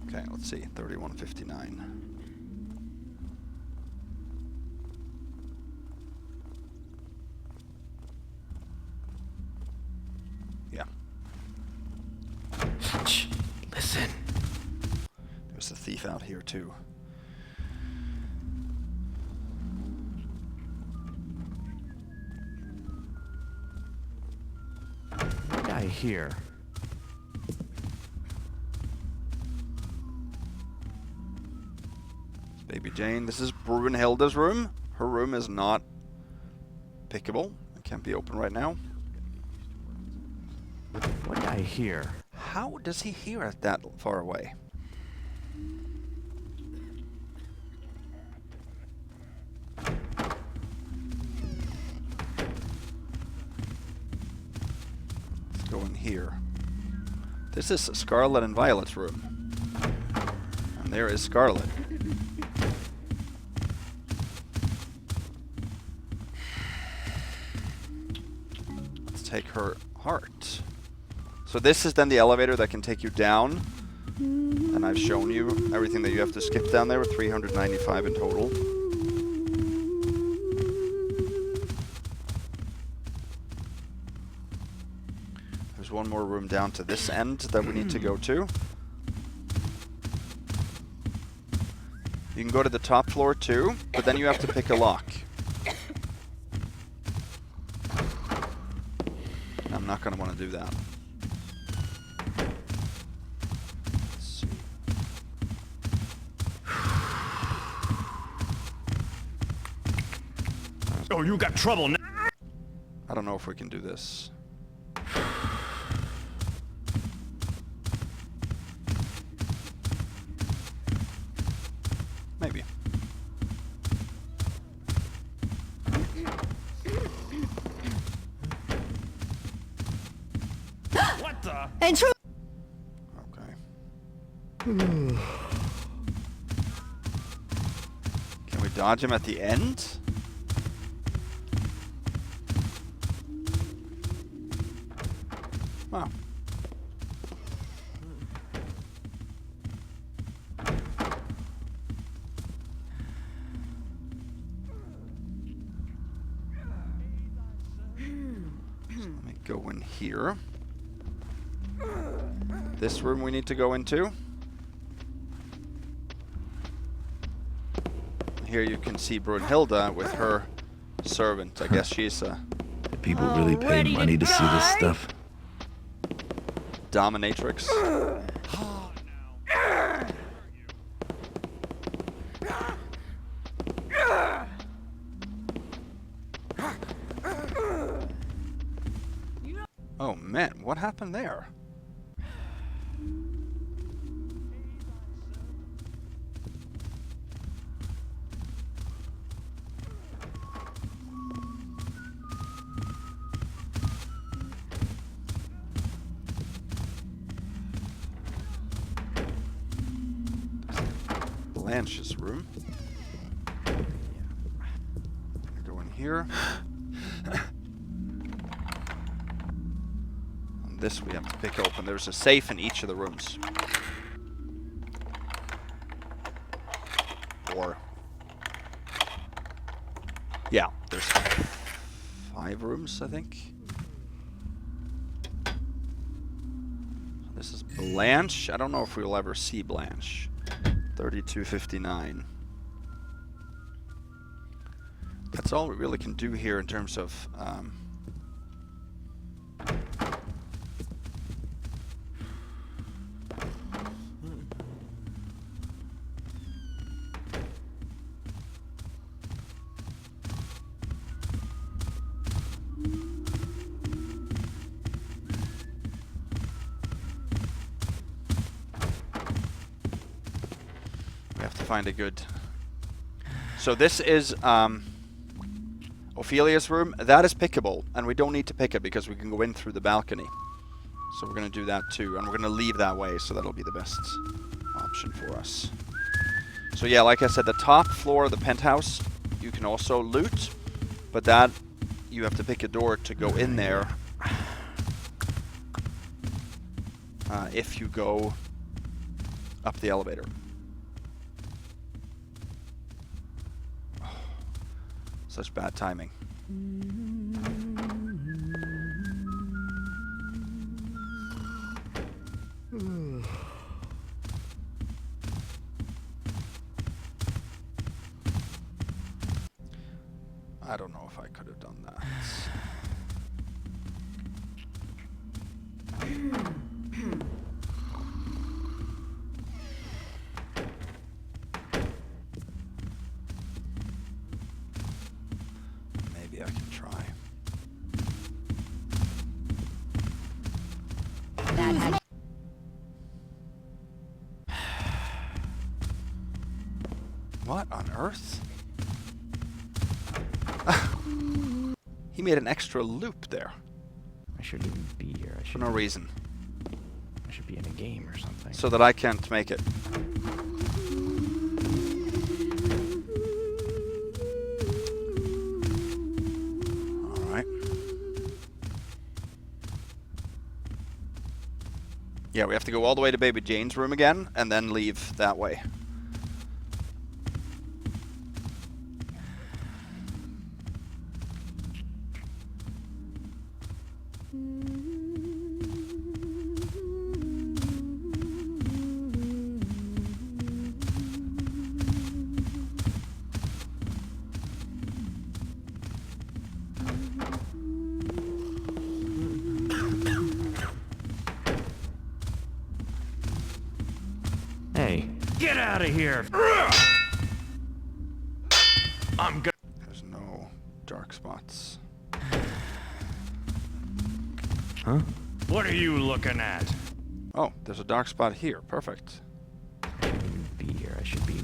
Okay, let's see, 3159. Yeah. Shh, listen. There's a thief out here too. What did I hear? Baby Jane, this is Brunhilde's room. Her room is not pickable. It can't be open right now. What did I hear? How does he hear it that far away? go in here. This is Scarlet and Violet's room. And there is Scarlet. Let's take her heart. So this is then the elevator that can take you down. And I've shown you everything that you have to skip down there, 395 in total. There's one more room down to this end that we need to go to. You can go to the top floor too, but then you have to pick a lock. I'm not going to want to do that. Oh, you got trouble now. I don't know if we can do this. Maybe. What the? Intrude! Okay. Can we dodge him at the end? Wow. Let me go in here. This room we need to go into. Here you can see Brunhilde with her servant. I guess she's a People really pay money to see this stuff. dominatrix. Oh man, what happened there? Blanche's room. Go in here. And this we have to pick open. There's a safe in each of the rooms. Or... yeah, there's 5 rooms, I think. This is Blanche. I don't know if we'll ever see Blanche. 3259. That's all we really can do here in terms of find a good... So this is Ophelia's room. That is pickable, and we don't need to pick it because we can go in through the balcony. So we're going to do that too, and we're going to leave that way, so that'll be the best option for us. So yeah, like I said, the top floor of the penthouse you can also loot, but that you have to pick a door to go in there if you go up the elevator. Such bad timing. I don't know if I could have done that. Maybe I can try. What on earth? He made an extra loop there. I shouldn't even be here. I For should no reason. I should be in a game or something. So that I can't make it. Alright. Yeah, we have to go all the way to Baby Jane's room again, and then leave that way. Hey, get out of here! I'm gonna. There's no dark spots. Huh? What are you looking at? Oh, there's a dark spot here. Perfect. I shouldn't even be here. I should be.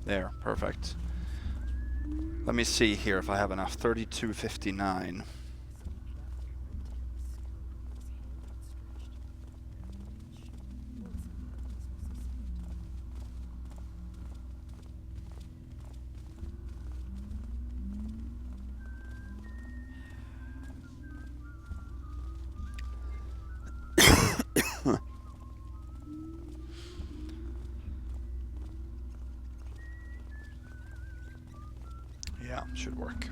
There, perfect. Let me see here if I have enough. 3259. Yeah, should work.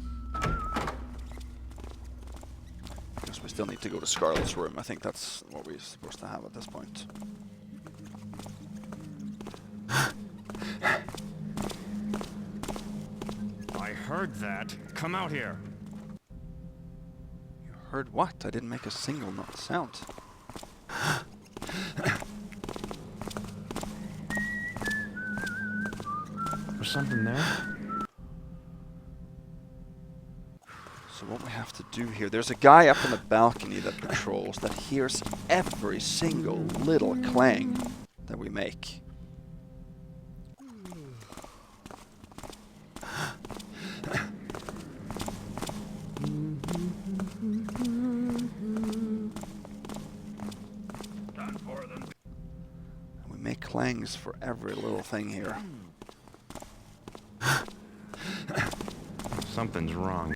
Guess we still need to go to Scarlet's room. I think that's what we're supposed to have at this point. I heard that. Come out here. You heard what? I didn't make a single note sound. Was something there? So what we have to do here, there's a guy up on the balcony that patrols that hears every single little clang that we make. And we make clangs for every little thing here. Something's wrong.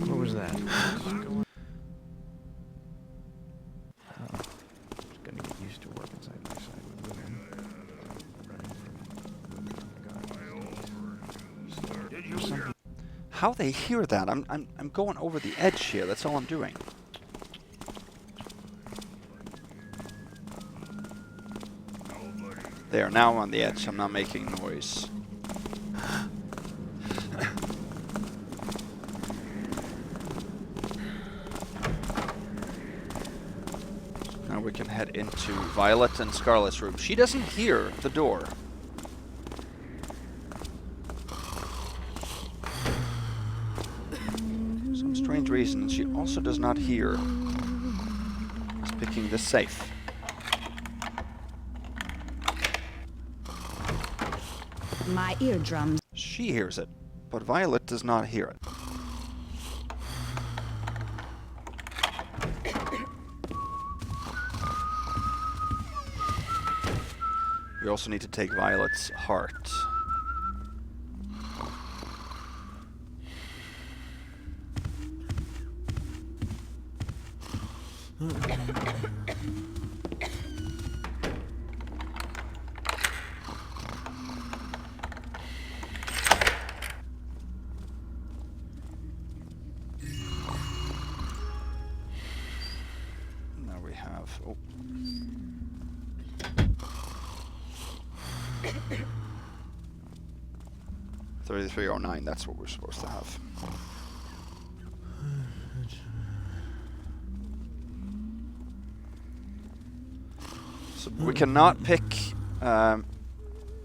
What was that? Oh, just gonna get used to working side by side with women. Running from How they hear that? I'm going over the edge here. That's all I'm doing. There, now I'm on the edge. I'm not making noise. Now we can head into Violet and Scarlet's room. She doesn't hear the door. For some strange reason, she also does not hear us picking the safe. My eardrums. She hears it, but Violet does not hear it. We also need to take Violet's heart. Now we have... Oh. 3309, that's what we're supposed to have. So we cannot pick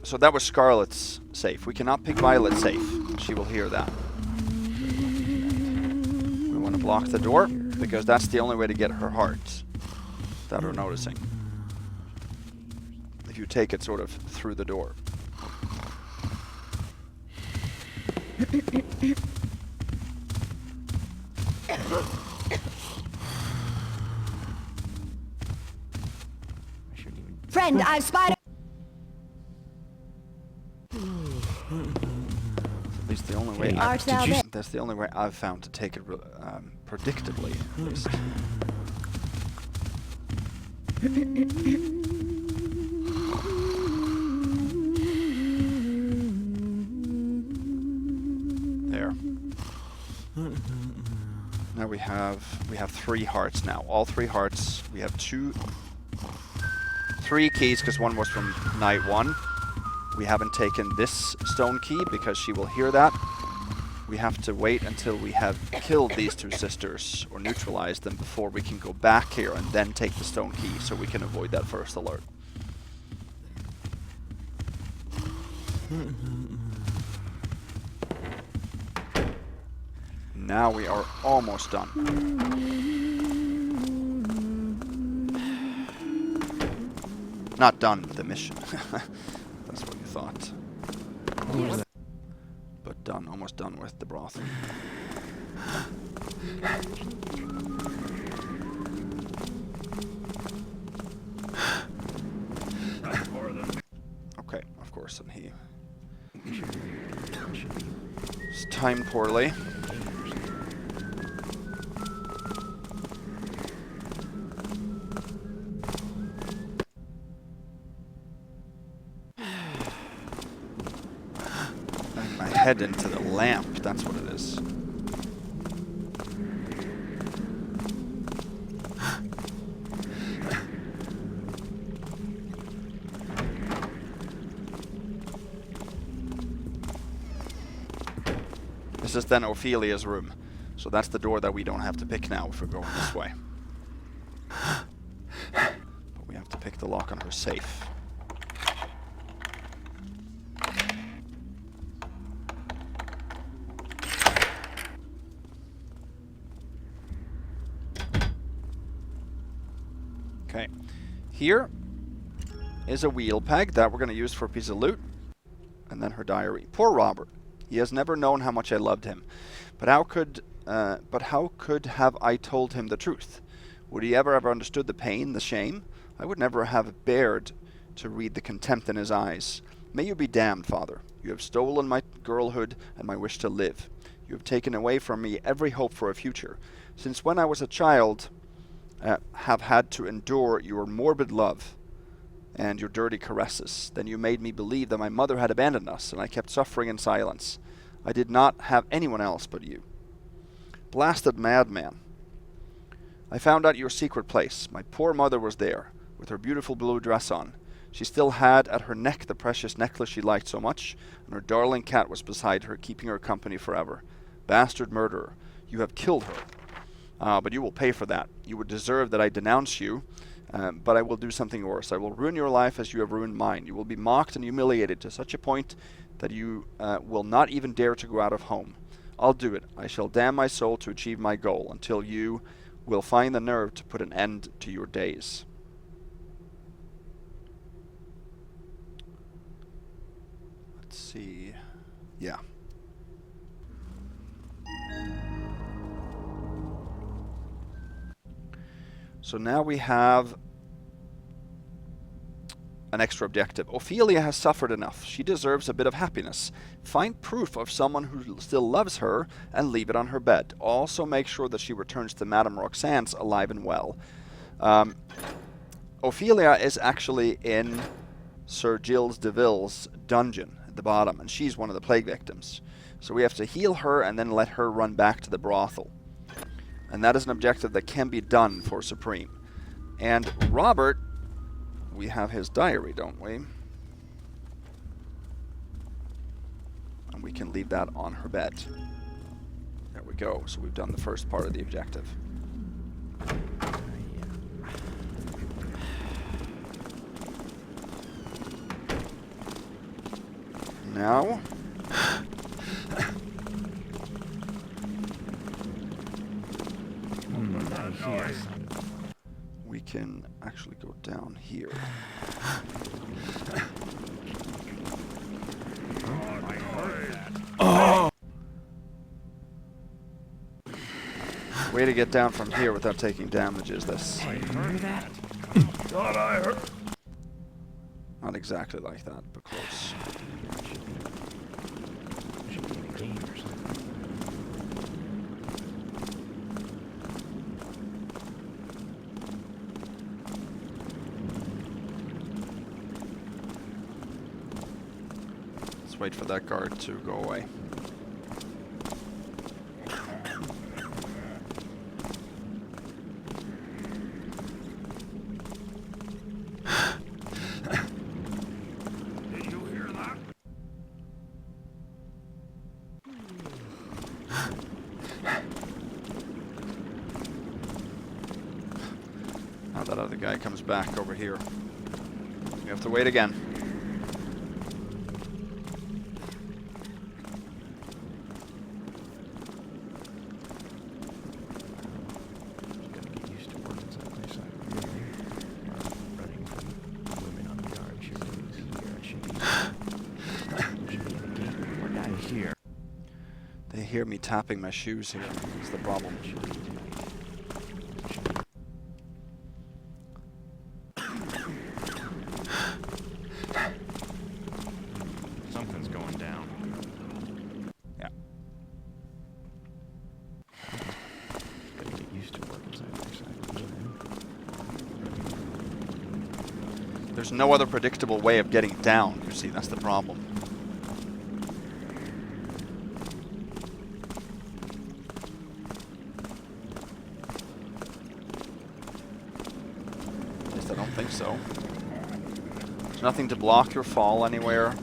So that was Scarlet's safe. We cannot pick Violet's safe. She will hear that. We want to block the door, because that's the only way to get her heart. Without her noticing. If you take it sort of through the door. Friend, I've spied. At least the only way. Hey, art thou there? That's the only way I've found to take it predictably, at least. There. Now we have 3 hearts now. All 3 hearts. We have 3 keys, because one was from night 1. We haven't taken this stone key because she will hear that. We have to wait until we have killed these 2 sisters or neutralized them before we can go back here and then take the stone key, so we can avoid that first alert. Now we are almost done. Not done with the mission. That's what you thought. But done, almost done with the brothel. Okay, of course, and he... It's timed poorly. Head into the lamp, that's what it is. This is then Ophelia's room. So that's the door that we don't have to pick now if we're going this way. But we have to pick the lock on her safe. Okay, here is a wheel peg that we're going to use for a piece of loot. And then her diary. Poor Robert. He has never known how much I loved him. But how could have I told him the truth? Would he ever have understood the pain, the shame? I would never have dared to read the contempt in his eyes. May you be damned, Father. You have stolen my girlhood and my wish to live. You have taken away from me every hope for a future. Since when I was a child... have had to endure your morbid love and your dirty caresses. Then you made me believe that my mother had abandoned us, and I kept suffering in silence. I did not have anyone else but you. Blasted madman. I found out your secret place. My poor mother was there, with her beautiful blue dress on. She still had at her neck the precious necklace she liked so much, and her darling cat was beside her, keeping her company forever. Bastard murderer, you have killed her. But you will pay for that. You would deserve that I denounce you, but I will do something worse. I will ruin your life as you have ruined mine. You will be mocked and humiliated to such a point that you will not even dare to go out of home. I'll do it. I shall damn my soul to achieve my goal until you will find the nerve to put an end to your days. Let's see. Yeah. So now we have an extra objective. Ophelia has suffered enough. She deserves a bit of happiness. Find proof of someone who still loves her and leave it on her bed. Also make sure that she returns to Madame Roxanne's alive and well. Ophelia is actually in Sir Giles Deville's dungeon at the bottom, and she's one of the plague victims. So we have to heal her and then let her run back to the brothel. And that is an objective that can be done for Supreme. And Robert, we have his diary, don't we? And we can leave that on her bed. There we go. So we've done the first part of the objective. Now, we can actually go down here. Oh! Way to get down from here without taking damage is this. Heard that? Thought I heard. Not exactly like that, but close. Should be in a game or something. Let's wait for that guard to go away. Did you hear that? Now that other guy comes back over here. We have to wait again. Gotta get used to working side by side with women. Or running from women on the guard shootings. Here it should be. Should be in a game. What I hear. They hear me tapping my shoes here. That's the problem. Something's going down. Yeah. Gotta get used to working side by side with women. There's no other predictable way of getting down, you see, that's the problem. At least I don't think so. There's nothing to block your fall anywhere.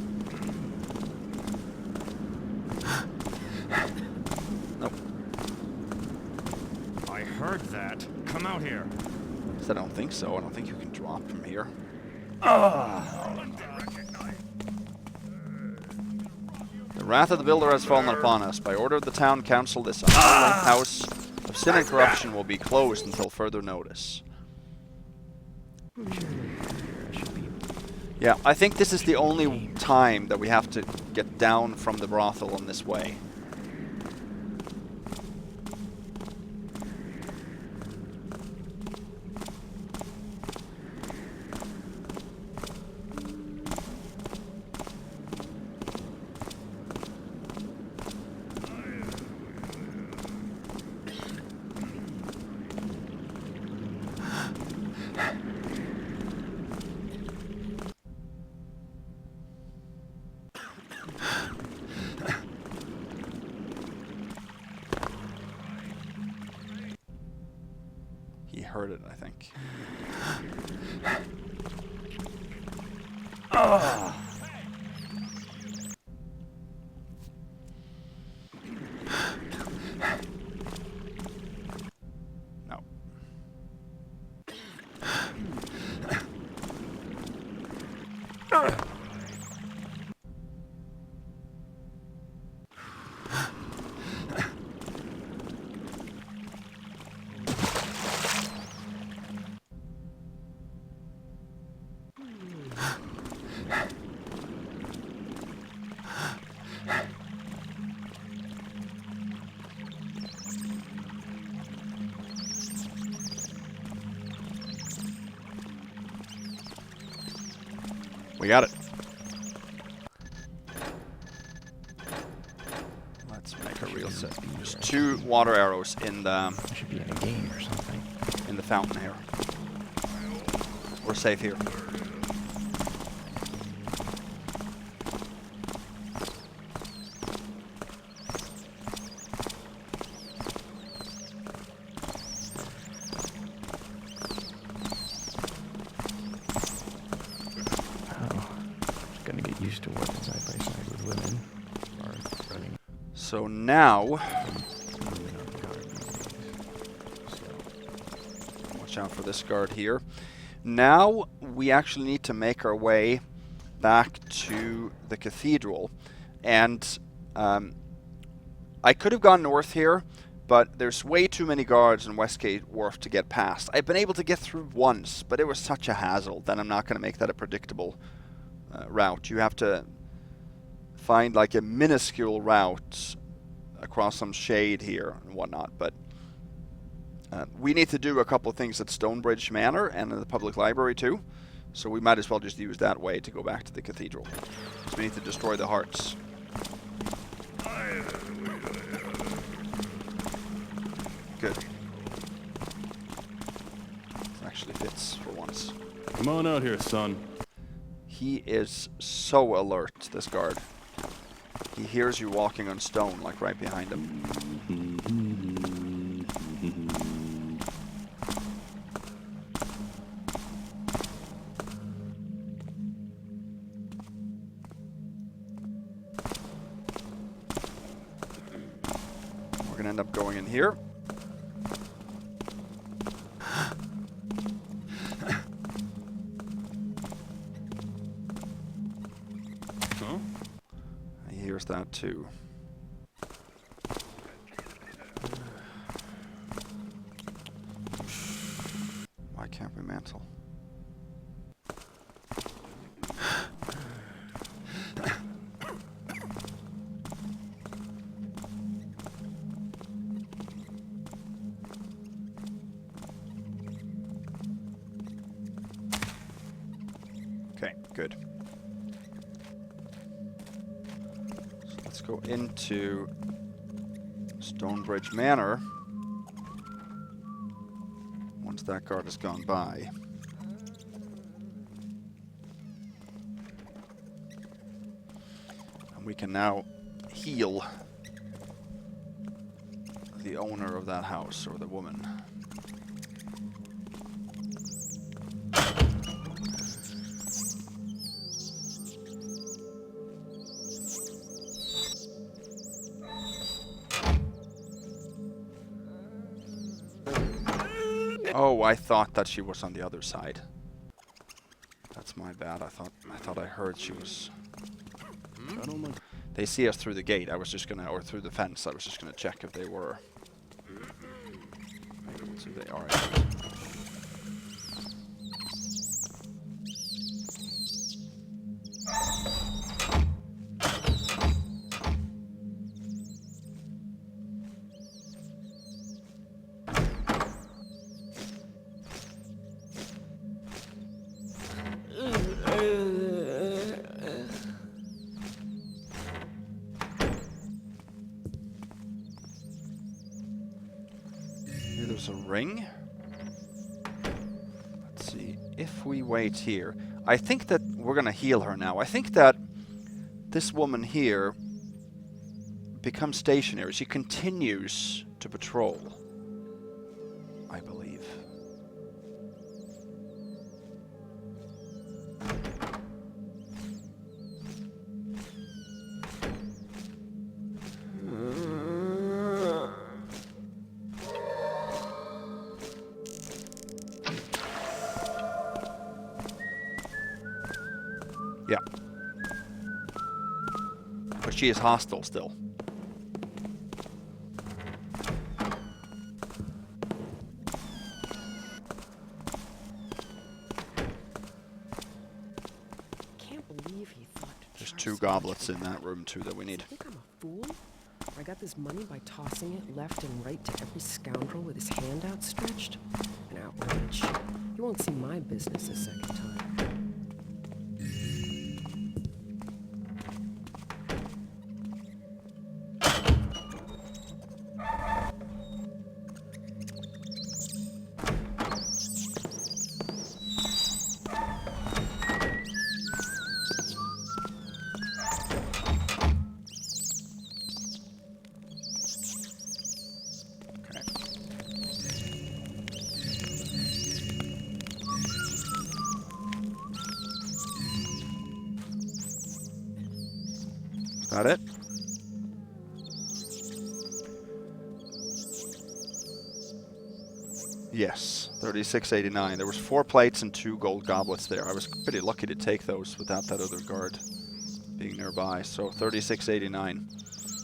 Nope. I heard that. Come out here. At least I don't think so. I don't think you can drop from here. The wrath of the builder has fallen upon us. By order of the town council, this unholy house of sin and corruption will be closed until further notice. Yeah, I think this is the only time that we have to get down from the brothel in this way. He heard it, I think. No. We got it. Let's make a real set. There's 2 water arrows in the Should be in a game or something. in the fountain here. We're safe here. Gonna get used to working side by side with women. Or running. So now, watch out for this guard here. Now we actually need to make our way back to the cathedral. And I could have gone north here, but there's way too many guards in Westgate Wharf to get past. I've been able to get through once, but it was such a hassle that I'm not going to make that a predictable route. You have to find like a minuscule route across some shade here and whatnot, but we need to do a couple of things at Stonebridge Manor and in the public library too, so we might as well just use that way to go back to the cathedral. So we need to destroy the hearts. Good. Actually fits for once. Come on out here, son. He is so alert, this guard. He hears you walking on stone, like right behind him. We're gonna end up going in here. That too. Why can't we mantle? Okay, good. Go into Stonebridge Manor once that guard has gone by. And we can now heal the owner of that house, or the woman. Oh, I thought that she was on the other side. That's my bad. I thought I heard she was. They see us through the gate. I was just gonna, or through the fence. I was just gonna check if they were. So they are. There's a ring. Let's see. If we wait here, I think that we're gonna heal her now. I think that this woman here becomes stationary. She continues to patrol, I believe. Yeah. But she is hostile still. Can't believe he thought to There's try 2 so goblets much. in that room too that we need. I think I'm a fool. I got this money by tossing it left and right to every scoundrel with his hand outstretched. An outrage. You won't see my business a second time. That it? Yes, 36.89. There was 4 plates and 2 gold goblets there. I was pretty lucky to take those without that other guard being nearby. So 36.89.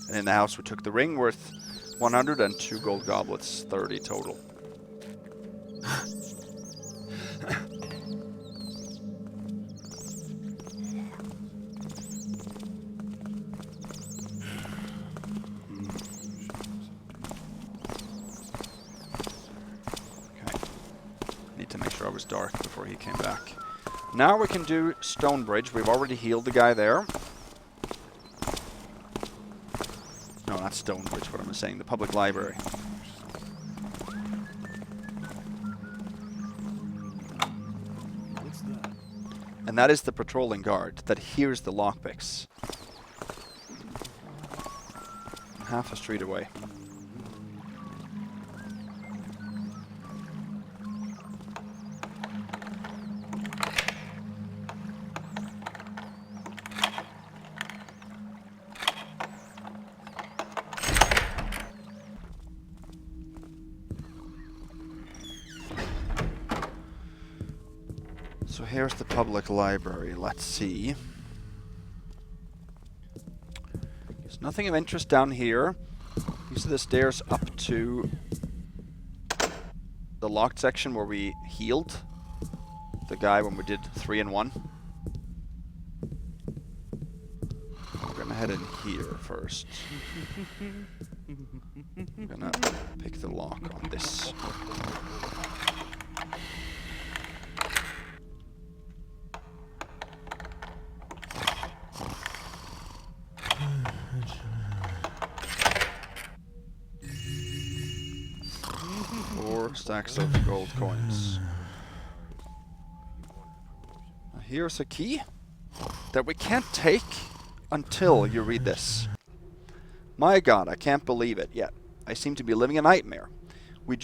And in the house we took the ring worth 100 and 2 gold goblets, 30 total. It was dark before he came back. Now we can do Stonebridge. We've already healed the guy there. No, not Stonebridge, what am I saying? The public library. What's that? And that is the patrolling guard that hears the lockpicks. Half a street away. So here's the public library. Let's see. There's nothing of interest down here. These are the stairs up to the locked section where we healed the guy when we did 3 in 1. We're gonna head in here first. I'm gonna pick the lock on this. Stacks of gold coins. Here's a key that we can't take until you read this. My God, I can't believe it yet. I seem to be living a nightmare. We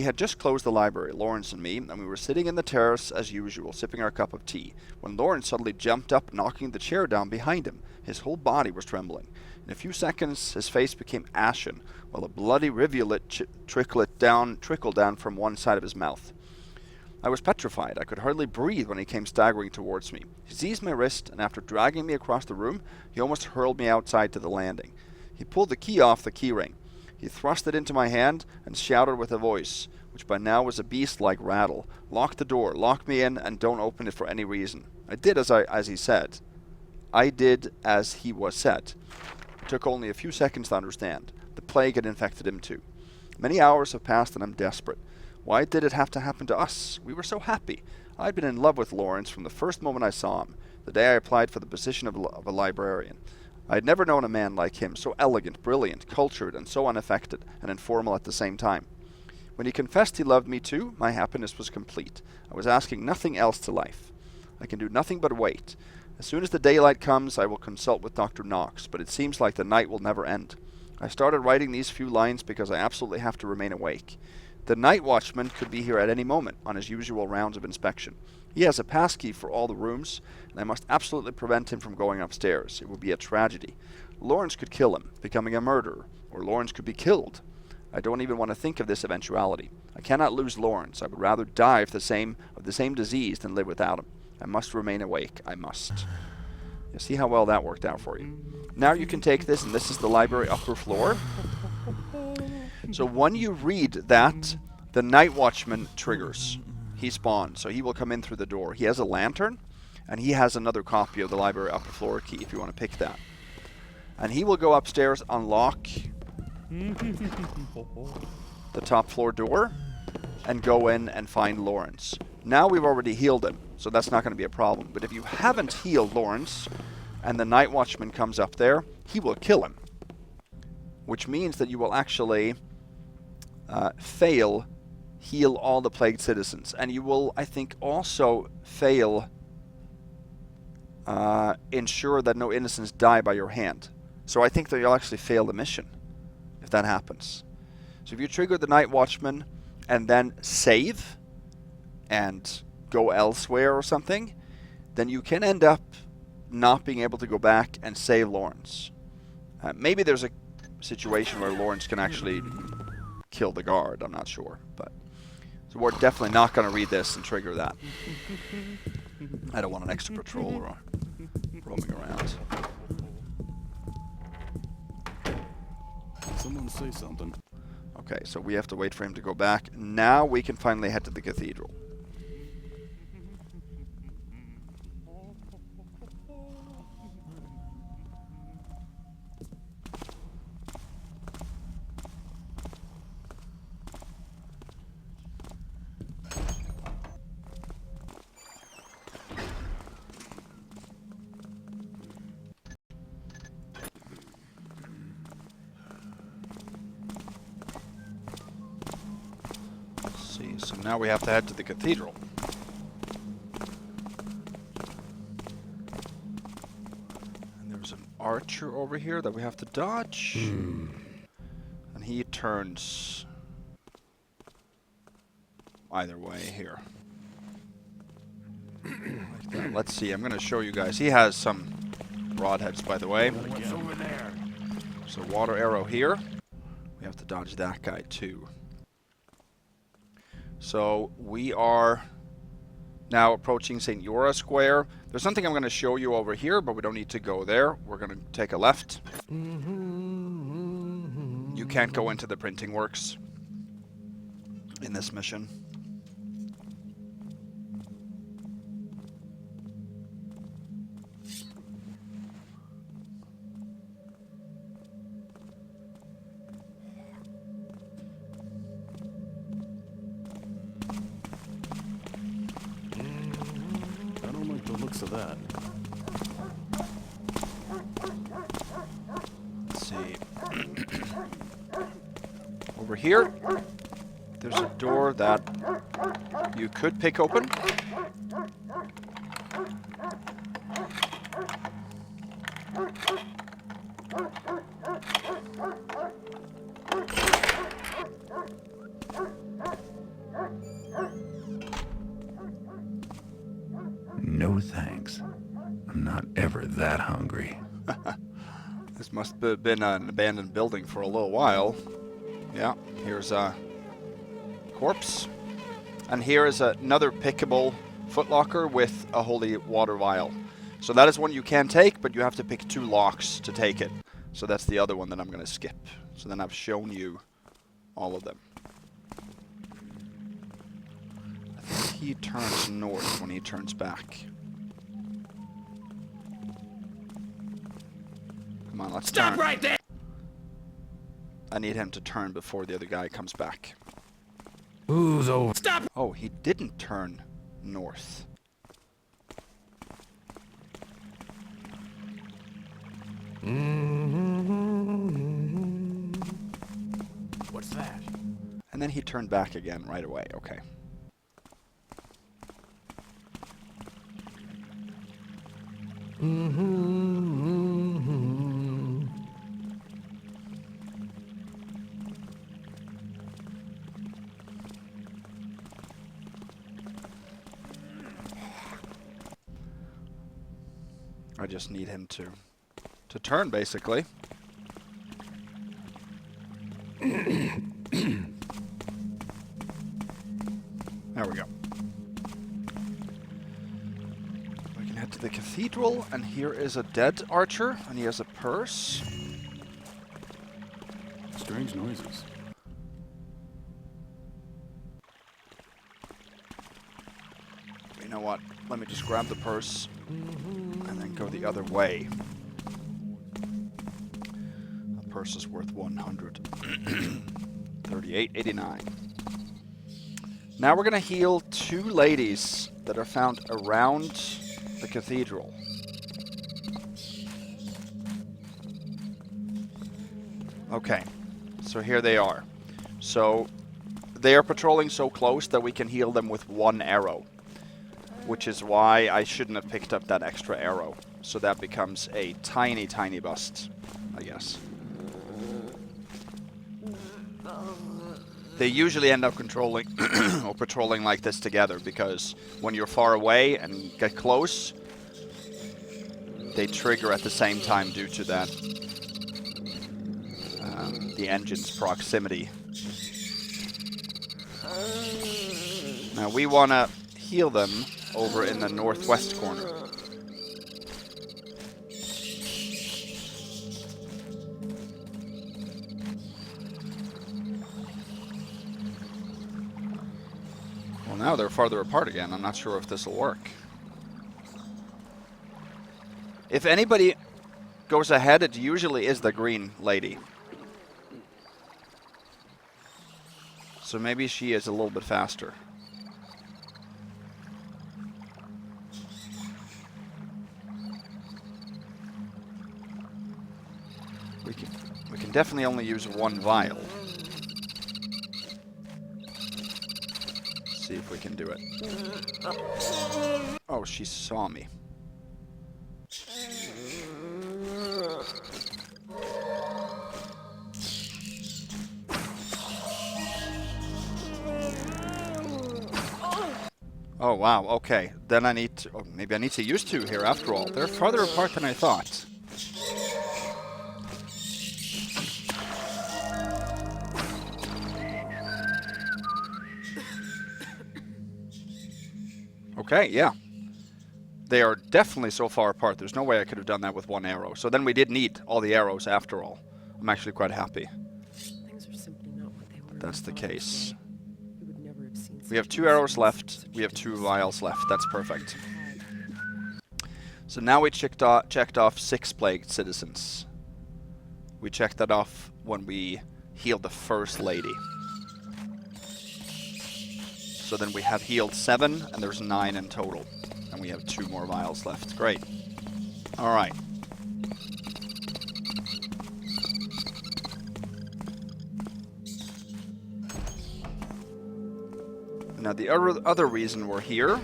had just closed the library, Lawrence and me, and we were sitting in the terrace as usual, sipping our cup of tea, when Lawrence suddenly jumped up, knocking the chair down behind him. His whole body was trembling. In a few seconds, his face became ashen, while a bloody rivulet trickled down from one side of his mouth. I was petrified. I could hardly breathe when he came staggering towards me. He seized my wrist, and after dragging me across the room, he almost hurled me outside to the landing. He pulled the key off the keyring. He thrust it into my hand and shouted with a voice, which by now was a beast-like rattle, "Lock the door, lock me in, and don't open it for any reason." I did as he said. I did as he was said. It took only a few seconds to understand. The plague had infected him too. Many hours have passed and I'm desperate. Why did it have to happen to us? We were so happy. I had been in love with Lawrence from the first moment I saw him, the day I applied for the position of a librarian. I had never known a man like him, so elegant, brilliant, cultured, and so unaffected and informal at the same time. When he confessed he loved me too, my happiness was complete. I was asking nothing else to life. I can do nothing but wait. As soon as the daylight comes, I will consult with Dr. Knox, but it seems like the night will never end. I started writing these few lines because I absolutely have to remain awake. The night watchman could be here at any moment on his usual rounds of inspection. He has a passkey for all the rooms, and I must absolutely prevent him from going upstairs. It would be a tragedy. Lawrence could kill him, becoming a murderer, or Lawrence could be killed. I don't even want to think of this eventuality. I cannot lose Lawrence. I would rather die of the same disease than live without him. I must remain awake. I must. You see how well that worked out for you. Now you can take this, and this is the library upper floor. So when you read that, the night watchman triggers. He spawns, so he will come in through the door. He has a lantern, and he has another copy of the library upper floor key if you want to pick that. And he will go upstairs, unlock the top floor door, and go in and find Lawrence. Now we've already healed him, so that's not going to be a problem. But if you haven't healed Lawrence, and the night watchman comes up there, he will kill him. Which means that you will actually heal all the plagued citizens. And you will, I think, also fail ensure that no innocents die by your hand. So I think that you'll actually fail the mission if that happens. So if you trigger the night watchman and then save and go elsewhere or something, then you can end up not being able to go back and save Lawrence. Maybe there's a situation where Lawrence can actually kill the guard, I'm not sure. But So we're definitely not going to read this and trigger that. I don't want an extra patroller roaming around. Someone say something. Okay, so we have to wait for him to go back. Now we can finally head to the cathedral. So now we have to head to the cathedral. And there's an archer over here that we have to dodge. And he turns either way here. Like that. Let's see, I'm going to show you guys. He has some broadheads, by the way. What's over there? So water arrow here. We have to dodge that guy too. So we are now approaching St. Eura Square. There's something I'm going to show you over here, but we don't need to go there. We're going to take a left. You can't go into the printing works in this mission. Of that. Let's see. Over here, there's a door that you could pick open. No thanks. I'm not ever that hungry. This must have been an abandoned building for a little while. Yeah, here's a corpse. And here is another pickable footlocker with a holy water vial. So that is one you can take, but you have to pick 2 locks to take it. So that's the other one that I'm going to skip. So then I've shown you all of them. I think he turns north when he turns back. Come on, let's Stop turn. right there! I need him to turn before the other guy comes back. Who's over? Stop! Oh, he didn't turn north. What's that? And then he turned back again right away. Okay. I just need him to turn, basically. There we go. We can head to the cathedral, and here is a dead archer, and he has a purse. Strange noises. You know what? Let me just grab the purse and then go the other way. The purse is worth 138.89. Now we're going to heal 2 ladies that are found around the cathedral. Okay, so here they are. So they are patrolling so close that we can heal them with 1 arrow, which is why I shouldn't have picked up that extra arrow. So that becomes a tiny, tiny bust, I guess. They usually end up controlling or patrolling like this together, because when you're far away and get close, they trigger at the same time due to that the engine's proximity. Now we want to heal them over in the northwest corner. Well, now they're farther apart again. I'm not sure if this will work. If anybody goes ahead, it usually is the green lady. So maybe she is a little bit faster. We can definitely only use one vial. See if we can do it. Oh, she saw me. Oh, wow, okay. Then I need to... Oh, maybe I need to use two here after all. They're farther apart than I thought. Okay, yeah. They are definitely so far apart. There's no way I could have done that with one arrow. So then we did need all the arrows after all. I'm actually quite happy. Things are simply not what they were. That's the case. You would never have seen We have 2 arrows left. We have 2 vials left. That's perfect. So now we checked off 6 plagued citizens. We checked that off when we healed the first lady. So then we have healed 7, and there's 9 in total. And we have 2 more vials left. Great. Alright. Now the other reason we're here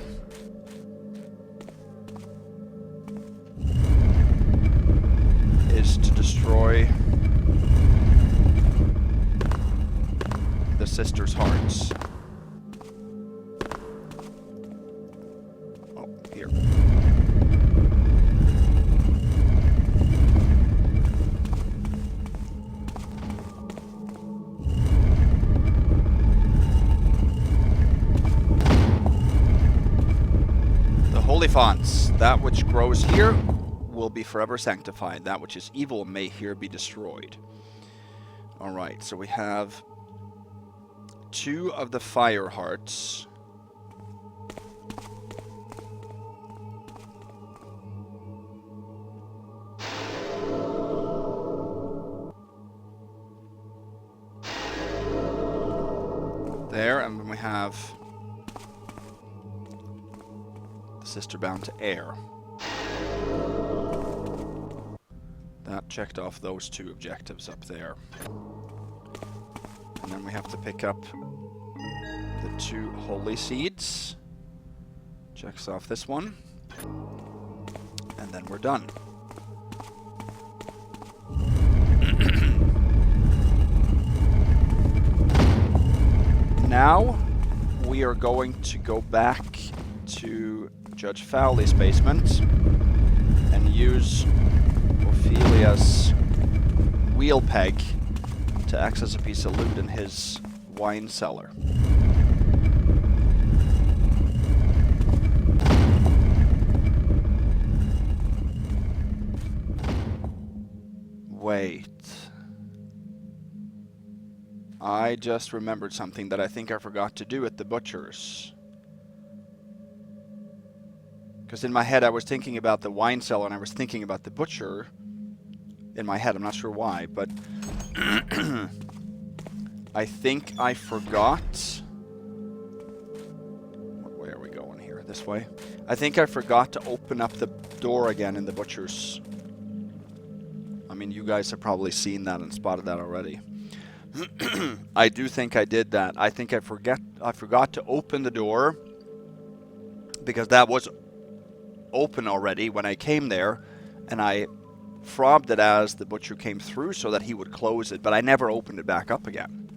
is to destroy the sisters' hearts. Oh, here. Holy fonts, that which grows here will be forever sanctified. That which is evil may here be destroyed. Alright, so we have 2 of the fire hearts. There, and then we have sister bound to air. That checked off those 2 objectives up there. And then we have to pick up the 2 holy seeds. Checks off this one. And then we're done. Now we are going to go back to Judge Fowley's basement and use Ophelia's wheel peg to access a piece of loot in his wine cellar. Wait. I just remembered something that I think I forgot to do at the butcher's. Because in my head I was thinking about the wine cellar and I was thinking about the butcher in my head. I'm not sure why, but I think I forgot. What way are we going here? This way? I think I forgot to open up the door again in the butcher's. I mean, you guys have probably seen that and spotted that already. I do think I did that. I think I forgot to open the door because that was open already when I came there, and I frobbed it as the butcher came through so that he would close it, but I never opened it back up again.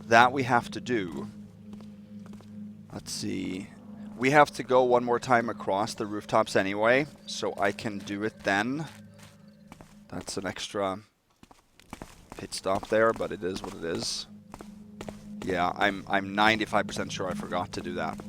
That we have to do. Let's see. We have to go one more time across the rooftops anyway, so I can do it then. That's an extra pit stop there, but it is what it is. Yeah, I'm 95% sure I forgot to do that.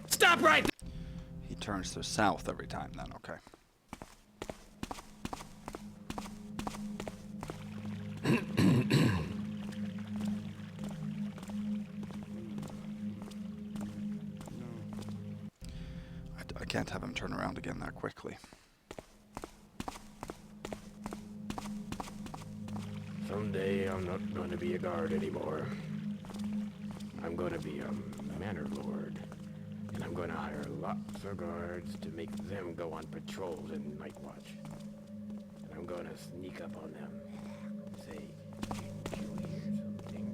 Stop right there! He turns to south every time then, okay. I can't have him turn around again that quickly. Someday I'm not going to be a guard anymore. I'm going to be a manor lord. And I'm going to hire lots of guards to make them go on patrols and night watch. And I'm going to sneak up on them. Say, didn't you hear something?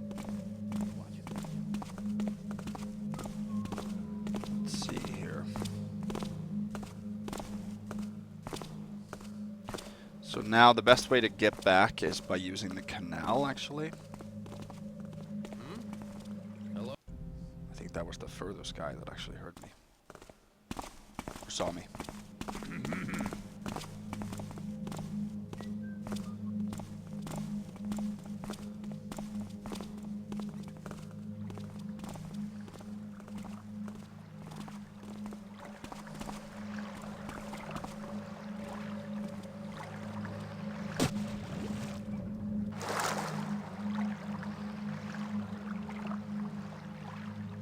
Watch it. Let's see here. So now the best way to get back is by using the canal, actually. Hello? I think that was the furthest guy that actually heard me. Or saw me.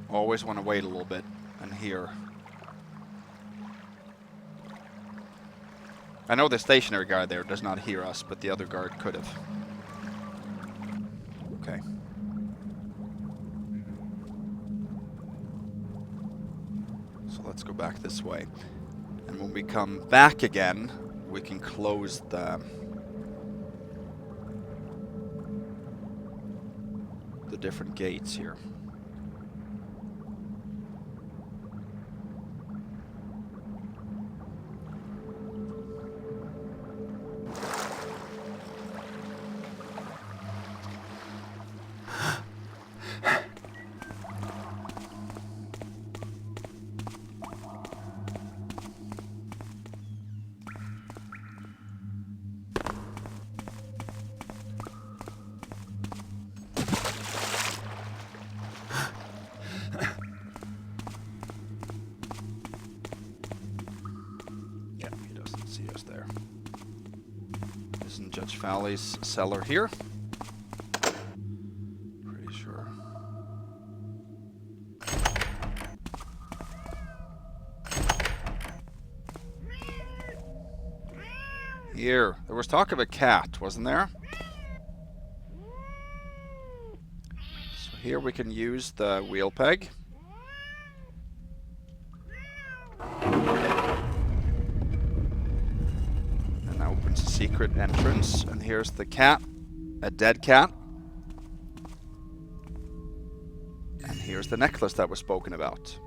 Always want to wait a little bit and hear. I know the stationary guard there does not hear us, but the other guard could have. Okay. So let's go back this way. And when we come back again, we can close the different gates here. Judge Fowley's cellar here. Pretty sure. Here. There was talk of a cat, wasn't there? So here we can use the wheel peg. Secret entrance, and here's the cat, a dead cat, and here's the necklace that was spoken about.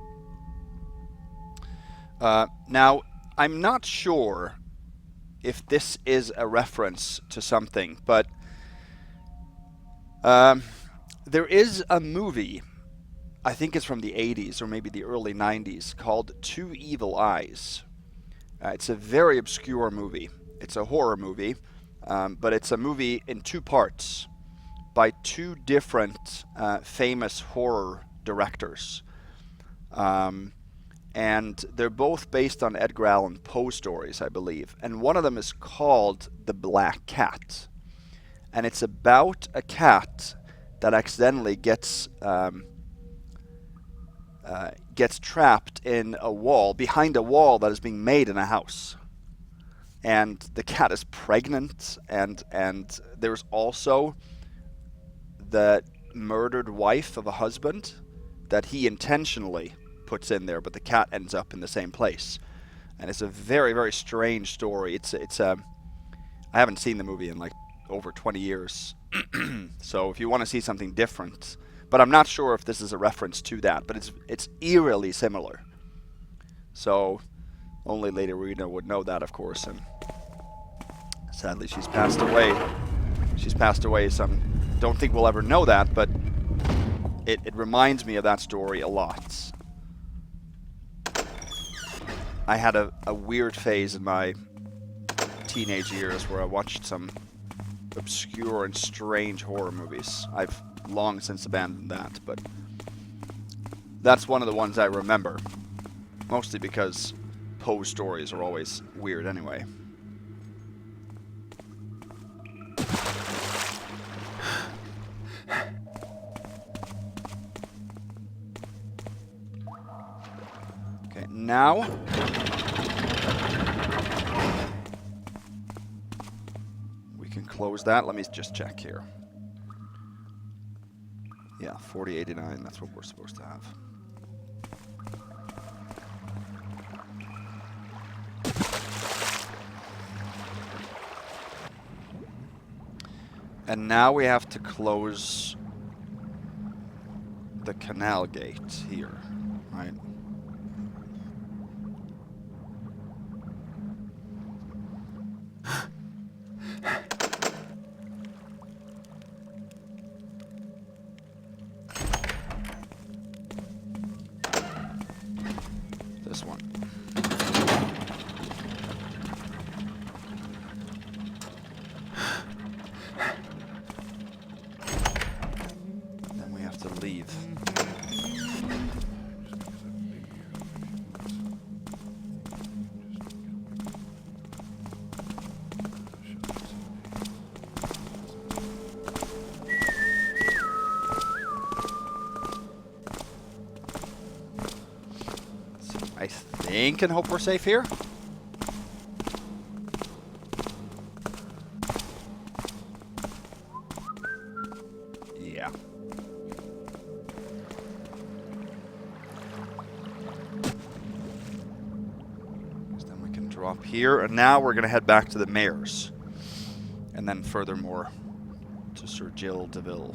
Now, I'm not sure if this is a reference to something, but there is a movie, I think it's from the 80s or maybe the early 90s, called Two Evil Eyes. It's a very obscure movie. It's a horror movie, but it's a movie in two parts by two different famous horror directors. And they're both based on Edgar Allan Poe stories, I believe. And one of them is called The Black Cat. And it's about a cat that accidentally gets trapped in a wall, behind a wall that is being made in a house. And the cat is pregnant, and there's also the murdered wife of a husband that he intentionally puts in there, but the cat ends up in the same place. And it's a very, very strange story. I haven't seen the movie in like over 20 years. So if you want to see something different, but I'm not sure if this is a reference to that, but it's eerily similar. So only Lady Rowena would know that, of course, and sadly she's passed away. She's passed away, so I don't think we'll ever know that, but it reminds me of that story a lot. I had a weird phase in my teenage years where I watched some obscure and strange horror movies. I've long since abandoned that, but that's one of the ones I remember. Mostly because Poe's stories are always weird anyway. Okay, now we can close that. Let me just check here. Yeah, 4089, that's what we're supposed to have. And now we have to close the canal gate here, right? This one. Then we have to leave. I think and hope we're safe here. Yeah. Then we can drop here, and now we're going to head back to the mayor's. And then furthermore to Sir Giles Deville.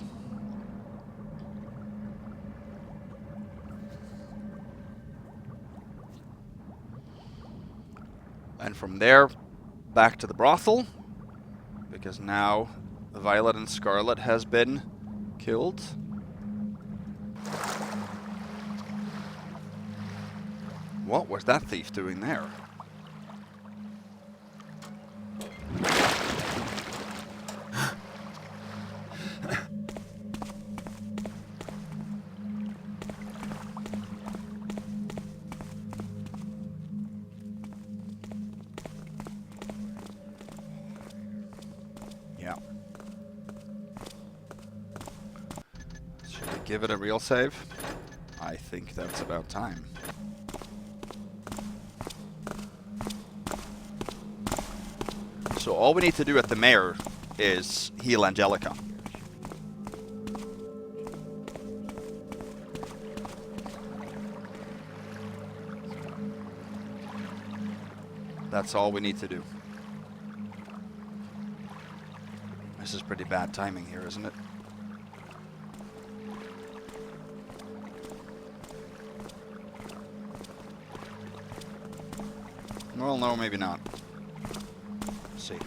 And from there, back to the brothel, because now Violet and Scarlet has been killed. What was that thief doing there? Yeah. Should we give it a real save? I think that's about time. So all we need to do at the mayor is heal Angelica. That's all we need to do. This is pretty bad timing here, isn't it? Well, no, maybe not. Let's see.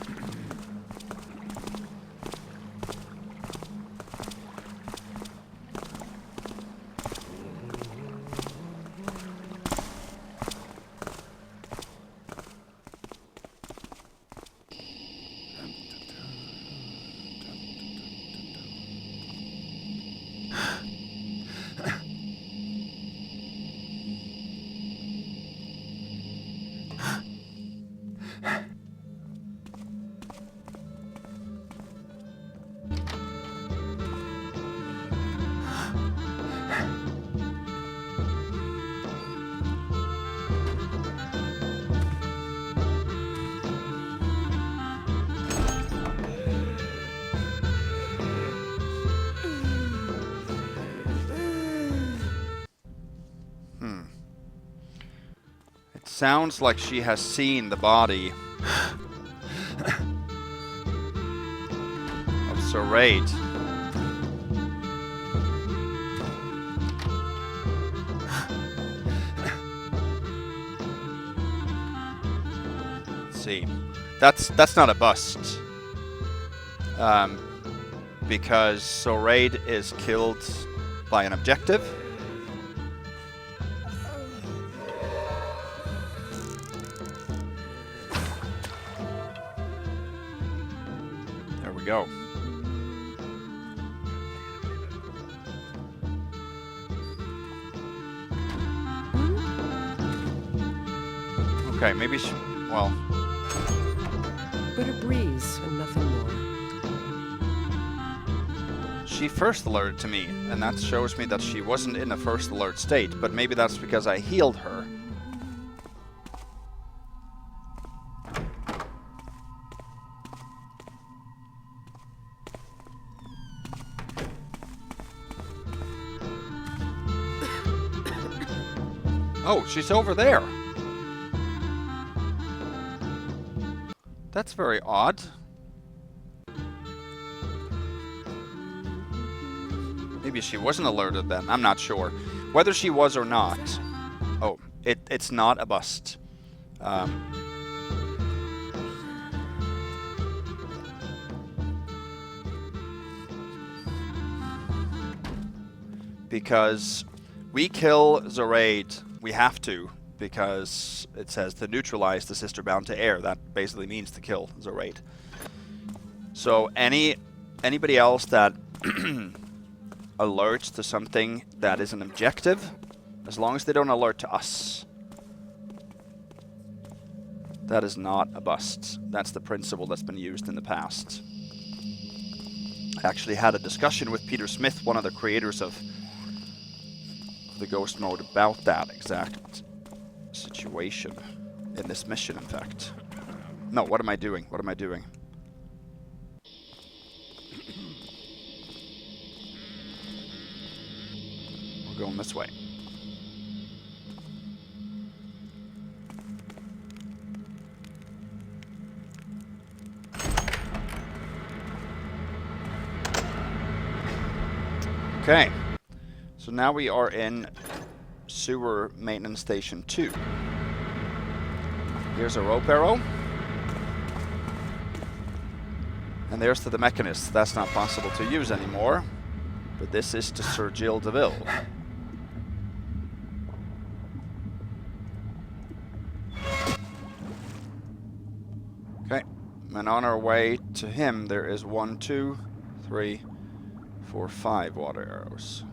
Sounds like she has seen the body of Sir Raid. Let's see. That's not a bust. Because Sir Raid is killed by an objective. There we go. Okay, maybe she... well... But a breeze and nothing more. She first alerted to me, and that shows me that she wasn't in a first alert state, but maybe that's because I healed her. Oh, she's over there. That's very odd. Maybe she wasn't alerted then. I'm not sure. Whether she was or not. Oh, it's not a bust. Because we kill Zoraid. We have to. Because it says to neutralize the sister bound to air. That basically means to kill Zoraid. So anybody else that alerts to something that is an objective, as long as they don't alert to us, that is not a bust. That's the principle that's been used in the past. I actually had a discussion with Peter Smith, one of the creators of the Ghost mode, about that exact situation in this mission, in fact. No, what am I doing? What am I doing? We're going this way. Okay. So now we are in Sewer Maintenance Station 2. Here's a rope arrow. And there's to the mechanist. That's not possible to use anymore. But this is to Sir Giles Deville. Okay. And on our way to him, there is 1, 2, 3, 4, 5 water arrows.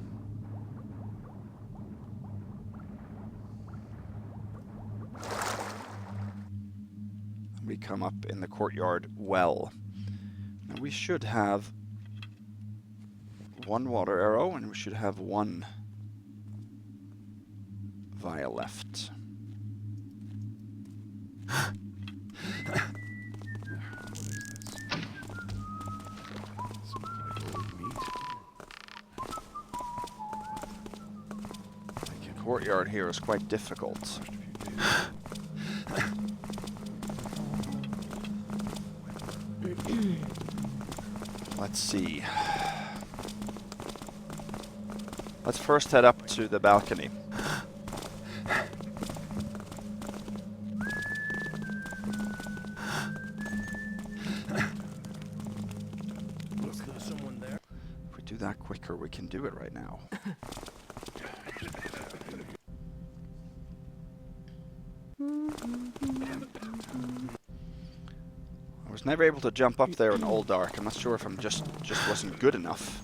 We come up in the courtyard well. And we should have 1 water arrow, and we should have 1 vial left. The courtyard here is quite difficult. Let's see. Let's first head up to the balcony. If we do that quicker, we can do it right now. I was never able to jump up there in Old Dark. I'm not sure if I'm just wasn't good enough.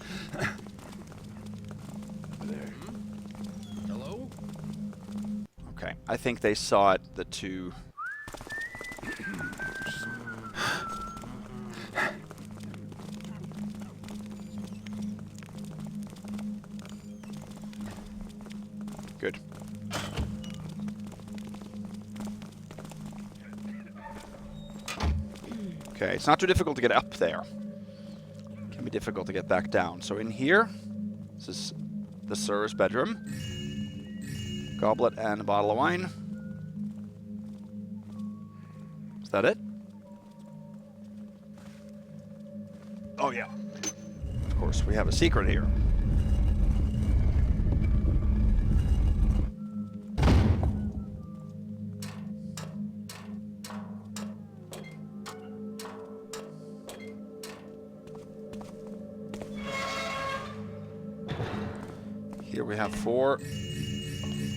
Hello? Okay, I think they saw it, the two. Good. Okay, it's not too difficult to get up there. It can be difficult to get back down. So in here, this is the Sir's bedroom. Goblet and a bottle of wine. Is that it? Oh yeah. Of course, we have a secret here. Here we have 4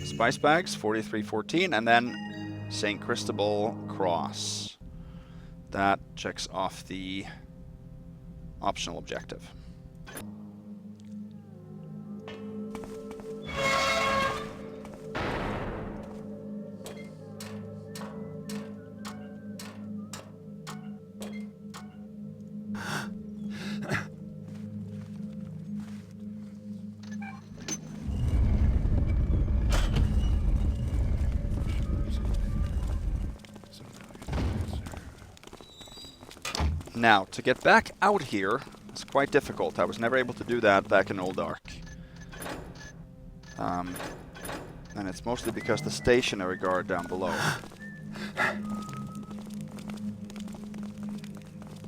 spice bags, 4314, and then St. Cristobal Cross. That checks off the optional objective. Now, to get back out here, it's quite difficult. I was never able to do that back in Old Ark. And it's mostly because the stationary guard down below.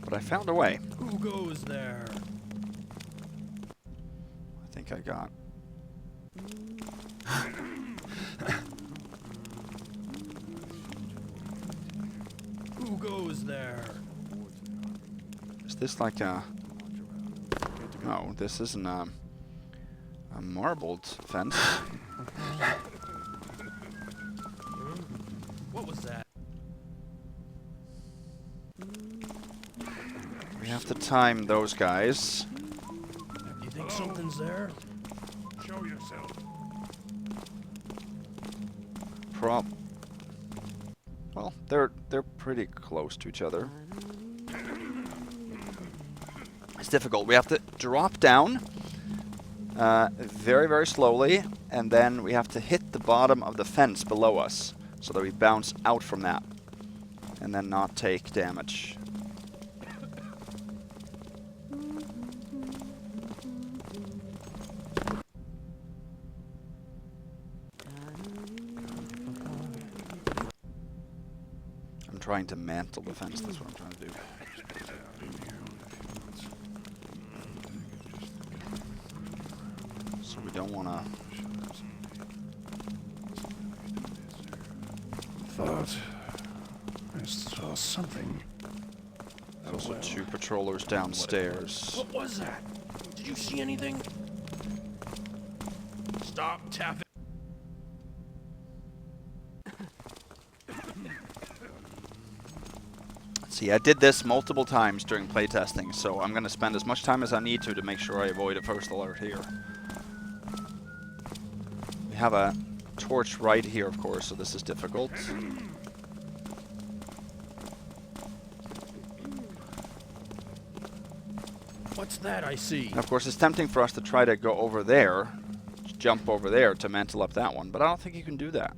But I found a way. Who goes there? I think I got. Who goes there? Is this like a... No, this isn't a marbled fence. What was that? We have to time those guys. You think something's there? Show yourself. Well, they're pretty close to each other. It's difficult. We have to drop down very, very slowly, and then we have to hit the bottom of the fence below us so that we bounce out from that and then not take damage. I'm trying to mantle the fence, that's what I'm trying to do. So we don't want to... Thought I saw something. Those are 2 patrollers downstairs. What was that? Did you see anything? Stop tapping. See, I did this multiple times during playtesting, so I'm going to spend as much time as I need to make sure I avoid a first alert here. We have a torch right here, of course, so this is difficult. What's that I see? And of course, it's tempting for us to try to go over there, jump over there to mantle up that one, but I don't think you can do that.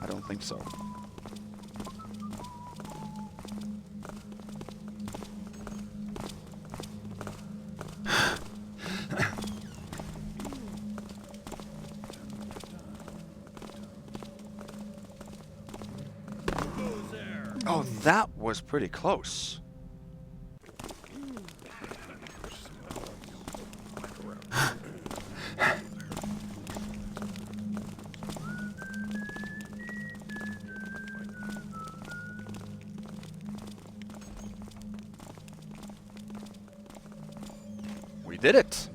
I don't think so. Oh, that was pretty close. We did it.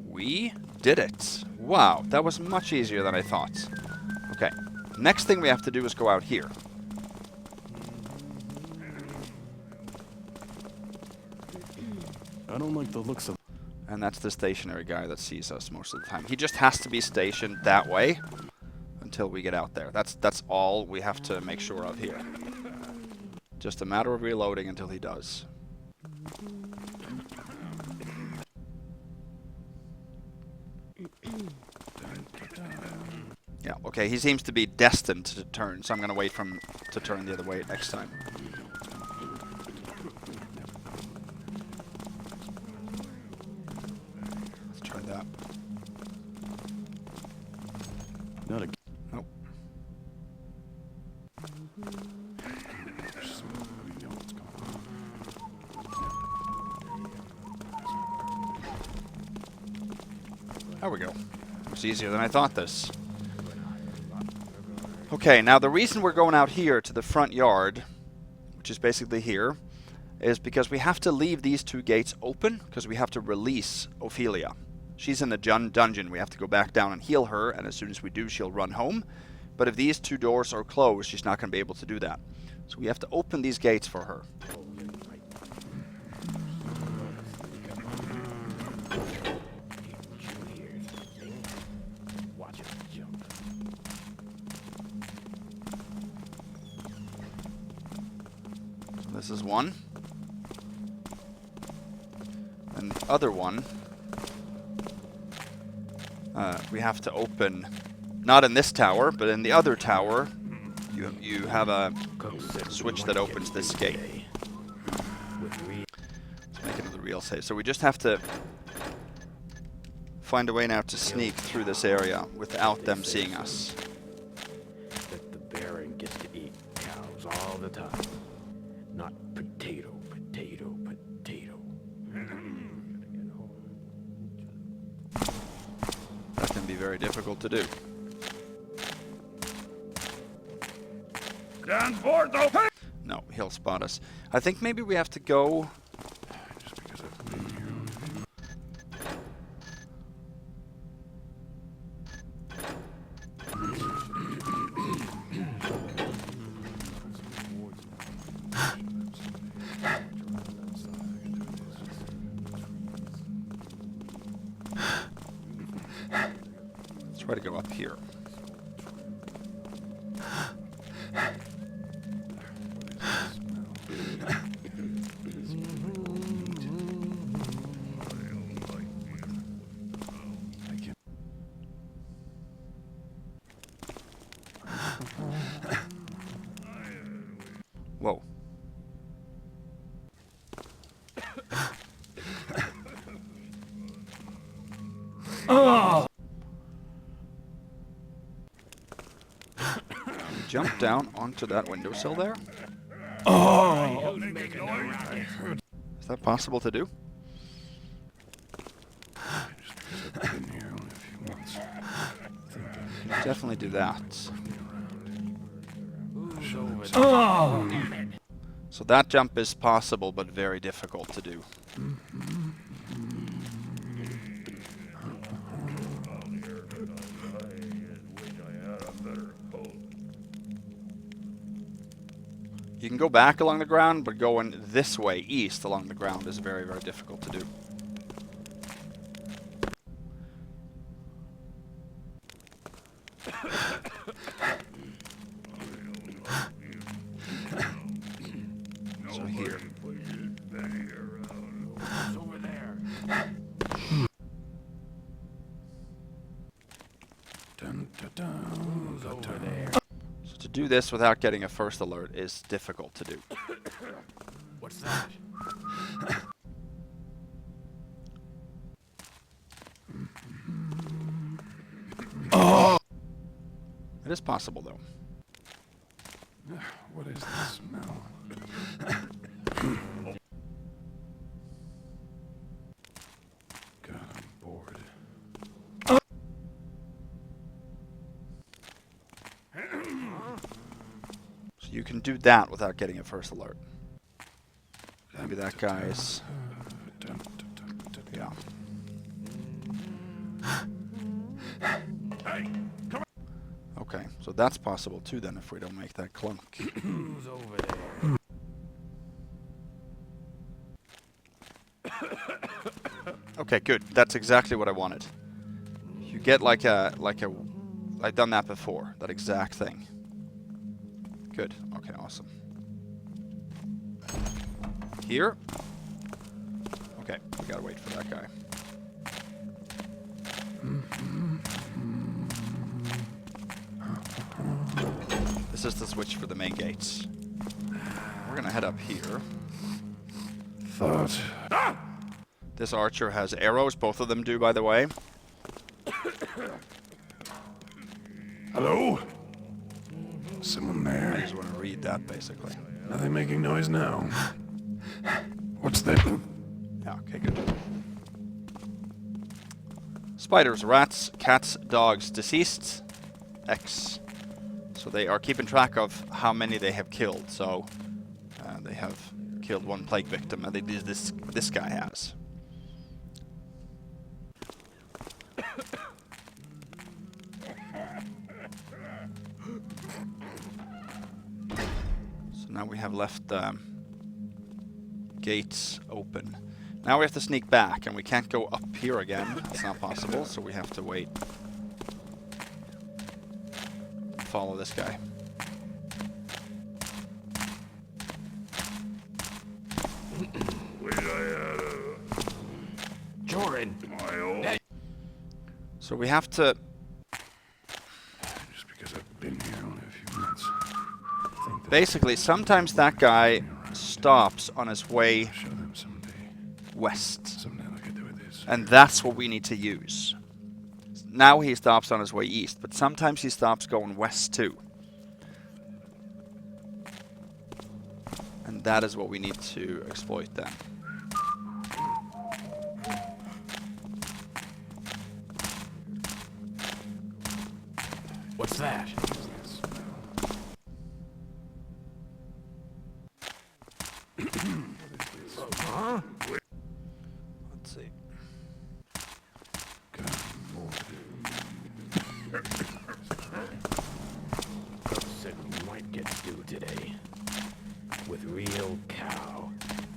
We did it. Wow, that was much easier than I thought. Okay, next thing we have to do is go out here. I don't like the looks of... And that's the stationary guy that sees us most of the time. He just has to be stationed that way until we get out there. That's all we have to make sure of here. Just a matter of reloading until he does. Yeah, okay, he seems to be destined to turn, so I'm going to wait for him to turn the other way next time. Let's try that. Not a... Nope. There we go. It was easier than I thought this. Okay, now the reason we're going out here to the front yard, which is basically here, is because we have to leave these 2 gates open because we have to release Ophelia. She's in the dungeon. We have to go back down and heal her, and as soon as we do, she'll run home. But if these 2 doors are closed, she's not going to be able to do that. So we have to open these gates for her. So this is one. And the other one, we have to open, not in this tower, but in the other tower, you have a switch that opens this gate. Let's make another real save. So we just have to find a way now to sneak through this area without them seeing us. That the Baron gets to eat cows all the time. Not potato, potato, potato. That can be very difficult to do. Down board, though. No, he'll spot us. I think maybe we have to go... Just because I've been here. Let's try to go up here. Whoa. Oh! Jump down onto that windowsill there? Oh! Is that possible to do? Definitely do that. Oh! So that jump is possible, but very difficult to do. You can go back along the ground, but going this way, east along the ground, is very, very difficult to do. So here. Over there. Dun, dun, dun, dun, Over there. So to do this without getting a first alert is difficult to do. What's that? Oh! It is possible, though. What is this smell? God, I'm bored. So you can do that without getting a first alert. Maybe that guy's... Yeah. Hey, come on. Okay, so that's possible too then if we don't make that clunk. Who's over there? Okay, good. That's exactly what I wanted. You get like a I've done that before, that exact thing. Good. Okay, awesome. Here. Okay, we gotta wait for that guy. This is the switch for the main gates. We're gonna head up here. Thought. This archer has arrows, both of them do, by the way. Hello? Someone I there? just want to read that, basically. Nothing making noise now. What's that? Yeah, okay, good. Spiders, rats, cats, dogs, deceased, X. So they are keeping track of how many they have killed. So they have killed one plague victim, and this guy has. So now we have left the gates open. Now we have to sneak back, and we can't go up here again. That's not possible, so we have to wait. Follow this guy. Jordan! So we have to... Just because I've been here only a few months. Basically, sometimes that guy stops on his way west. And that's what we need to use. Now he stops on his way east, but sometimes he stops going west too. And that is what we need to exploit then. What's that? Huh? Let's see. Said we might get stew today. With real cow.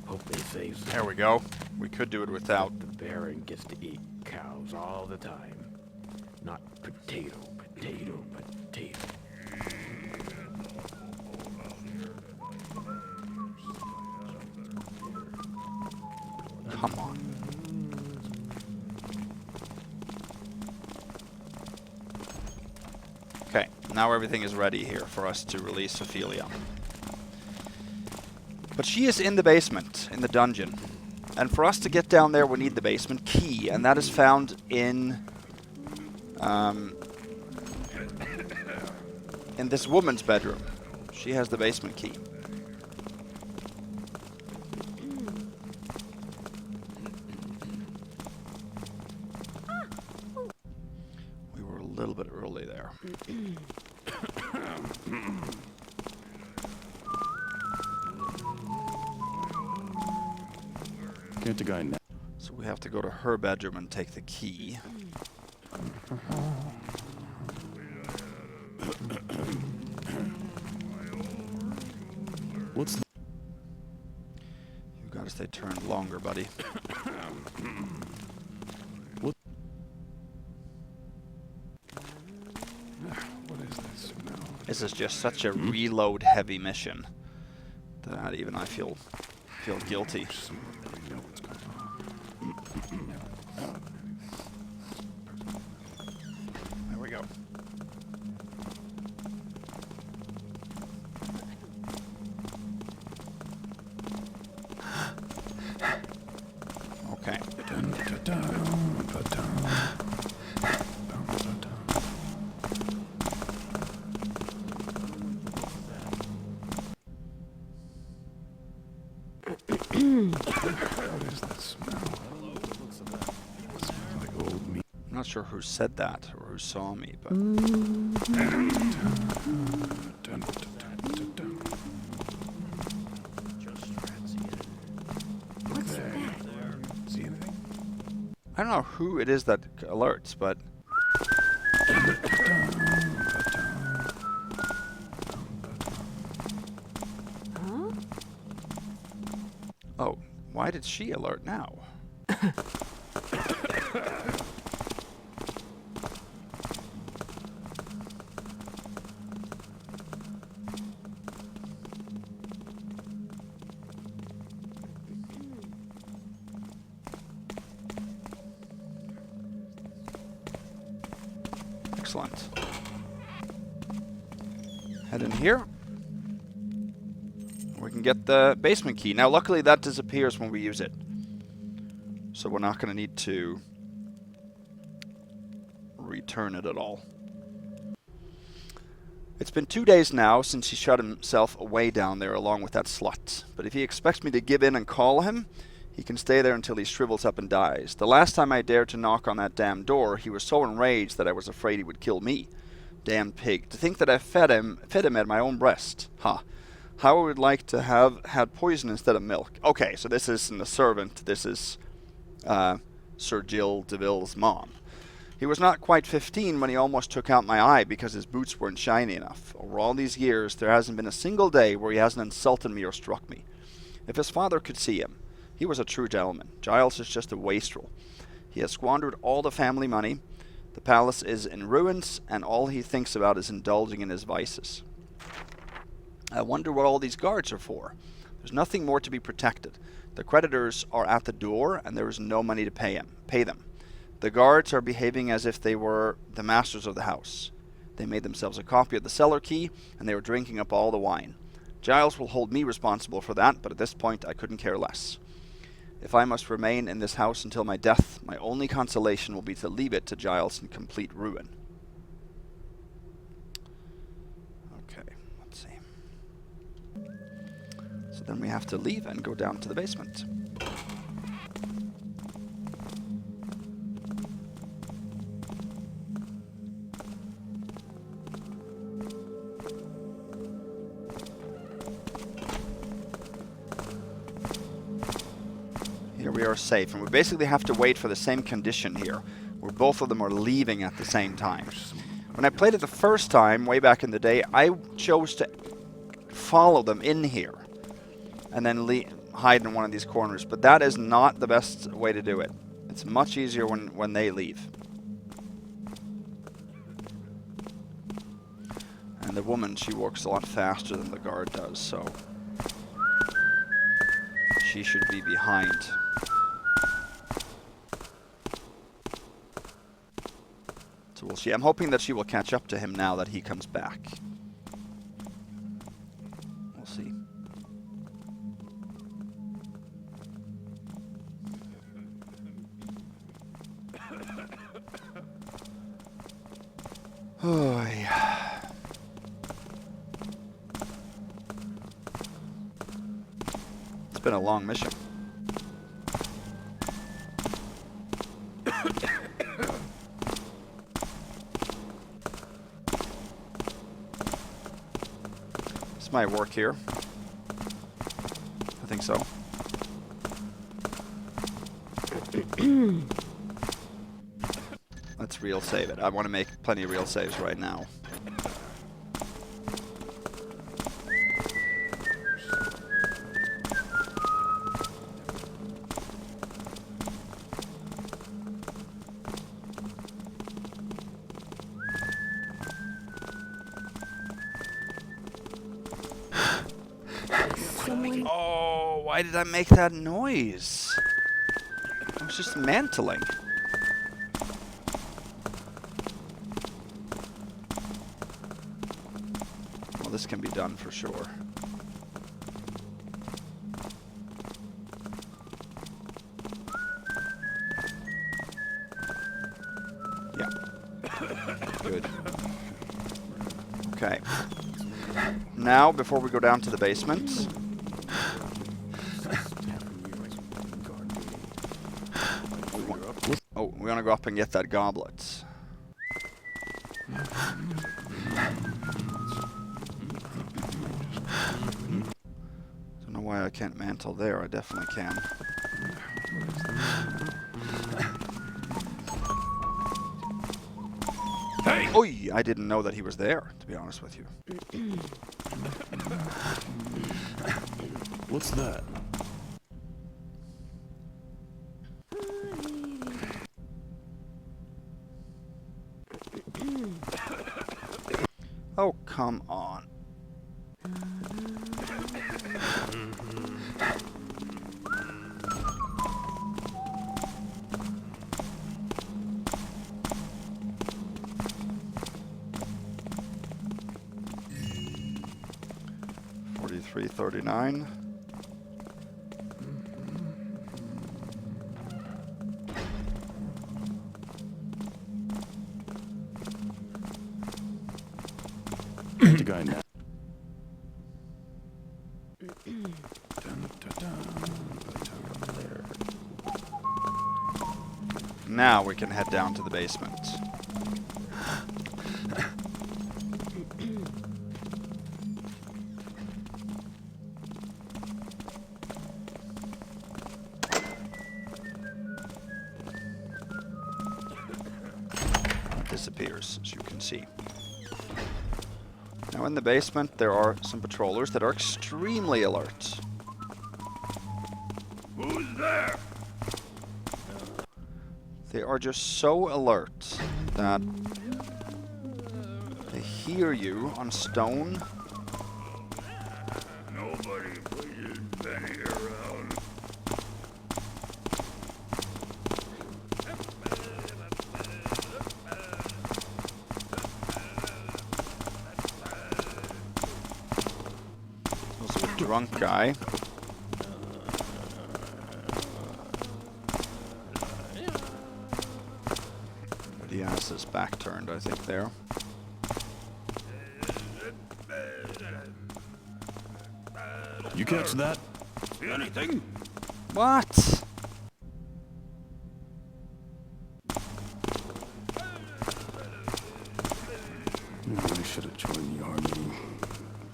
Hope they say so. There we go. We could do it without. The Baron gets to eat cows all the time. Not potato, potato, potato. Come on. Okay, now everything is ready here for us to release Ophelia. But she is in the basement, in the dungeon. And for us to get down there, we need the basement key, and that is found in this woman's bedroom. She has the basement key. We were a little bit early there. Get the guy now. So we have to go to her bedroom and take the key. What's You gotta stay turned longer, buddy. What is this? No. This is just such a reload heavy mission that even I feel guilty. There we go. Okay. What is that smell? Smells like old meat. I'm not sure who said that or who saw me, but What's that? See anything? I don't know who it is that alerts, but Huh? oh, why did she alert now? Excellent. Head in here. We can get the basement key. Now, luckily, that disappears when we use it. So we're not going to need to return it at all. It's been 2 days now since he shut himself away down there along with that slut. But if he expects me to give in and call him, he can stay there until he shrivels up and dies. The last time I dared to knock on that damn door, he was so enraged that I was afraid he would kill me. Damn pig. To think that I fed him at my own breast. Ha. How I would like to have had poison instead of milk. Okay, so this isn't a servant. This is Sir Giles Deville's mom. He was not quite 15 when he almost took out my eye because his boots weren't shiny enough. Over all these years, there hasn't been a single day where he hasn't insulted me or struck me. If his father could see him, he was a true gentleman. Giles is just a wastrel. He has squandered all the family money. The palace is in ruins, and all he thinks about is indulging in his vices. I wonder what all these guards are for. There's nothing more to be protected. The creditors are at the door, and there is no money to pay them. The guards are behaving as if they were the masters of the house. They made themselves a copy of the cellar key, and they were drinking up all the wine. Giles will hold me responsible for that, but at this point I couldn't care less. If I must remain in this house until my death, my only consolation will be to leave it to Giles in complete ruin. Okay, let's see. So then we have to leave and go down to the basement. Here we are safe, and we basically have to wait for the same condition here, where both of them are leaving at the same time. When I played it the first time, way back in the day, I chose to follow them in here, and then hide in one of these corners, but that is not the best way to do it. It's much easier when they leave. And the woman, she walks a lot faster than the guard does, so she should be behind. So we'll see. I'm hoping that she will catch up to him now that he comes back. We'll see. Oh, yeah. It's been a long mission. This might work here. I think so. Let's real save it. I want to make plenty of real saves right now. Oh, why did I make that noise? I was just mantling. Well, this can be done for sure. Yeah. Good. Okay. Now, before we go down to the basement, we want to go up and get that goblet. Don't know why I can't mantle there. I definitely can. Hey! Oi! I didn't know that he was there, to be honest with you. What's that? Oh, come on. $43.39. The guy now. Now we can head down to the basement. see. Now in the basement there are some patrollers that are extremely alert. Who's there? They are just so alert that they hear you on stone. Nobody pushes Benny around. Also a drunk guy. But he has his back turned, I think, there. You catch that? See anything? What? I should have joined the army.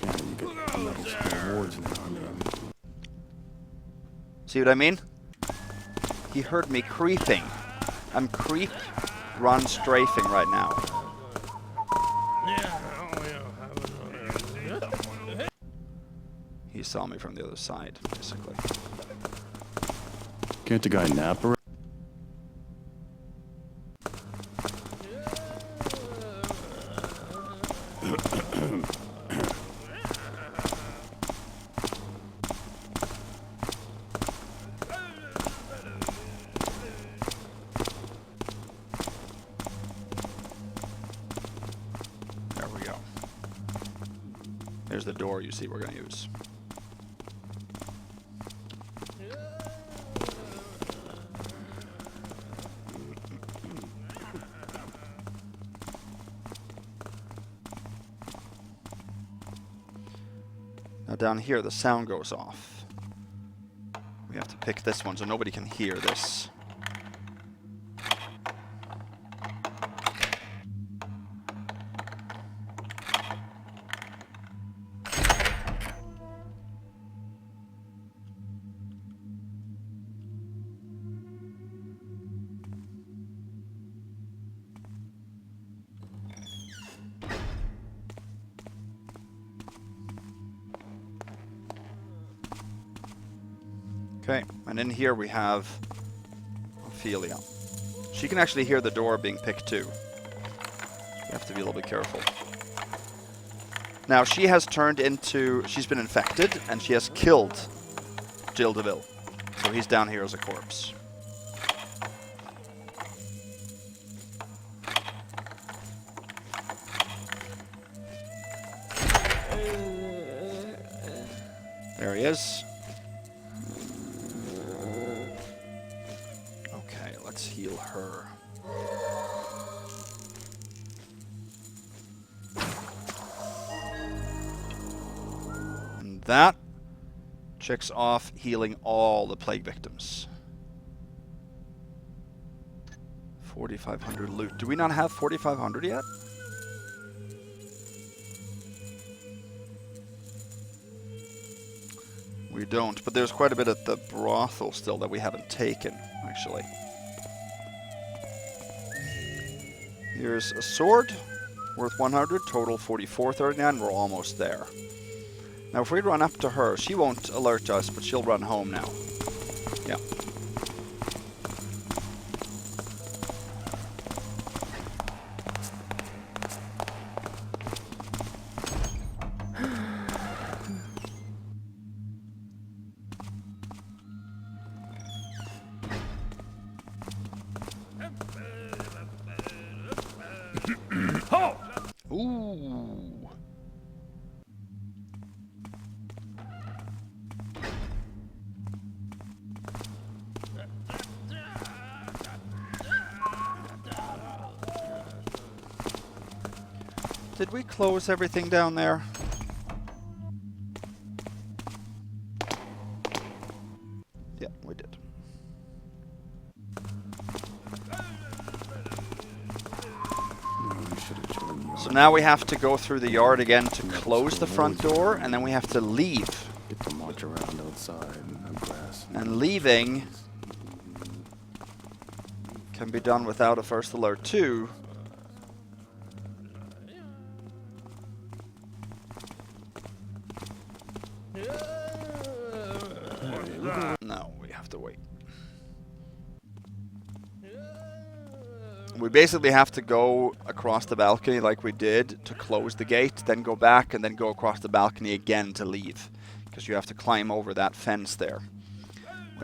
Yeah, you get medals and awards in the army. See what I mean? He heard me creeping. I'm creep, run strafing right now. He saw me from the other side, basically. Can't the guy nap around? There we go. There's the door you see we're going to use. Now down here the sound goes off. We have to pick this one so nobody can hear this. Okay, and in here we have Ophelia. She can actually hear the door being picked too. You have to be a little bit careful. Now she has turned into, she's been infected and she has killed Giles Deville. So he's down here as a corpse. There he is. Okay, let's heal her. And that checks off healing all the plague victims. 4,500 loot. Do we not have 4,500 yet? We don't, but there's quite a bit at the brothel still that we haven't taken, actually. Here's a sword, worth 100, total 44.39, we're almost there. Now if we run up to her, she won't alert us, but she'll run home now. Yeah. Ooh. Did we close everything down there? Yeah, we did. So now we have to go through the yard again to close the front door, and then we have to leave. Get to march around outside and grass. And leaving can be done without a first alert too. have to wait. We basically have to go across the balcony like we did to close the gate, then go back and then go across the balcony again to leave. Because you have to climb over that fence there.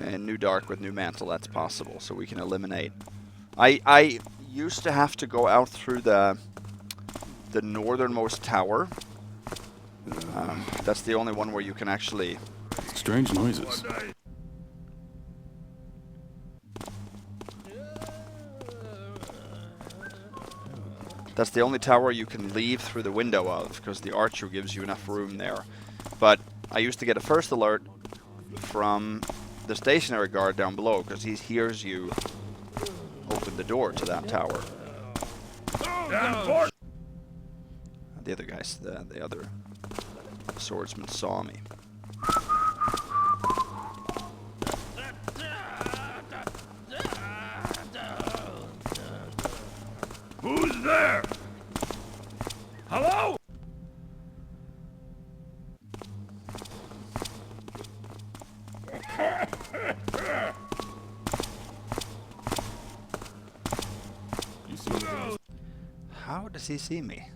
In New Dark with New Mantle, that's possible, so we can eliminate. I used to have to go out through the northernmost tower. That's the only one where you can actually... Strange noises. That's the only tower you can leave through the window of, because the archer gives you enough room there. But I used to get a first alert from the stationary guard down below, because he hears you open the door to that tower. The other guys, the other swordsman saw me. Who's there? Hello? How does he see me?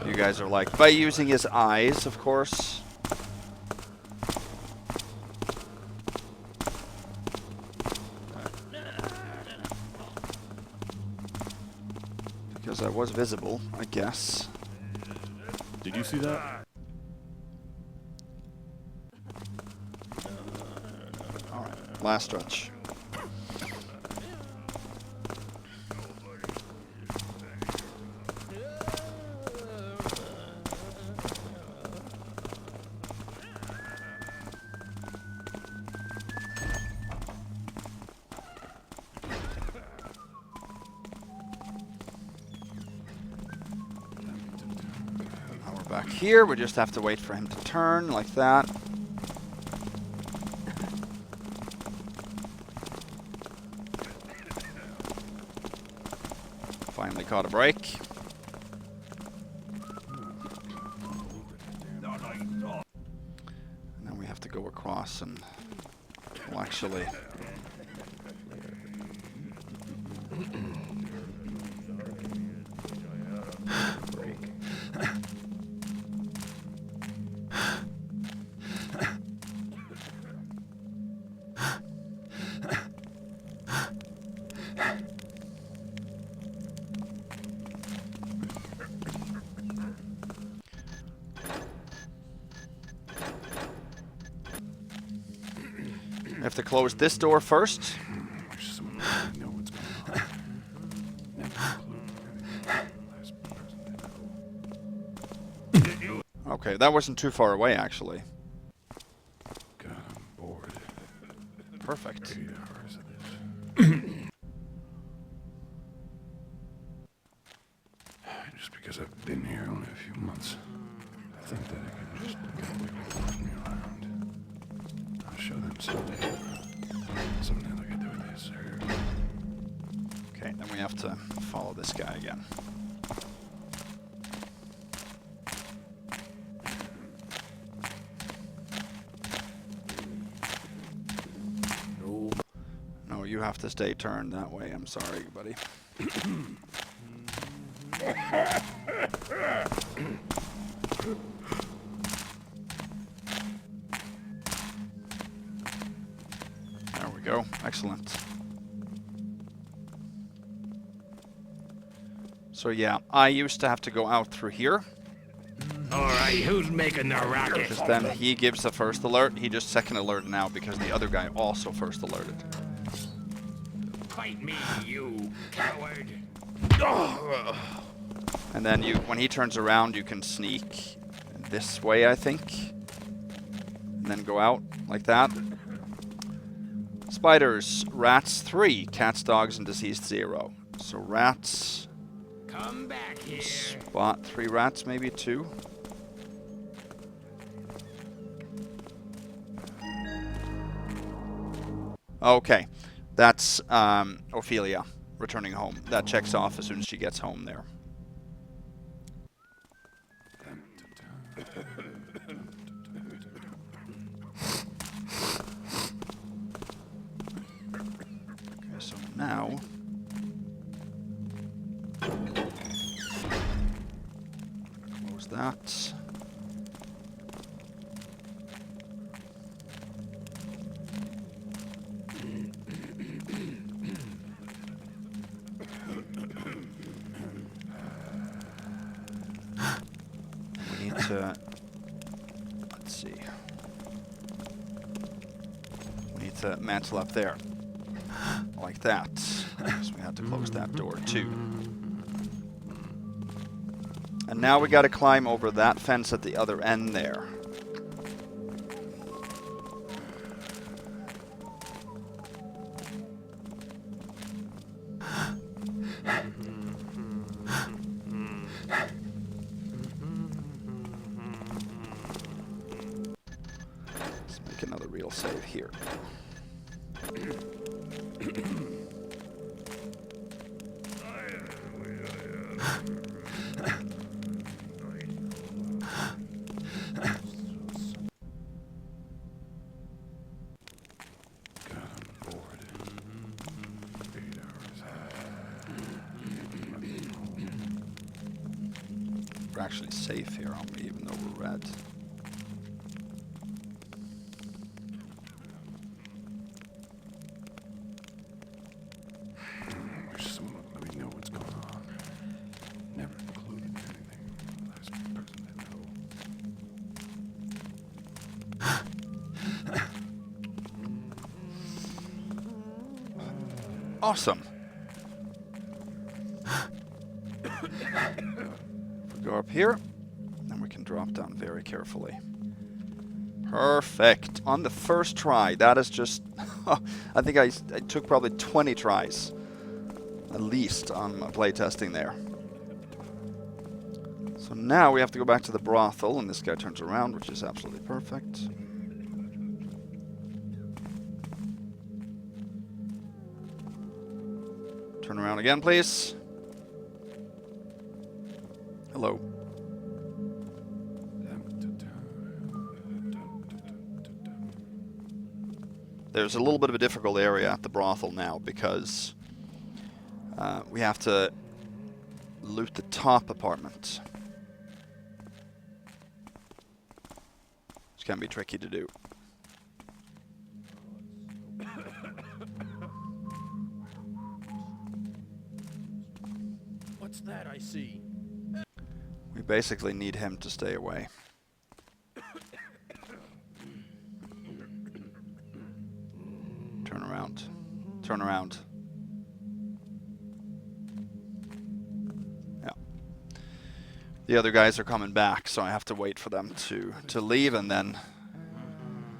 You guys are like, by using his eyes, of course. Because I was visible, I guess. Did you see that? Alright, last stretch. Back here, we just have to wait for him to turn like that. Finally caught a break. Now we have to go across and we'll actually... I have to close this door first. Okay, that wasn't too far away, actually. God, I'm bored. Perfect. 8 hours of this. Just because I've been here only a few months, I think that I can just get away with following me around. I'll show them someday. Someday they'll get through this. Okay, then we have to follow this guy again. No, you have to stay turned that way. I'm sorry, buddy. There we go. Excellent. So yeah, I used to have to go out through here. Alright, who's making the racket? Because then he gives the first alert. He just second alert now because the other guy also first alerted. Fight me, you coward. And then when he turns around, you can sneak this way, I think. And then go out like that. Spiders, rats 3, cats, dogs, and deceased 0. So rats. Come back here. Spot 3 rats, maybe 2. Okay, that's Ophelia returning home. That checks off as soon as she gets home there. now... Close that. We need to... Let's see. We need to mantle up there. Like that. So we have to close that door too. And now we gotta climb over that fence at the other end there. Let's make another real save here. We're actually safe here, aren't we, even though we're red? Wish someone would let me know what's going on. Never included anything. Last person I know. Awesome. Go up here, and we can drop down very carefully. Perfect. On the first try. That is just... I think I took probably 20 tries. At least on my playtesting there. So now we have to go back to the brothel, and this guy turns around, which is absolutely perfect. Turn around again, please. Hello. There's a little bit of a difficult area at the brothel now because we have to loot the top apartment. Which can be tricky to do. What's that I see? We basically need him to stay away. Turn around. Turn around. Yeah. The other guys are coming back, so I have to wait for them to leave and then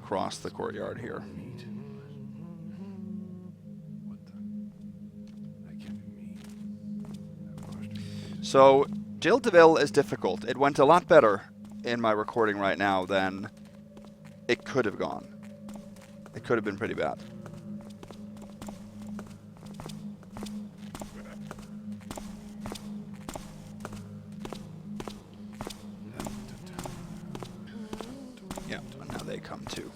cross the courtyard here. So, Giles Deville is difficult. It went a lot better in my recording right now than it could have gone. It could have been pretty bad. Yeah, and now they come too.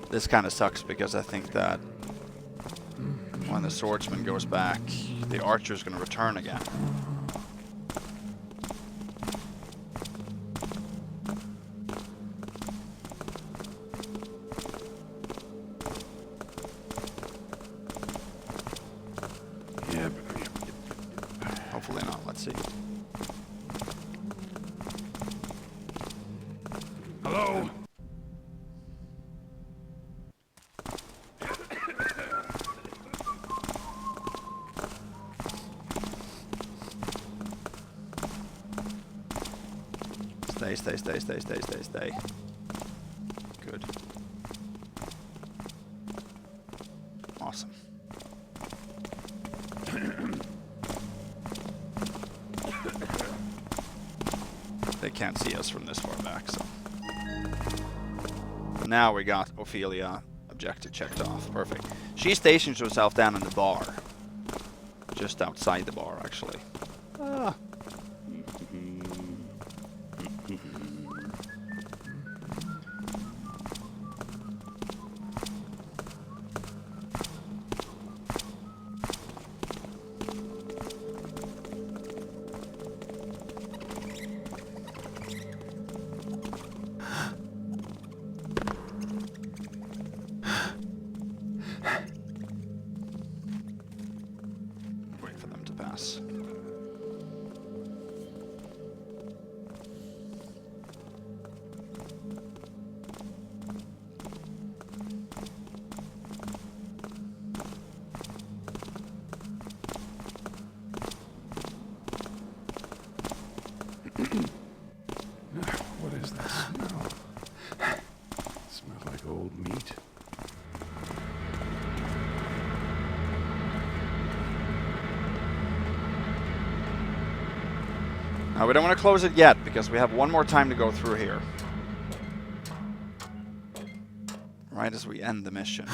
This kind of sucks because I think that when the swordsman goes back, the archer's going to return again. Yeah, hopefully not. Let's see. Hello? Stay. Good. Awesome. They can't see us from this far back, so. Now we got Ophelia objective checked off. Perfect. She stations herself down in the bar. just outside the bar, actually. Ah. Wait for them to pass. What is that smell? It smells like old meat. Now, we don't want to close it yet, because we have one more time to go through here. Right as we end the mission.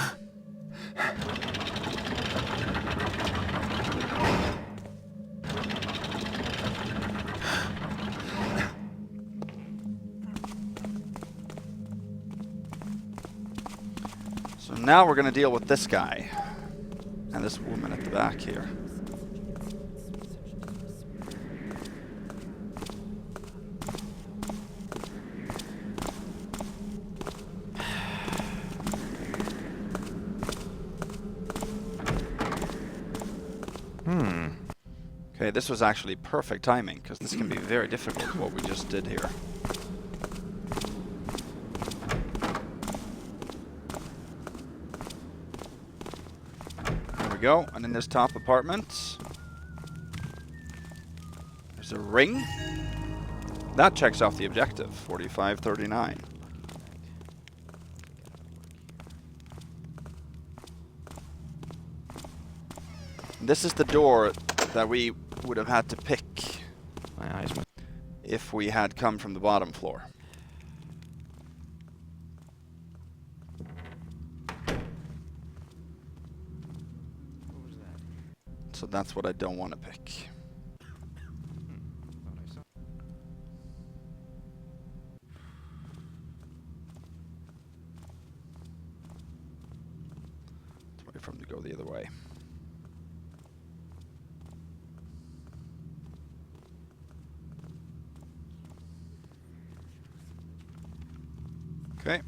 So now we're going to deal with this guy. And this woman at the back here. Okay, this was actually perfect timing, because this can be very difficult, what we just did here. There we go, and in this top apartment, there's a ring. That checks off the objective, 4539. This is the door that we would have had to pick My eyes must... if we had come from the bottom floor. So that's what I don't want to pick. Let's wait for him to go the other way. Okay.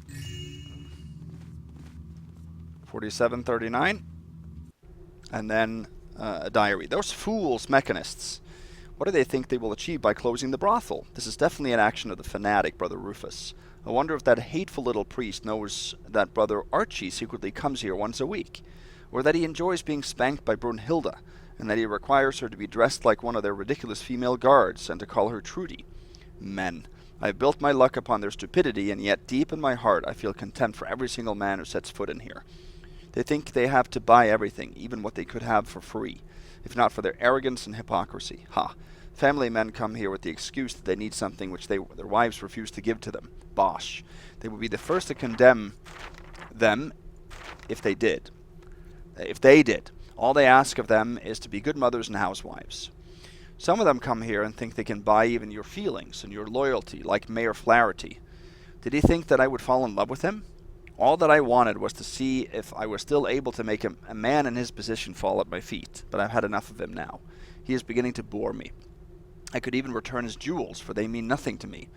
4739. And then a diary. Those fools, mechanists. What do they think they will achieve by closing the brothel? This is definitely an action of the fanatic, Brother Rufus. I wonder if that hateful little priest knows that Brother Archie secretly comes here once a week. Or that he enjoys being spanked by Brunhilda, and that he requires her to be dressed like one of their ridiculous female guards, and to call her Trudy. Men. I have built my luck upon their stupidity, and yet deep in my heart I feel contempt for every single man who sets foot in here. They think they have to buy everything, even what they could have for free, if not for their arrogance and hypocrisy. Ha! Family men come here with the excuse that they need something which their wives refuse to give to them. Bosh! They would be the first to condemn them if they did. If they did. All they ask of them is to be good mothers and housewives. Some of them come here and think they can buy even your feelings and your loyalty, like Mayor Flaherty. Did he think that I would fall in love with him? All that I wanted was to see if I was still able to make a man in his position fall at my feet, but I've had enough of him now. He is beginning to bore me. I could even return his jewels, for they mean nothing to me.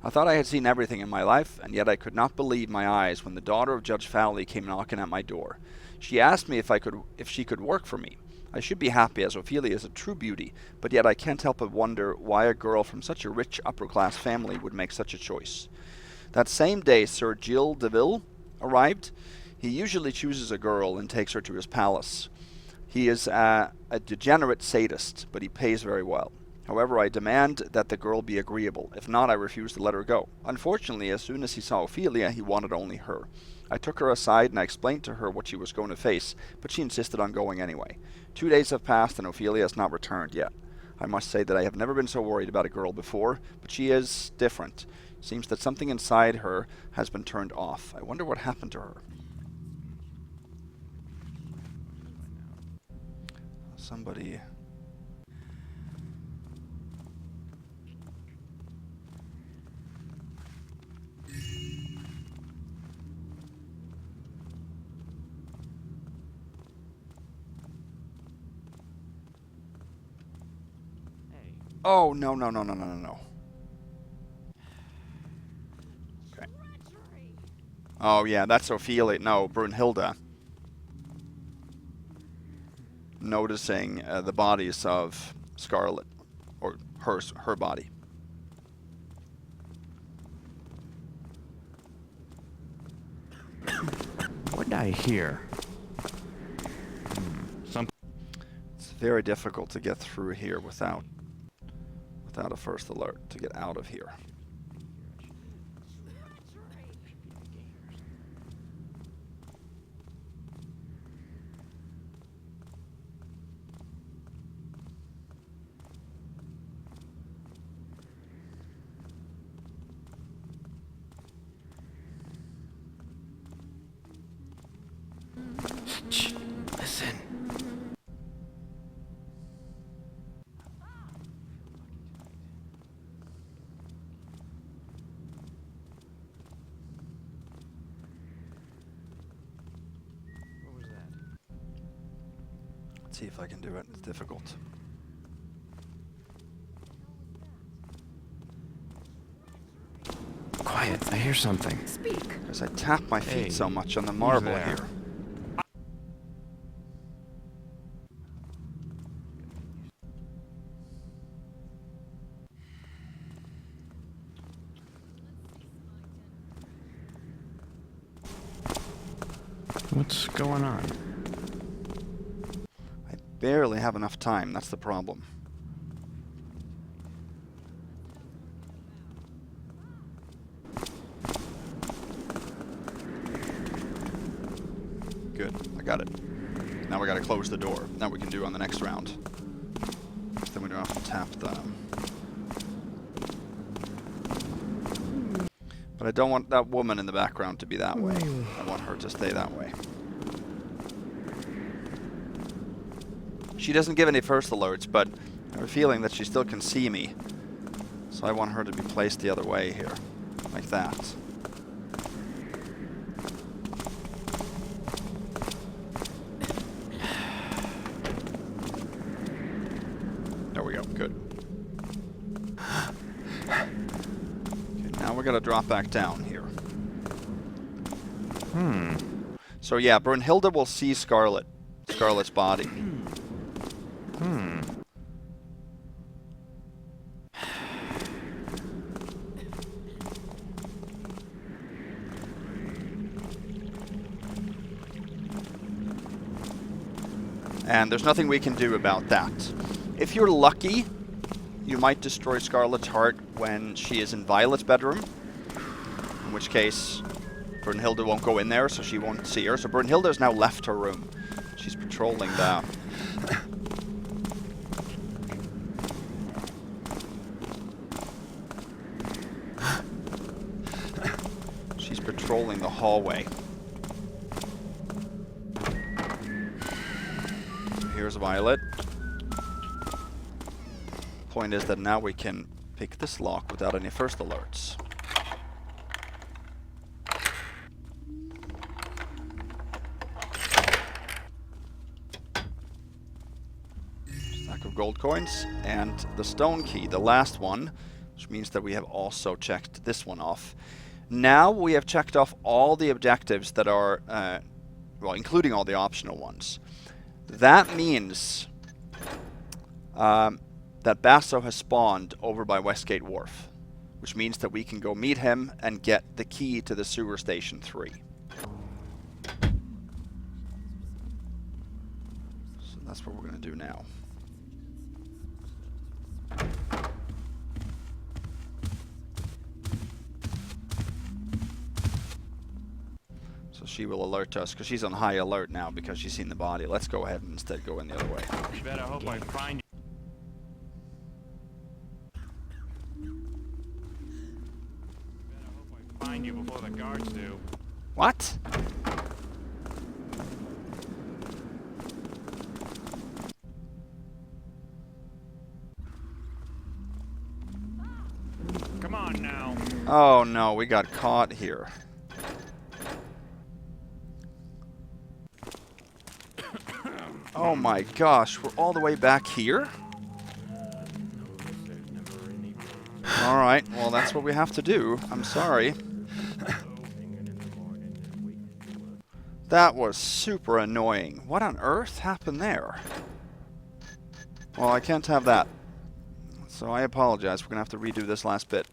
I thought I had seen everything in my life, and yet I could not believe my eyes when the daughter of Judge Fowley came knocking at my door. She asked me if she could work for me. I should be happy, as Ophelia is a true beauty, but yet I can't help but wonder why a girl from such a rich upper-class family would make such a choice. That same day Sir Giles Deville arrived. He usually chooses a girl and takes her to his palace. He is a degenerate sadist, but he pays very well. However, I demand that the girl be agreeable. If not, I refuse to let her go. Unfortunately, as soon as he saw Ophelia, he wanted only her. I took her aside and I explained to her what she was going to face, but she insisted on going anyway. 2 days have passed and Ophelia has not returned yet. I must say that I have never been so worried about a girl before, but she is different. Seems that something inside her has been turned off. I wonder what happened to her. somebody... Oh, no, no, no, no, no, no, no. Okay. Oh, yeah, that's Ophelia. No, Brunhilde. Noticing the bodies of Scarlet, or her body. What did I hear? It's very difficult to get through here without a first alert to get out of here. Shh, listen. Let's see if I can do it. It's difficult. Quiet, I hear something. Speak. Because I tap my feet Hey, so much on the who's marble there? here. What's going on? I barely have enough time, that's the problem. Good, I got it. Now we gotta close the door. That we can do on the next round. Then we don't have to tap them. But I don't want that woman in the background to be that way. I want her to stay that way. She doesn't give any first alerts, but I have a feeling that she still can see me. So I want her to be placed the other way here. Like that. There we go, good. We're gonna drop back down here. So yeah, Brunhilde will see Scarlet's body. And there's nothing we can do about that. If you're lucky, you might destroy Scarlet's heart when she is in Violet's bedroom. In which case, Brunhilde won't go in there, so she won't see her. So Brunhilde has now left her room. She's patrolling the... She's patrolling the hallway. Here's Violet. Point is that now we can pick this lock without any first alerts. Stack of gold coins and the stone key, the last one, which means that we have also checked this one off. Now we have checked off all the objectives that are, well, including all the optional ones. That means that Basso has spawned over by Westgate Wharf, which means that we can go meet him and get the key to the sewer station 3. So that's what we're going to do now. So she will alert us, because she's on high alert now because she's seen the body. Let's go ahead and instead go in the other way. You better hope I find you. Find you before the guards do. What? on now. Oh no, we got caught here. Oh my gosh, we're all the way back here? Alright, well that's what we have to do. I'm sorry. That was super annoying. What on earth happened there? Well, I can't have that. So I apologize. We're going to have to redo this last bit.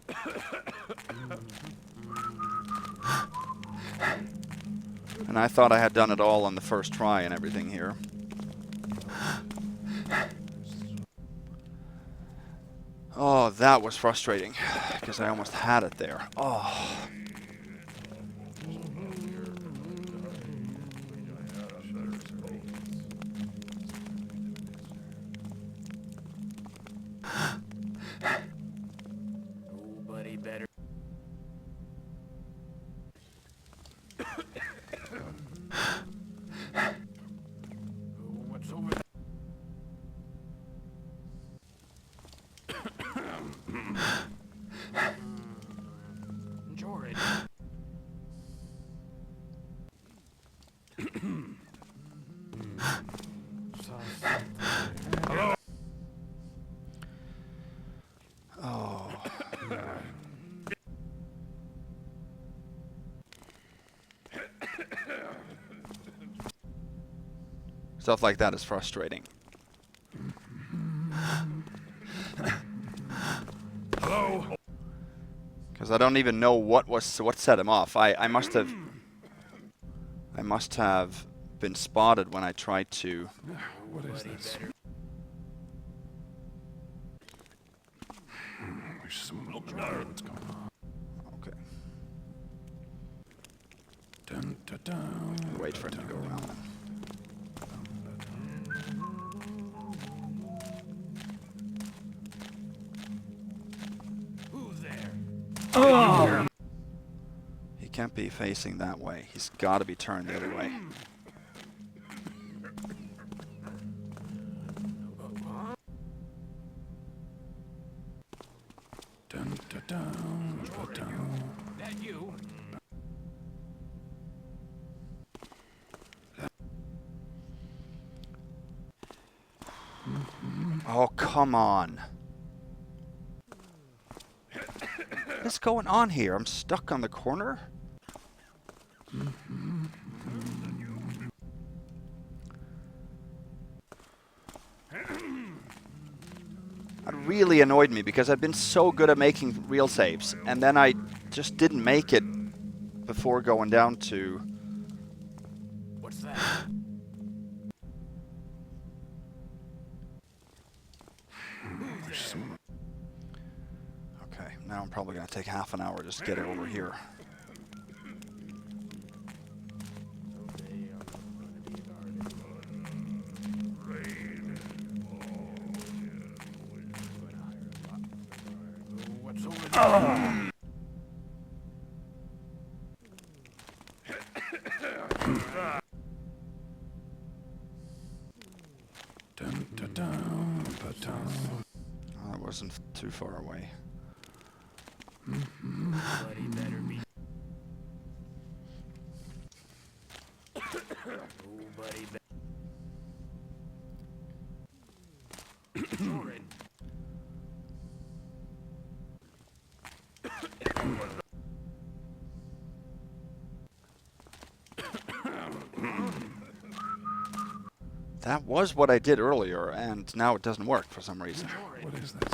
And I thought I had done it all on the first try and everything here. Oh, that was frustrating. Because I almost had it there. Oh. Nobody better. What's over there? Jordan. Hello? Oh. Stuff like that is frustrating. Hello? Because I don't even know what set him off. I must have been spotted when I tried to. What is this? There's some what's going on. Okay. Dun, dun, dun, Wait for him to go around then. Who's there? Oh! He can't be facing that way. He's got to be turned the other way. Dun, dun, dun, dun, dun. That you? Oh, come on. What's going on here? I'm stuck on the corner? That really annoyed me because I'd been so good at making real saves, and then I just didn't make it before going down to... What's that? Okay, now I'm probably going to take half an hour just to get it over here. What's over there? Dun, dun, dun, dun, dun. Oh, that wasn't too far away. Nobody better be. Nobody better. Jordan. That was what I did earlier, and now it doesn't work for some reason. What is this?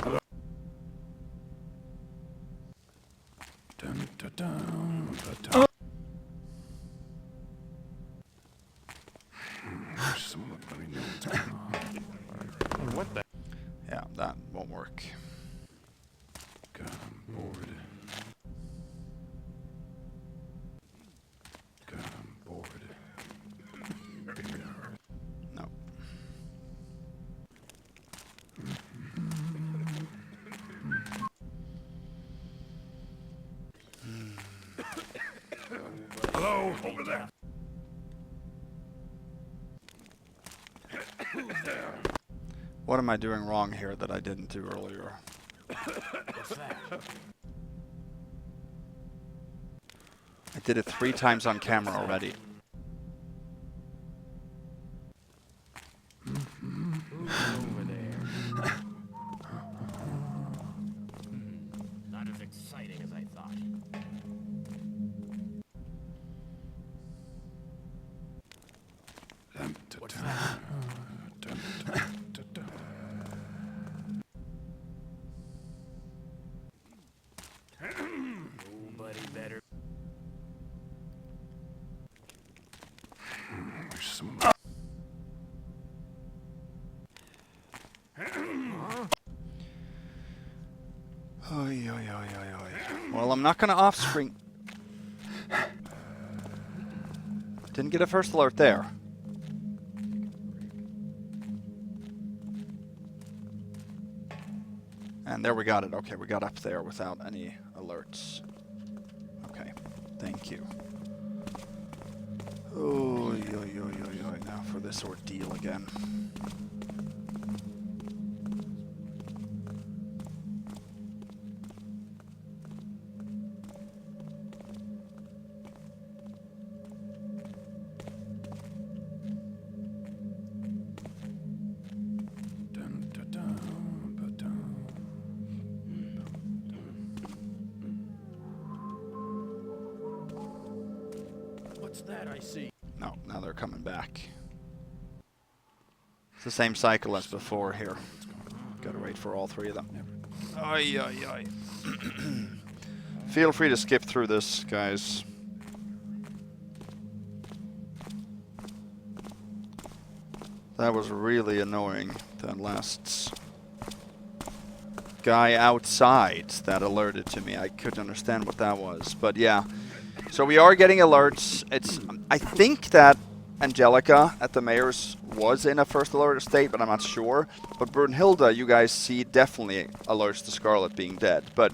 Dun, dun, dun, dun, dun. There's somebody knows what's going on. What the? Yeah, that won't work. God, I'm bored. God, I'm bored. No. Hello? Over there. What am I doing wrong here that I didn't do earlier? What's that? I did it 3 times on camera already. Over there. Not as exciting as I thought. What's that? Nobody better. There's some. Oy, oy, oy, oy, oy. Well, I'm not gonna off-screen. Didn't get a first alert there. And there we got it. Okay, we got up there without any alerts. Okay, thank you. Oy, oy, oy, oy, oy. Now for this ordeal again. What's that I see? No, now they're coming back. It's the same cycle as before here. Gotta wait for all 3 of them. Ay, ay, ay. Feel free to skip through this, guys. That was really annoying. That last guy outside that alerted to me. I couldn't understand what that was. But yeah. So we are getting alerts. I think that Angelica at the mayor's was in a first alert state, but I'm not sure. But Brunhilde, you guys see definitely alerts to Scarlet being dead. But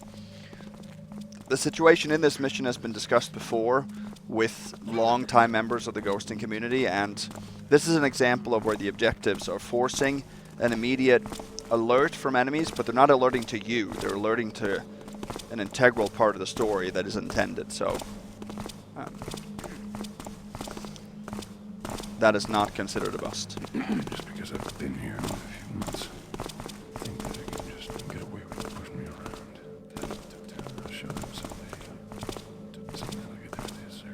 the situation in this mission has been discussed before with long-time members of the ghosting community, and this is an example of where the objectives are forcing an immediate alert from enemies, but they're not alerting to you. They're alerting to an integral part of the story that is intended. So that is not considered a bust. Just because I've been here only a few months, I think that I can just get away with pushing me around. I'll show them something like a that is, sir.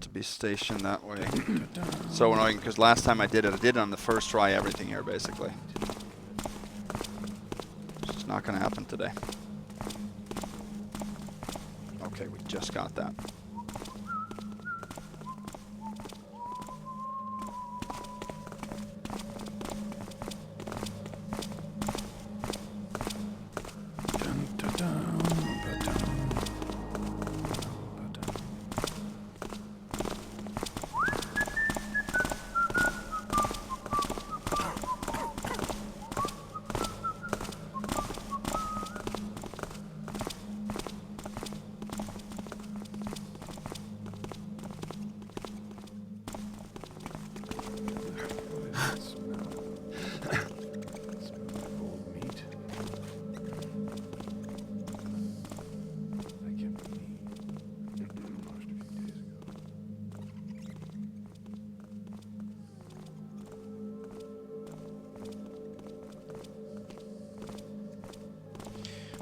To be stationed that way. So annoying, because last time I did it on the first try, everything here basically. It's just not going to happen today. Okay, we just got that.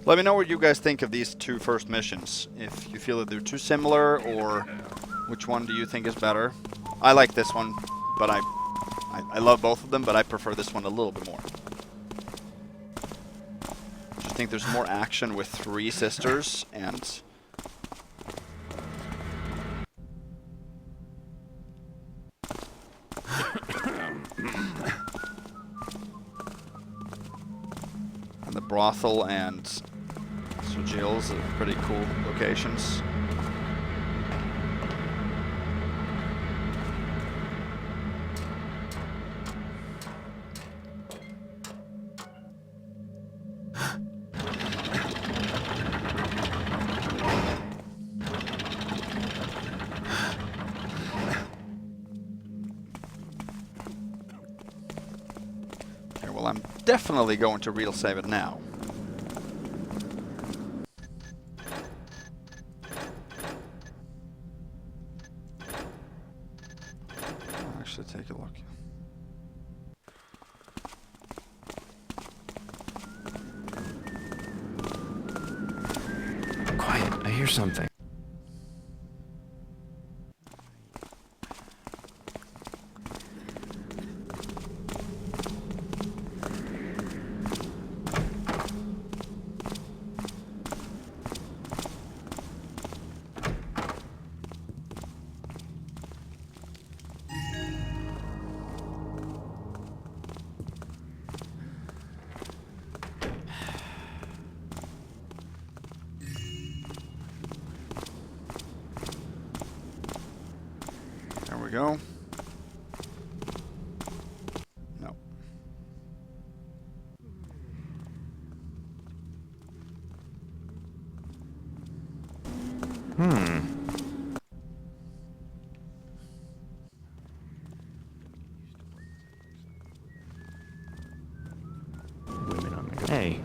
Let me know what you guys think of these 2 first missions. If you feel that they're too similar, or which one do you think is better? I like this one, but I love both of them, but I prefer this one a little bit more. I just think there's more action with 3 sisters, and the brothel and Giles are pretty cool locations. I'm definitely going to real save it now. I'll actually take a look. Quiet, I hear something. There we go. No. Women on the go. Hey.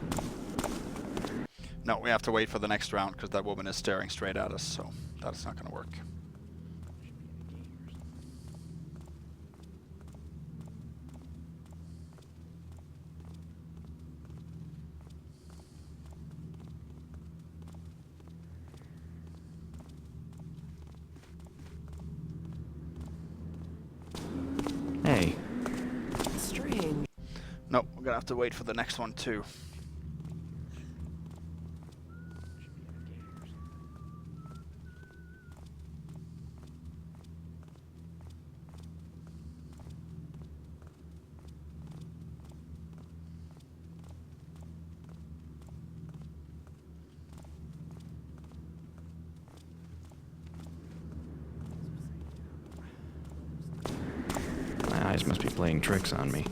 No, we have to wait for the next round because that woman is staring straight at us, so that's not going to work. Hey. Strange. No, we're going to have to wait for the next one too. My eyes must be playing tricks on me.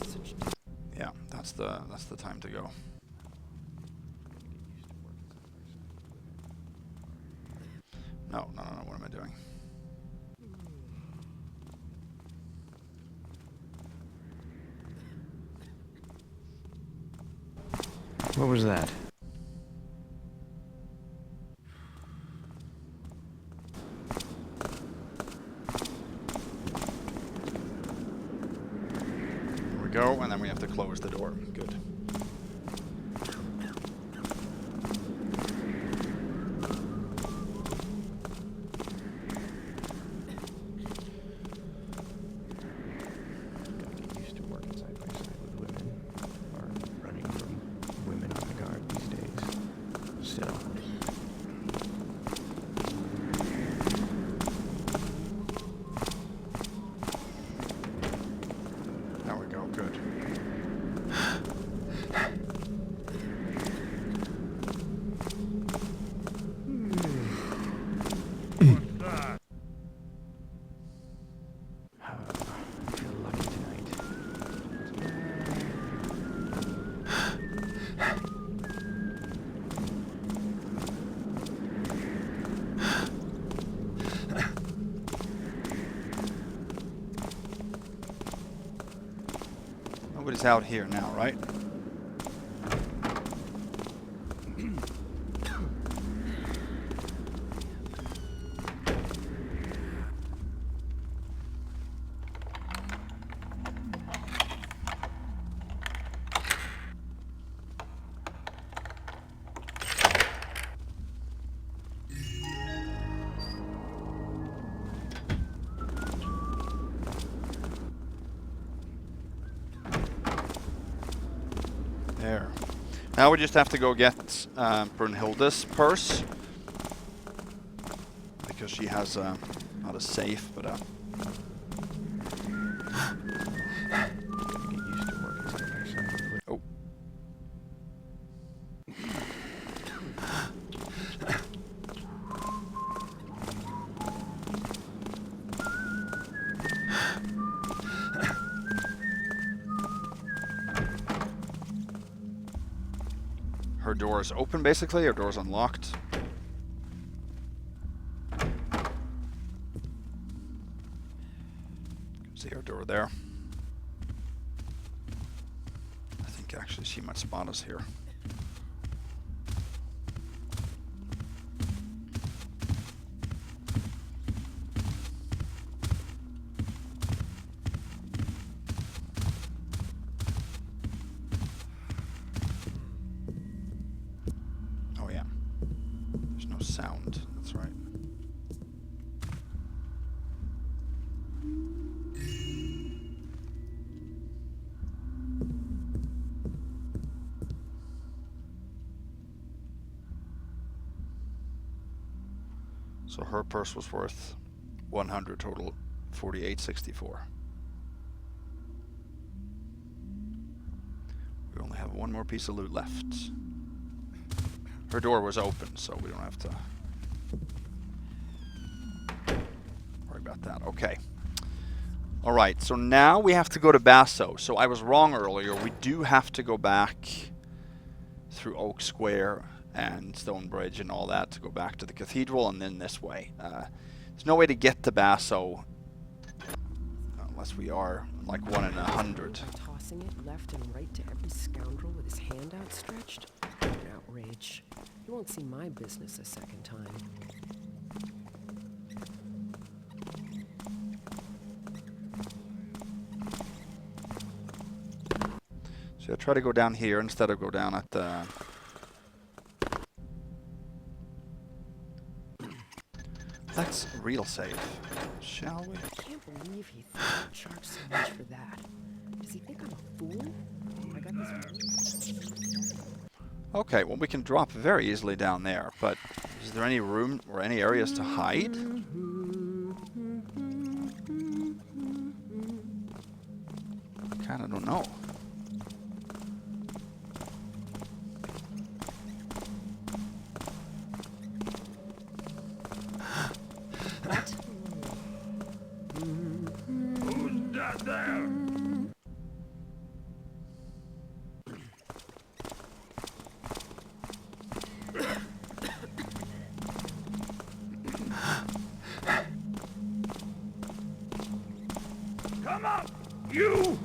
Yeah, that's the time to go. No, what am I doing? What was that? There we go, and then we have to close the door. Good. Gotta get used to working side by side with women, or running from women on the guard these days. Still. There we go, good. I feel lucky tonight. Nobody's out here now, right? There. Now we just have to go get Brunhilde's purse. Because she has not a safe, but Gotta get used to working side by side with women. oh. Her door is open, basically. Her door's unlocked. See her door there. I think think actually she might spot us here. Oh yeah. There's no sound. That's right. So her purse was worth 100 total, 48.64. We only have one more piece of loot left. Her door was open, so we don't have to worry about that. Okay. All right, so now we have to go to Basso. So I was wrong earlier. We do have to go back through Oak Square and Stonebridge and all that to go back to the cathedral, and then this way. There's no way to get to Basso unless we are like 1 in 100. Tossing it left and right to every scoundrel with his hand outstretched? An outrage. You won't see my business a second time. So I try to go down here instead of go down at the... Let's real save, shall we? I can't believe he thought I'd charge so much for that. Does he think I'm a fool? I got this. Okay, well we can drop very easily down there, but is there any room or any areas to hide? Kinda don't know. Who's that there? Come up, you!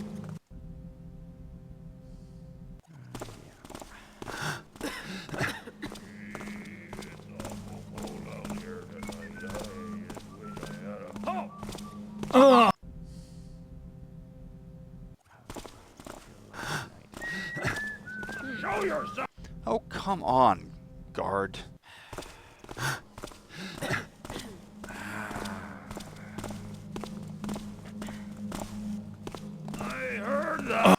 Show yourself! Oh, come on, guard. I heard that.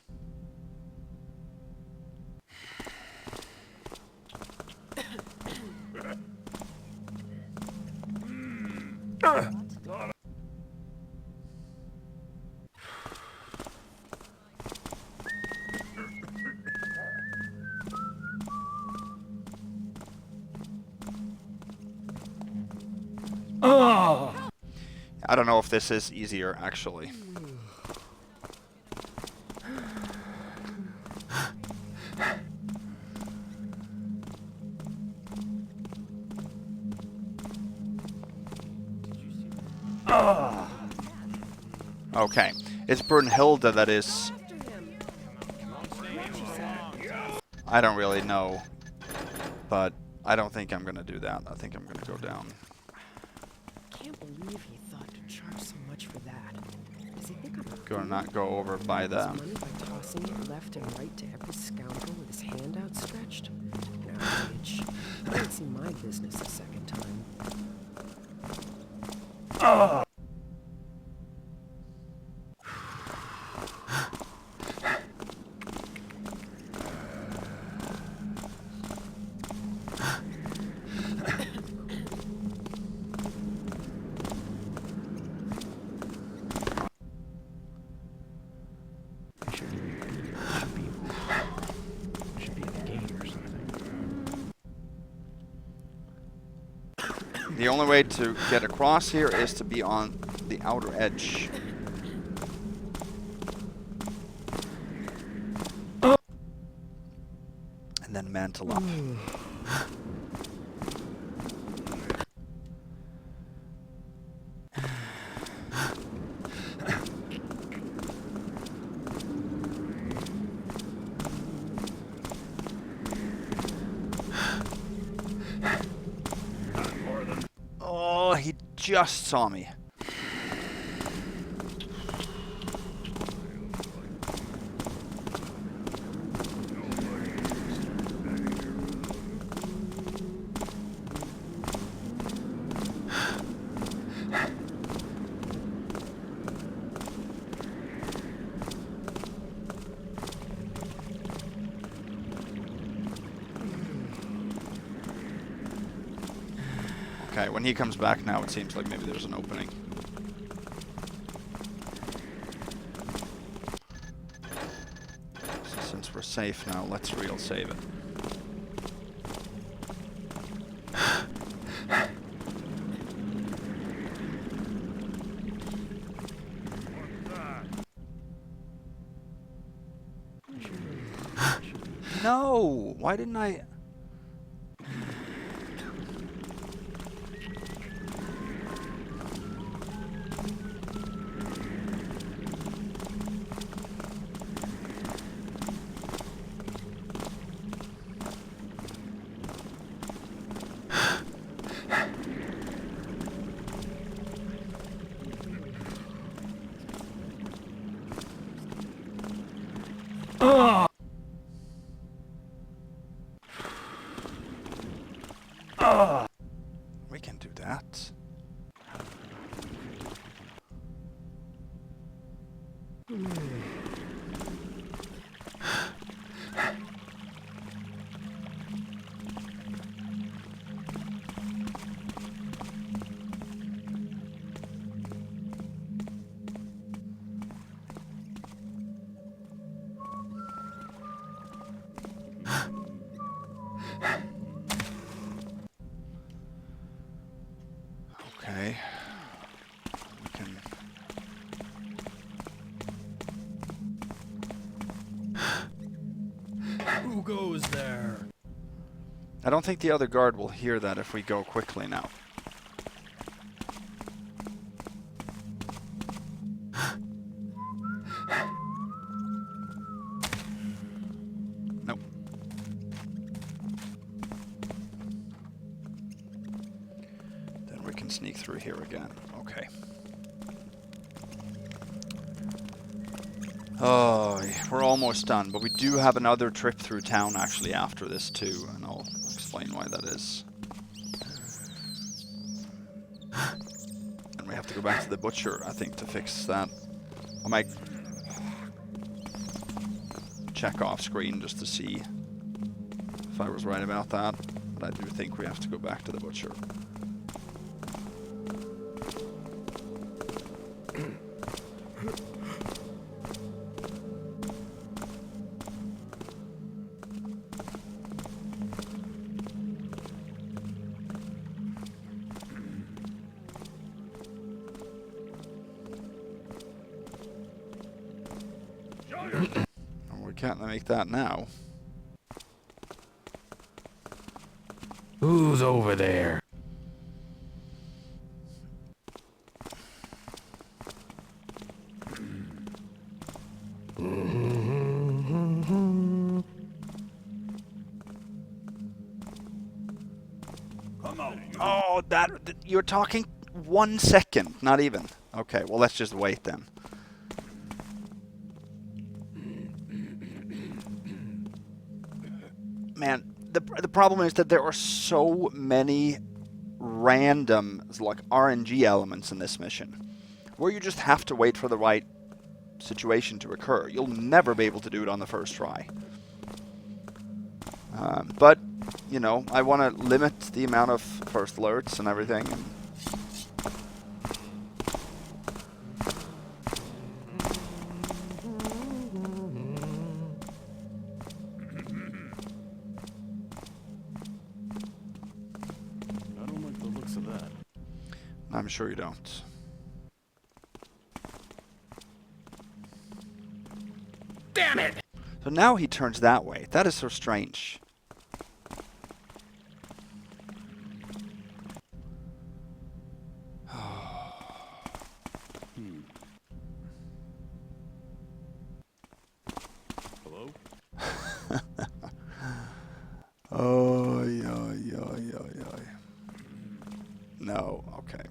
I don't know if this is easier, actually. Okay, it's Brunhilde that is... I don't really know, but I don't think I'm gonna do that. I think I'm gonna go down. Can't believe he thought to charge so much for that. Does he think I'm a Gonna not go over by the... money by tossing it left and right to every scoundrel with his hand outstretched? An outrage. You won't see my business a second time. Should be in the gate or something. The only way to get across here is to be on the outer edge. And then mantle up. just saw me. Okay, when he comes back now, it seems like maybe there's an opening. So since we're safe now, let's real save it. No! Why didn't I... We can do that. Okay. We can... Who goes there? I don't think the other guard will hear that if we go quickly now. Nope. Then we can sneak through here again. Okay. Oh, we're almost done, but we do have another trip through town actually after this too, and I'll explain why that is. And we have to go back to the butcher, I think, to fix that. I might check off screen just to see if I was right about that, but I do think we have to go back to the butcher. We can't make that now. Who's over there? Oh, you're talking 1 second, not even. Okay, well let's just wait then. Man, the problem is that there are so many random like RNG elements in this mission, where you just have to wait for the right situation to occur. You'll never be able to do it on the first try. But, you know, I want to limit the amount of first alerts and everything. And I don't like the looks of that. I'm sure you don't. Damn it! So now he turns that way. That is so strange. Hello? Oh, yeah. No, okay.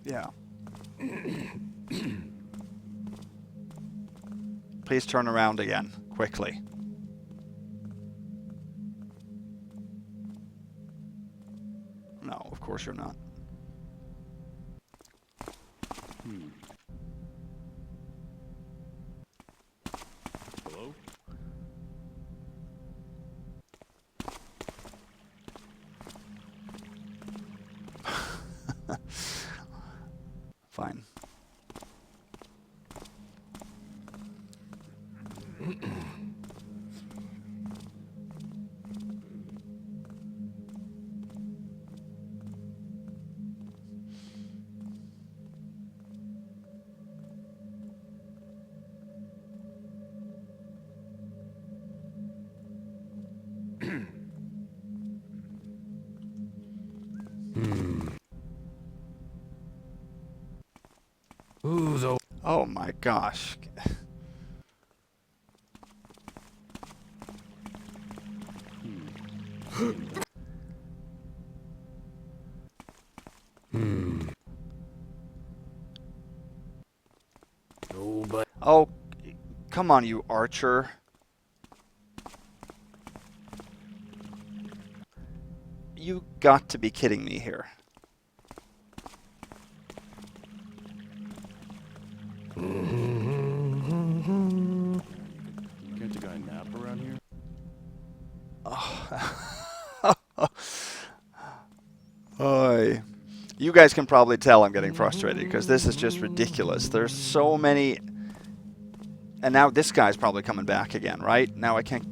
Yeah. Please turn around again, quickly. No, of course you're not. Hello? Fine. Who's over? Oh my gosh. Nobody. Oh, come on, you archer. You got to be kidding me here. Can't the guy nap around here? Oy. You guys can probably tell I'm getting frustrated because this is just ridiculous. There's so many. And now this guy's probably coming back again, right? Now I can't.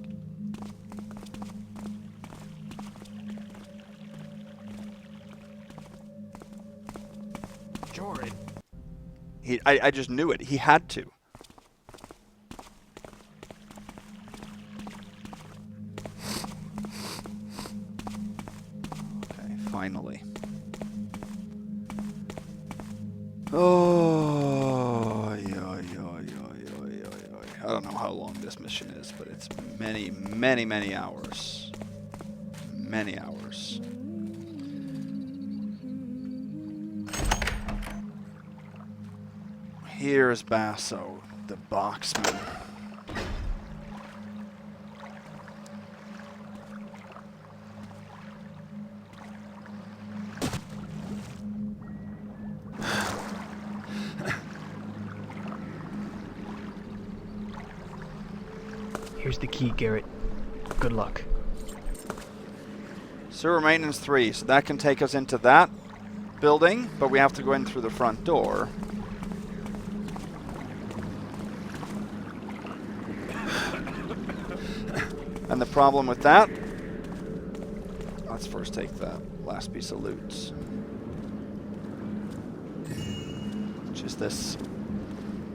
Jordan. I just knew it. He had to. Okay, finally. Oh, I don't know how long this mission is, but it's many, many, many hours. Many hours. Here's Basso, the boxman. Here's the key, Garrett. Good luck. Sewer maintenance 3, so that can take us into that building, but we have to go in through the front door. And the problem with that, let's first take the last piece of loot, which is this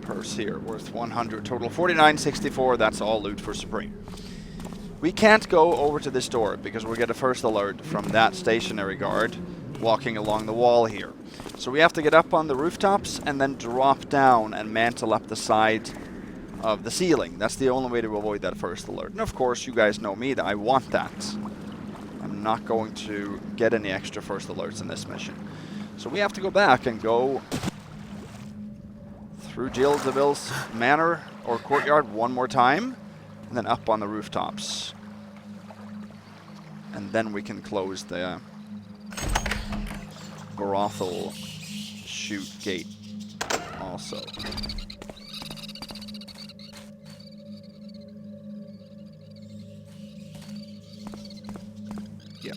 purse here, worth 100, total 49.64. That's all loot for Supreme. We can't go over to this door because we'll get a first alert from that stationary guard walking along the wall here. So we have to get up on the rooftops and then drop down and mantle up the side of the ceiling. That's the only way to avoid that first alert. And of course, you guys know me, that I want that. I'm not going to get any extra first alerts in this mission. So we have to go back and go through Giles Deville's manor or courtyard one more time, and then up on the rooftops. And then we can close the Brothel chute gate also. Yep.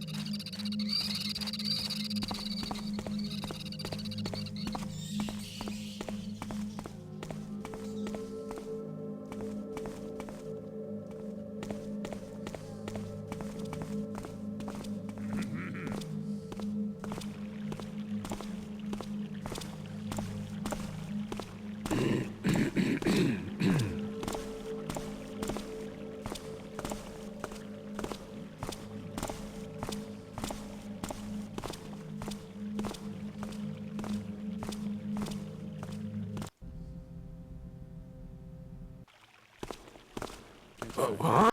Huh?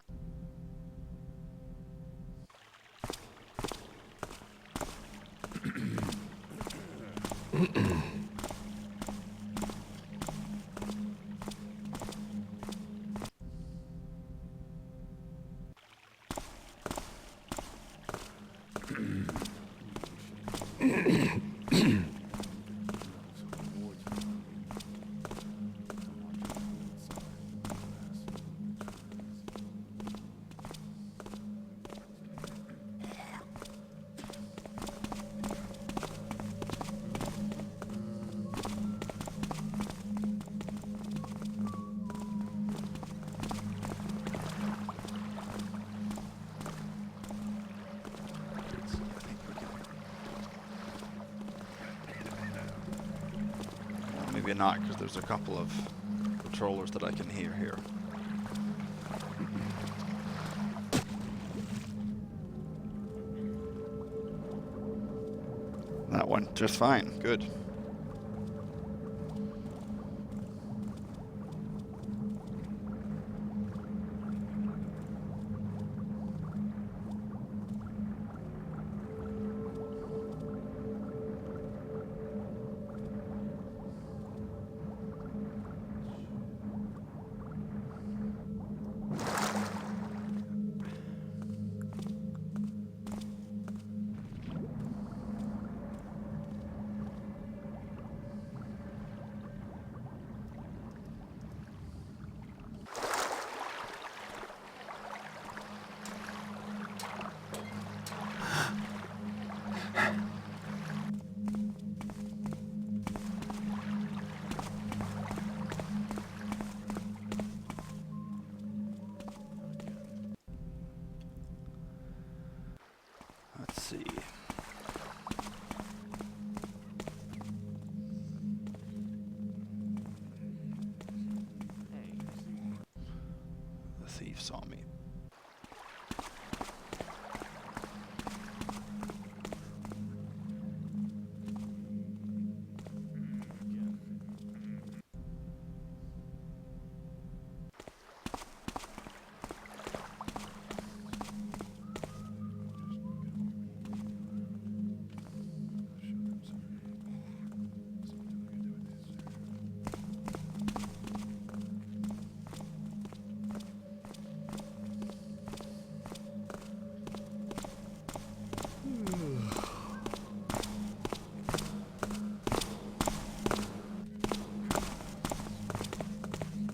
Maybe not, because there's a couple of patrollers that I can hear here. That went just fine. Good. Let's see. The thief saw me.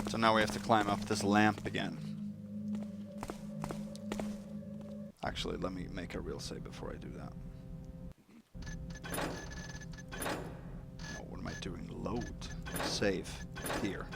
So now we have to climb up this lamp again. Actually, let me make a real save before I do that. Oh, what am I doing? Load. Save. Here.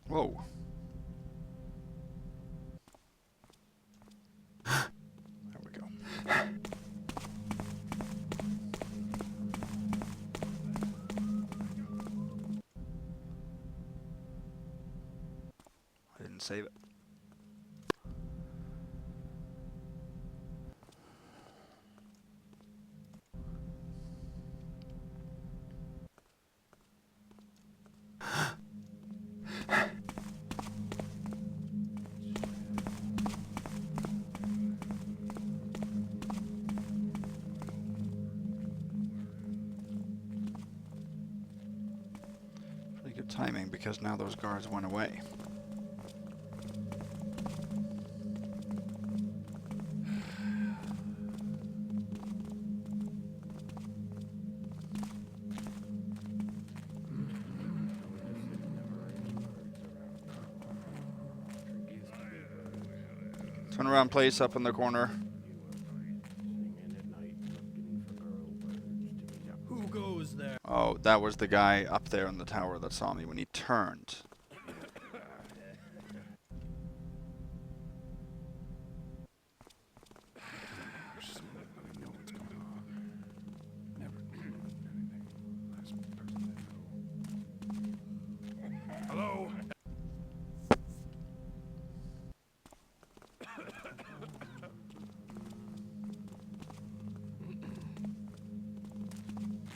Whoa. There we go. I didn't save it. Pretty good timing because now those guards went away. Turnaround place up in the corner. Who goes there? Oh, that was the guy up there in the tower that saw me when he turned. Hello?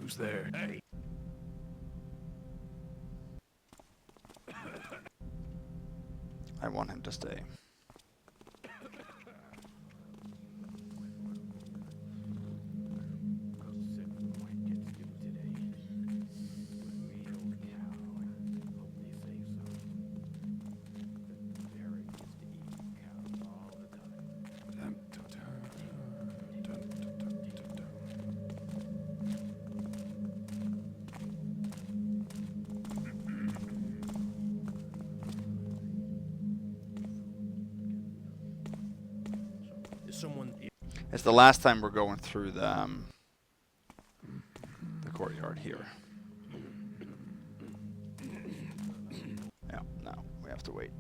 Who's there? Hey. I want him to stay. Someone. It's the last time we're going through the courtyard here. Yeah, no, we have to wait.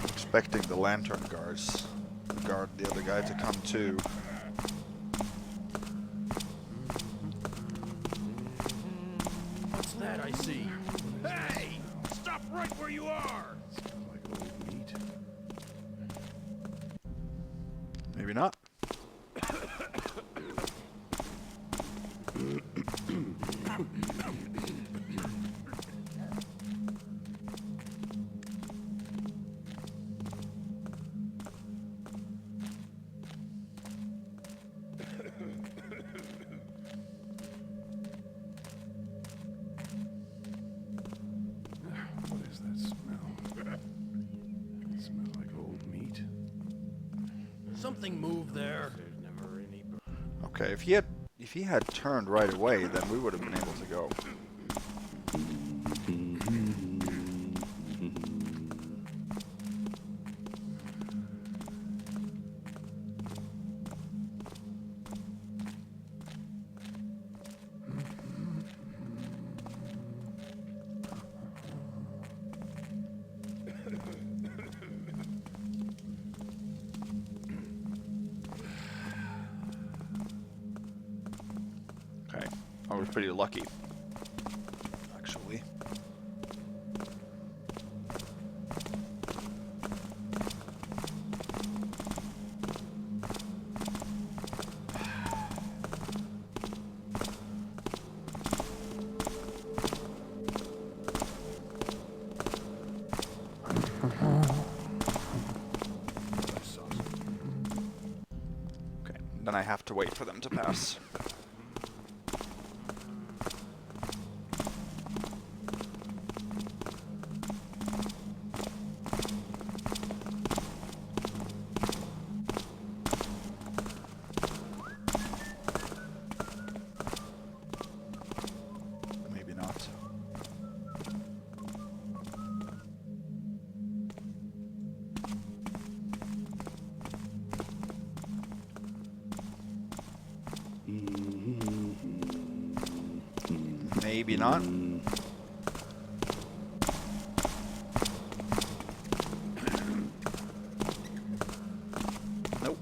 Expecting the lantern guards, the other guy to come too. What's that I see? Hey! Stop right where you are! Smells like old meat. Maybe not. What is that smell? It smells like old meat. Something moved there. There's never any. Okay, if he had turned right away, then we would have been able to go. Okay, I was pretty lucky, actually. Okay, then I have to wait for them to pass. Maybe not. Maybe not. Nope.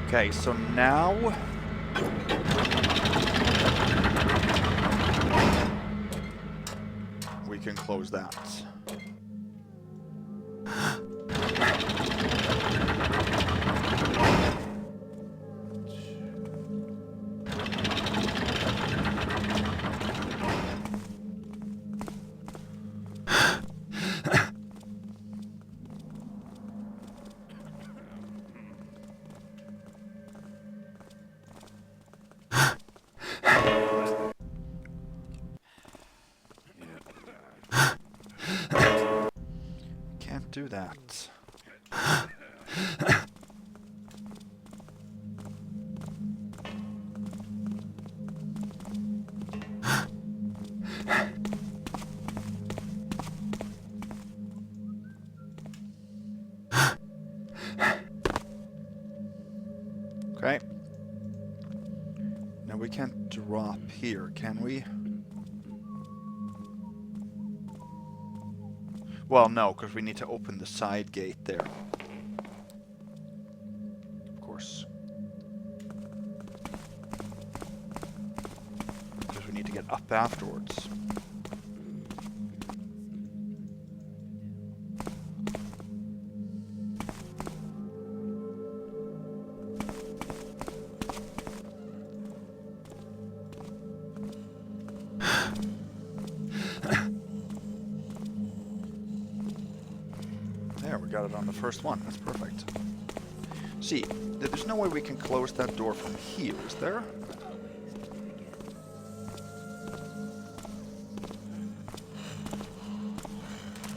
Okay, so now we can close that. Can't do that. Okay, drop here, can we? Well, no, because we need to open the side gate there. Of course. Because we need to get up afterwards. There, we got it on the first one. That's perfect. See, there's no way we can close that door from here, is there?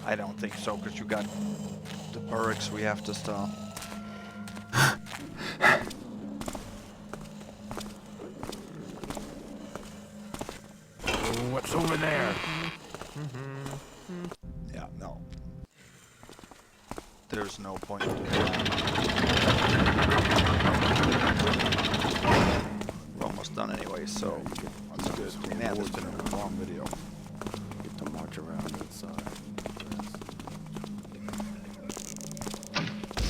I don't think so, because you got the barracks we have to stop. What's over there? Yeah, no. There's no point in doing that. We're almost done anyway, so that's good. Man, this has been a long video. Get to march around inside.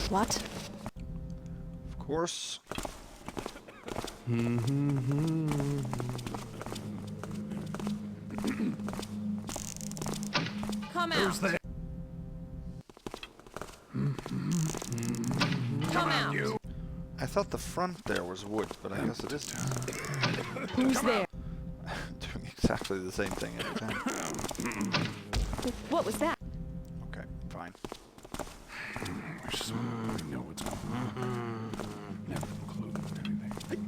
What? Of course. Come out. Come out. I thought the front there was wood, but I guess it isn't. Who's there? Doing exactly the same thing every time. What was that? Okay, fine. I just want to know what's on. Never include anything.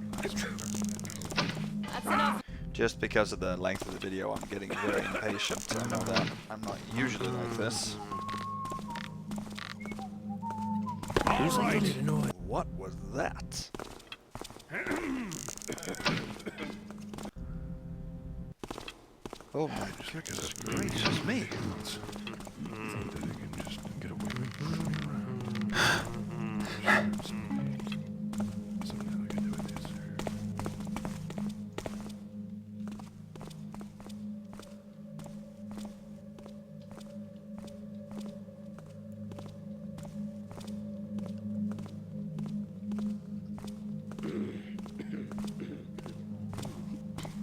That's enough. Just because of the length of the video, I'm getting very impatient. I know that. I'm not usually like this. What was that? Oh my goodness gracious me. Think that they can just get away with something that I can do with this.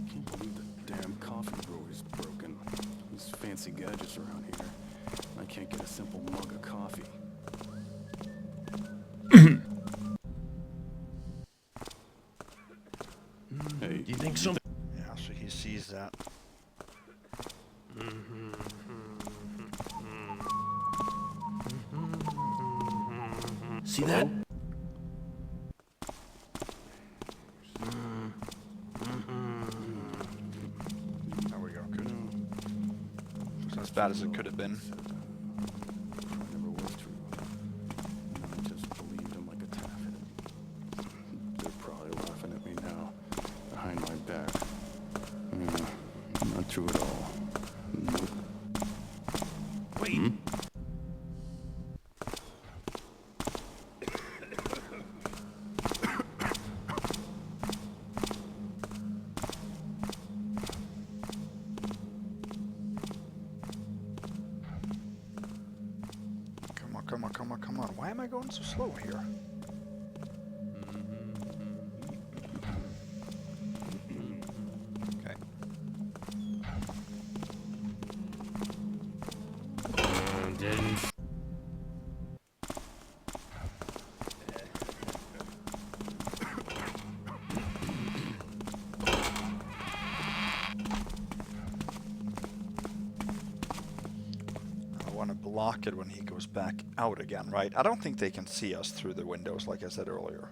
Can't believe the damn coffee brewer is broken. These fancy gadgets around here. I can't get a simple mug of coffee. Hey, Do you think so? Yeah, so he sees that. See that? There we go, good. Wasn't as bad as it could have been. I never was true. I just believed him like a taffet. They're probably laughing at me now, behind my back. Not true at all. Nope. Wait. Come on, come on, come on, come on. Why am I going so slow here? Okay. I want to block it when he goes back out again, right? I don't think they can see us through the windows, like I said earlier.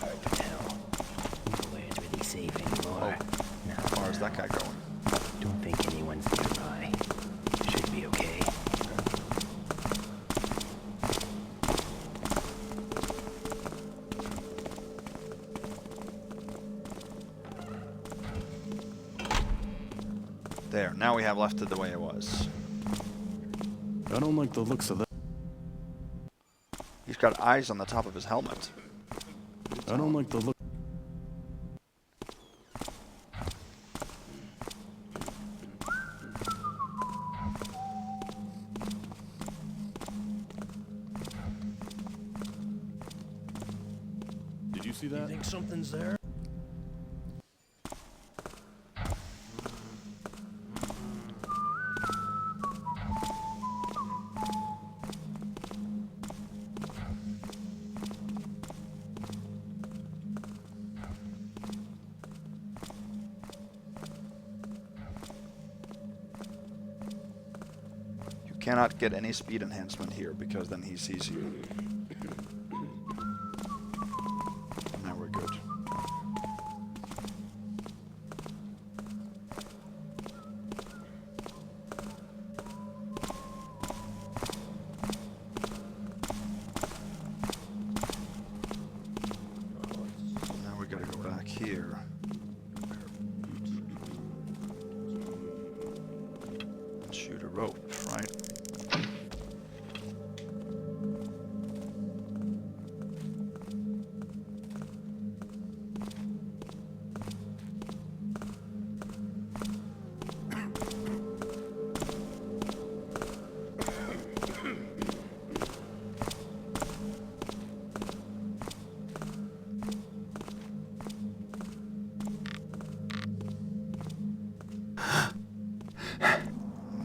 Hard to tell. Nowhere's really safe anymore. How far is that guy going? Don't think anyone's nearby. Should be okay. There, now we have left it the way it was. I don't like the looks of that. He's got eyes on the top of his helmet. I don't like the look. Did you see that? You think something's there? You cannot get any speed enhancement here because then he sees you. Now we're good. Now we gotta go back here. And shoot a rope, right?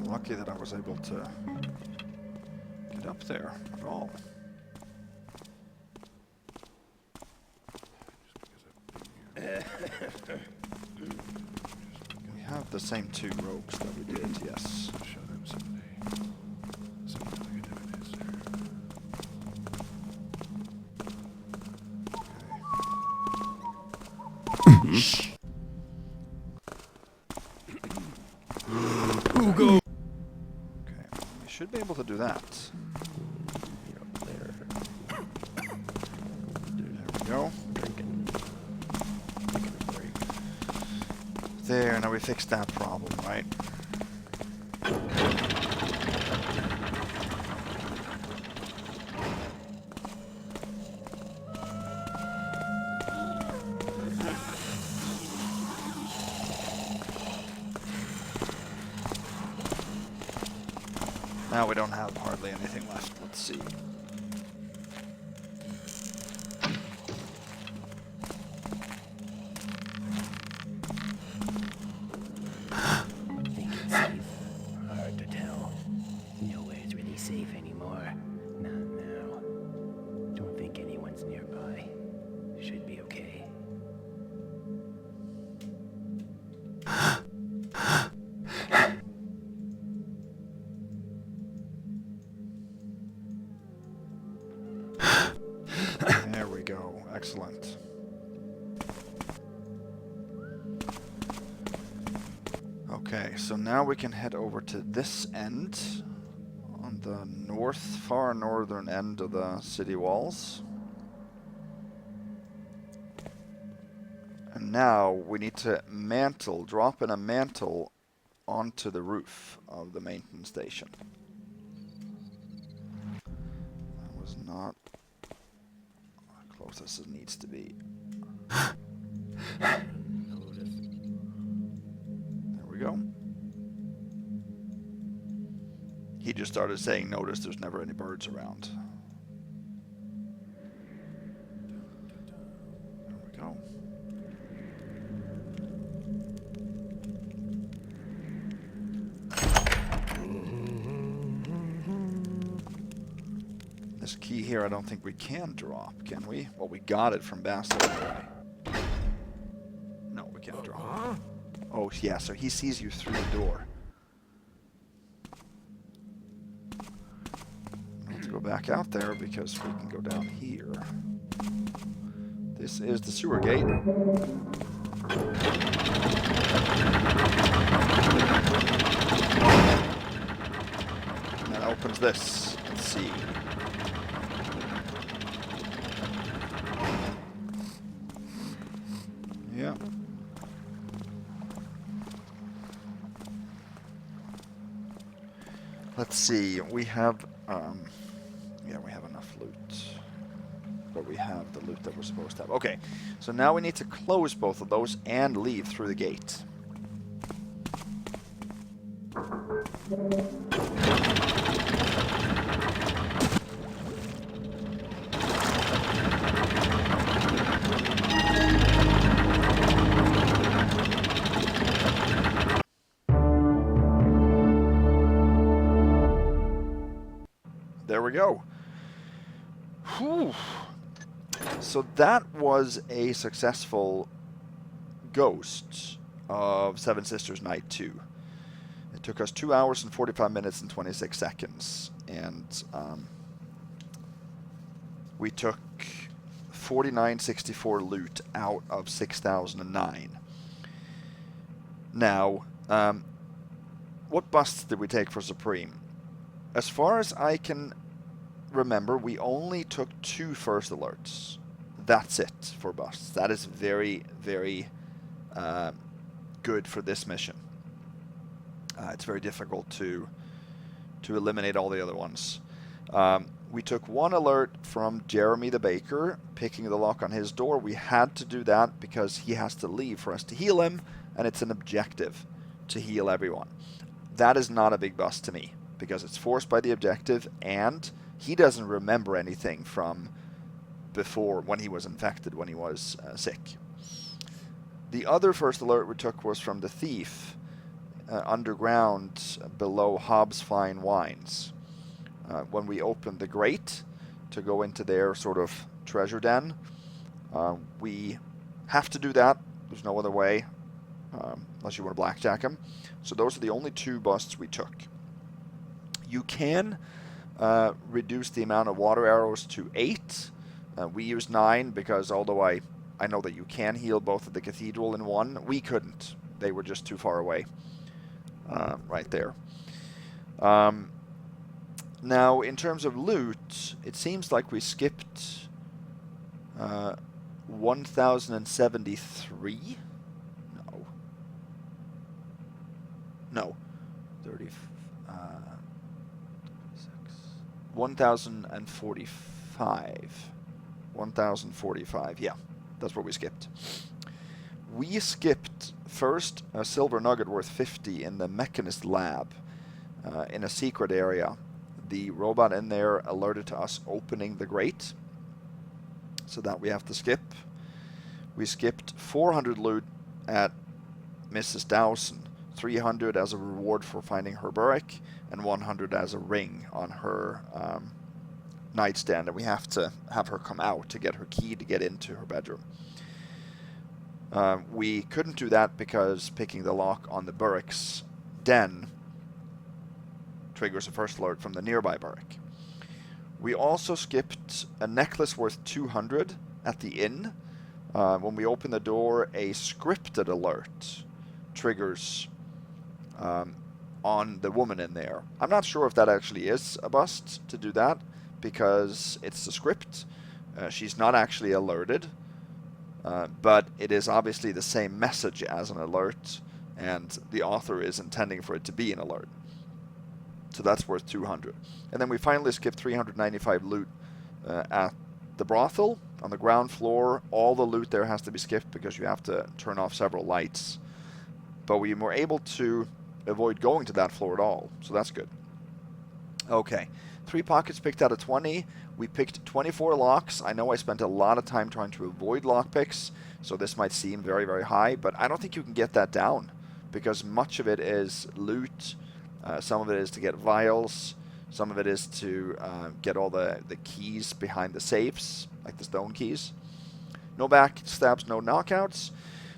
Lucky that I was able to get up there at all. We have the same two ropes that we did, yes. Show them someday. Someday I can do this. Who go? Okay, we should be able to do that. There we go. There, now we fixed that problem, right? Now we don't have hardly anything left. Let's see. Think it's safe? Hard to tell. Nowhere's really safe anymore. Not now. Don't think anyone's nearby. Should be okay. There we go. Excellent. Okay, so now we can head over to this end on the far northern end of the city walls. And now we need to drop in a mantle onto the roof of the maintenance station. That was not close as it needs to be. There we go. He just started saying, notice there's never any birds around. There we go. This key here, I don't think we can drop, can we? Well, we got it from Basso anyway. No, we can't drop. Oh, yeah, so he sees you through the door. I have to go back out there because we can go down here. This is the sewer gate. And that opens this. Let's see. Yeah. let's see. We have, yeah, we have enough loot. But we have the loot that we're supposed to have. Okay, so now we need to close both of those and leave through the gate. There we go. Whew. So that was a successful ghost of Seven Sisters Night 2. It took us 2 hours and 45 minutes and 26 seconds. And we took 4964 loot out of 6009. Now, what busts did we take for Supreme? As far as I can remember, we only took 2 first alerts. That's it for busts. That is very, very good for this mission. It's very difficult to eliminate all the other ones. We took 1 alert from Jeremy the Baker, picking the lock on his door. We had to do that because he has to leave for us to heal him, and it's an objective to heal everyone. That is not a big bust to me, because it's forced by the objective, and he doesn't remember anything from before when he was infected, when he was sick. The other first alert we took was from the thief underground below Hobb's Fine Wines. When we opened the grate to go into their sort of treasure den, we have to do that. There's no other way, unless you want to blackjack him. So those are the only 2 busts we took. You can reduce the amount of water arrows to 8. We used 9 because although I know that you can heal both at the cathedral in 1, we couldn't. They were just too far away. Right there. Now, in terms of loot, it seems like we skipped 1073. No. 30. 1045. 1045, yeah. That's what we skipped. We skipped first a silver nugget worth 50 in the mechanist lab in a secret area. The robot in there alerted to us opening the grate, so that we have to skip. We skipped 400 loot at Mrs. Dowson, 300 as a reward for finding her burrick, and 100 as a ring on her nightstand, and we have to have her come out to get her key to get into her bedroom. We couldn't do that because picking the lock on the burrick's den triggers a first alert from the nearby burrick. We also skipped a necklace worth 200 at the inn. When we open the door, a scripted alert triggers on the woman in there. I'm not sure if that actually is a bust to do that, because it's the script. She's not actually alerted, but it is obviously the same message as an alert, and the author is intending for it to be an alert. So that's worth 200. And then we finally skipped 395 loot at the brothel on the ground floor. All the loot there has to be skipped because you have to turn off several lights. But we were able to avoid going to that floor at all, so that's good. Okay, 3 pockets picked out of 20. We picked 24 locks. I know I spent a lot of time trying to avoid lock picks, so this might seem very, very high, but I don't think you can get that down, because much of it is loot. Some of it is to get vials. Some of it is to get all the keys behind the safes, like the stone keys. No backstabs, no knockouts.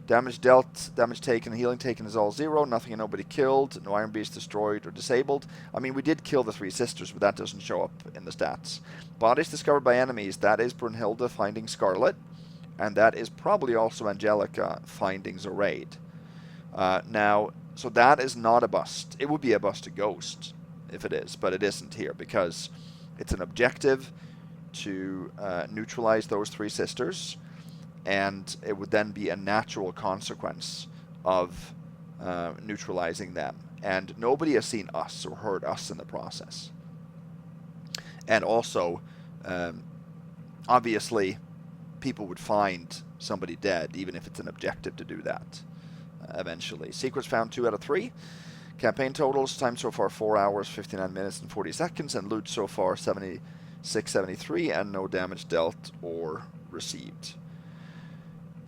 Damage dealt, damage taken, healing taken is all 0. Nothing and nobody killed. No Iron Beast destroyed or disabled. I mean, we did kill the 3 sisters, but that doesn't show up in the stats. Bodies discovered by enemies. That is Brunhilde finding Scarlet. And that is probably also Angelica finding Zoraid. Now, so that is not a bust. It would be a bust to Ghost if it is, but it isn't here because it's an objective to neutralize those 3 sisters. And it would then be a natural consequence of neutralizing them. and nobody has seen us or heard us in the process. And also, obviously, people would find somebody dead, even if it's an objective to do that eventually. Secrets found 2 out of 3. Campaign totals, time so far 4 hours, 59 minutes and 40 seconds, and loot so far 7673, and no damage dealt or received.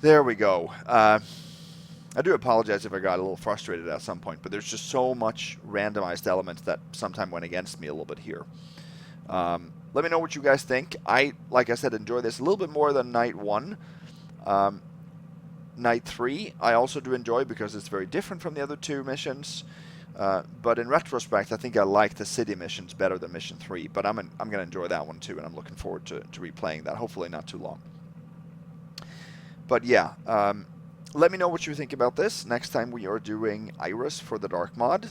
There we go. I do apologize if I got a little frustrated at some point, but there's just so much randomized elements that sometimes went against me a little bit here. Let me know what you guys think. I, like I said, enjoy this a little bit more than Night 1. Night 3 I also do enjoy because it's very different from the other 2 missions. But in retrospect, I think I like the city missions better than Mission 3. But I'm going to enjoy that one too, and I'm looking forward to replaying that. Hopefully not too long. But yeah, let me know what you think about this. Next time we are doing Iris for the Dark mod.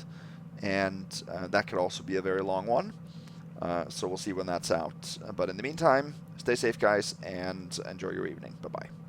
And that could also be a very long one. So we'll see when that's out. But in the meantime, stay safe, guys, and enjoy your evening. Bye-bye.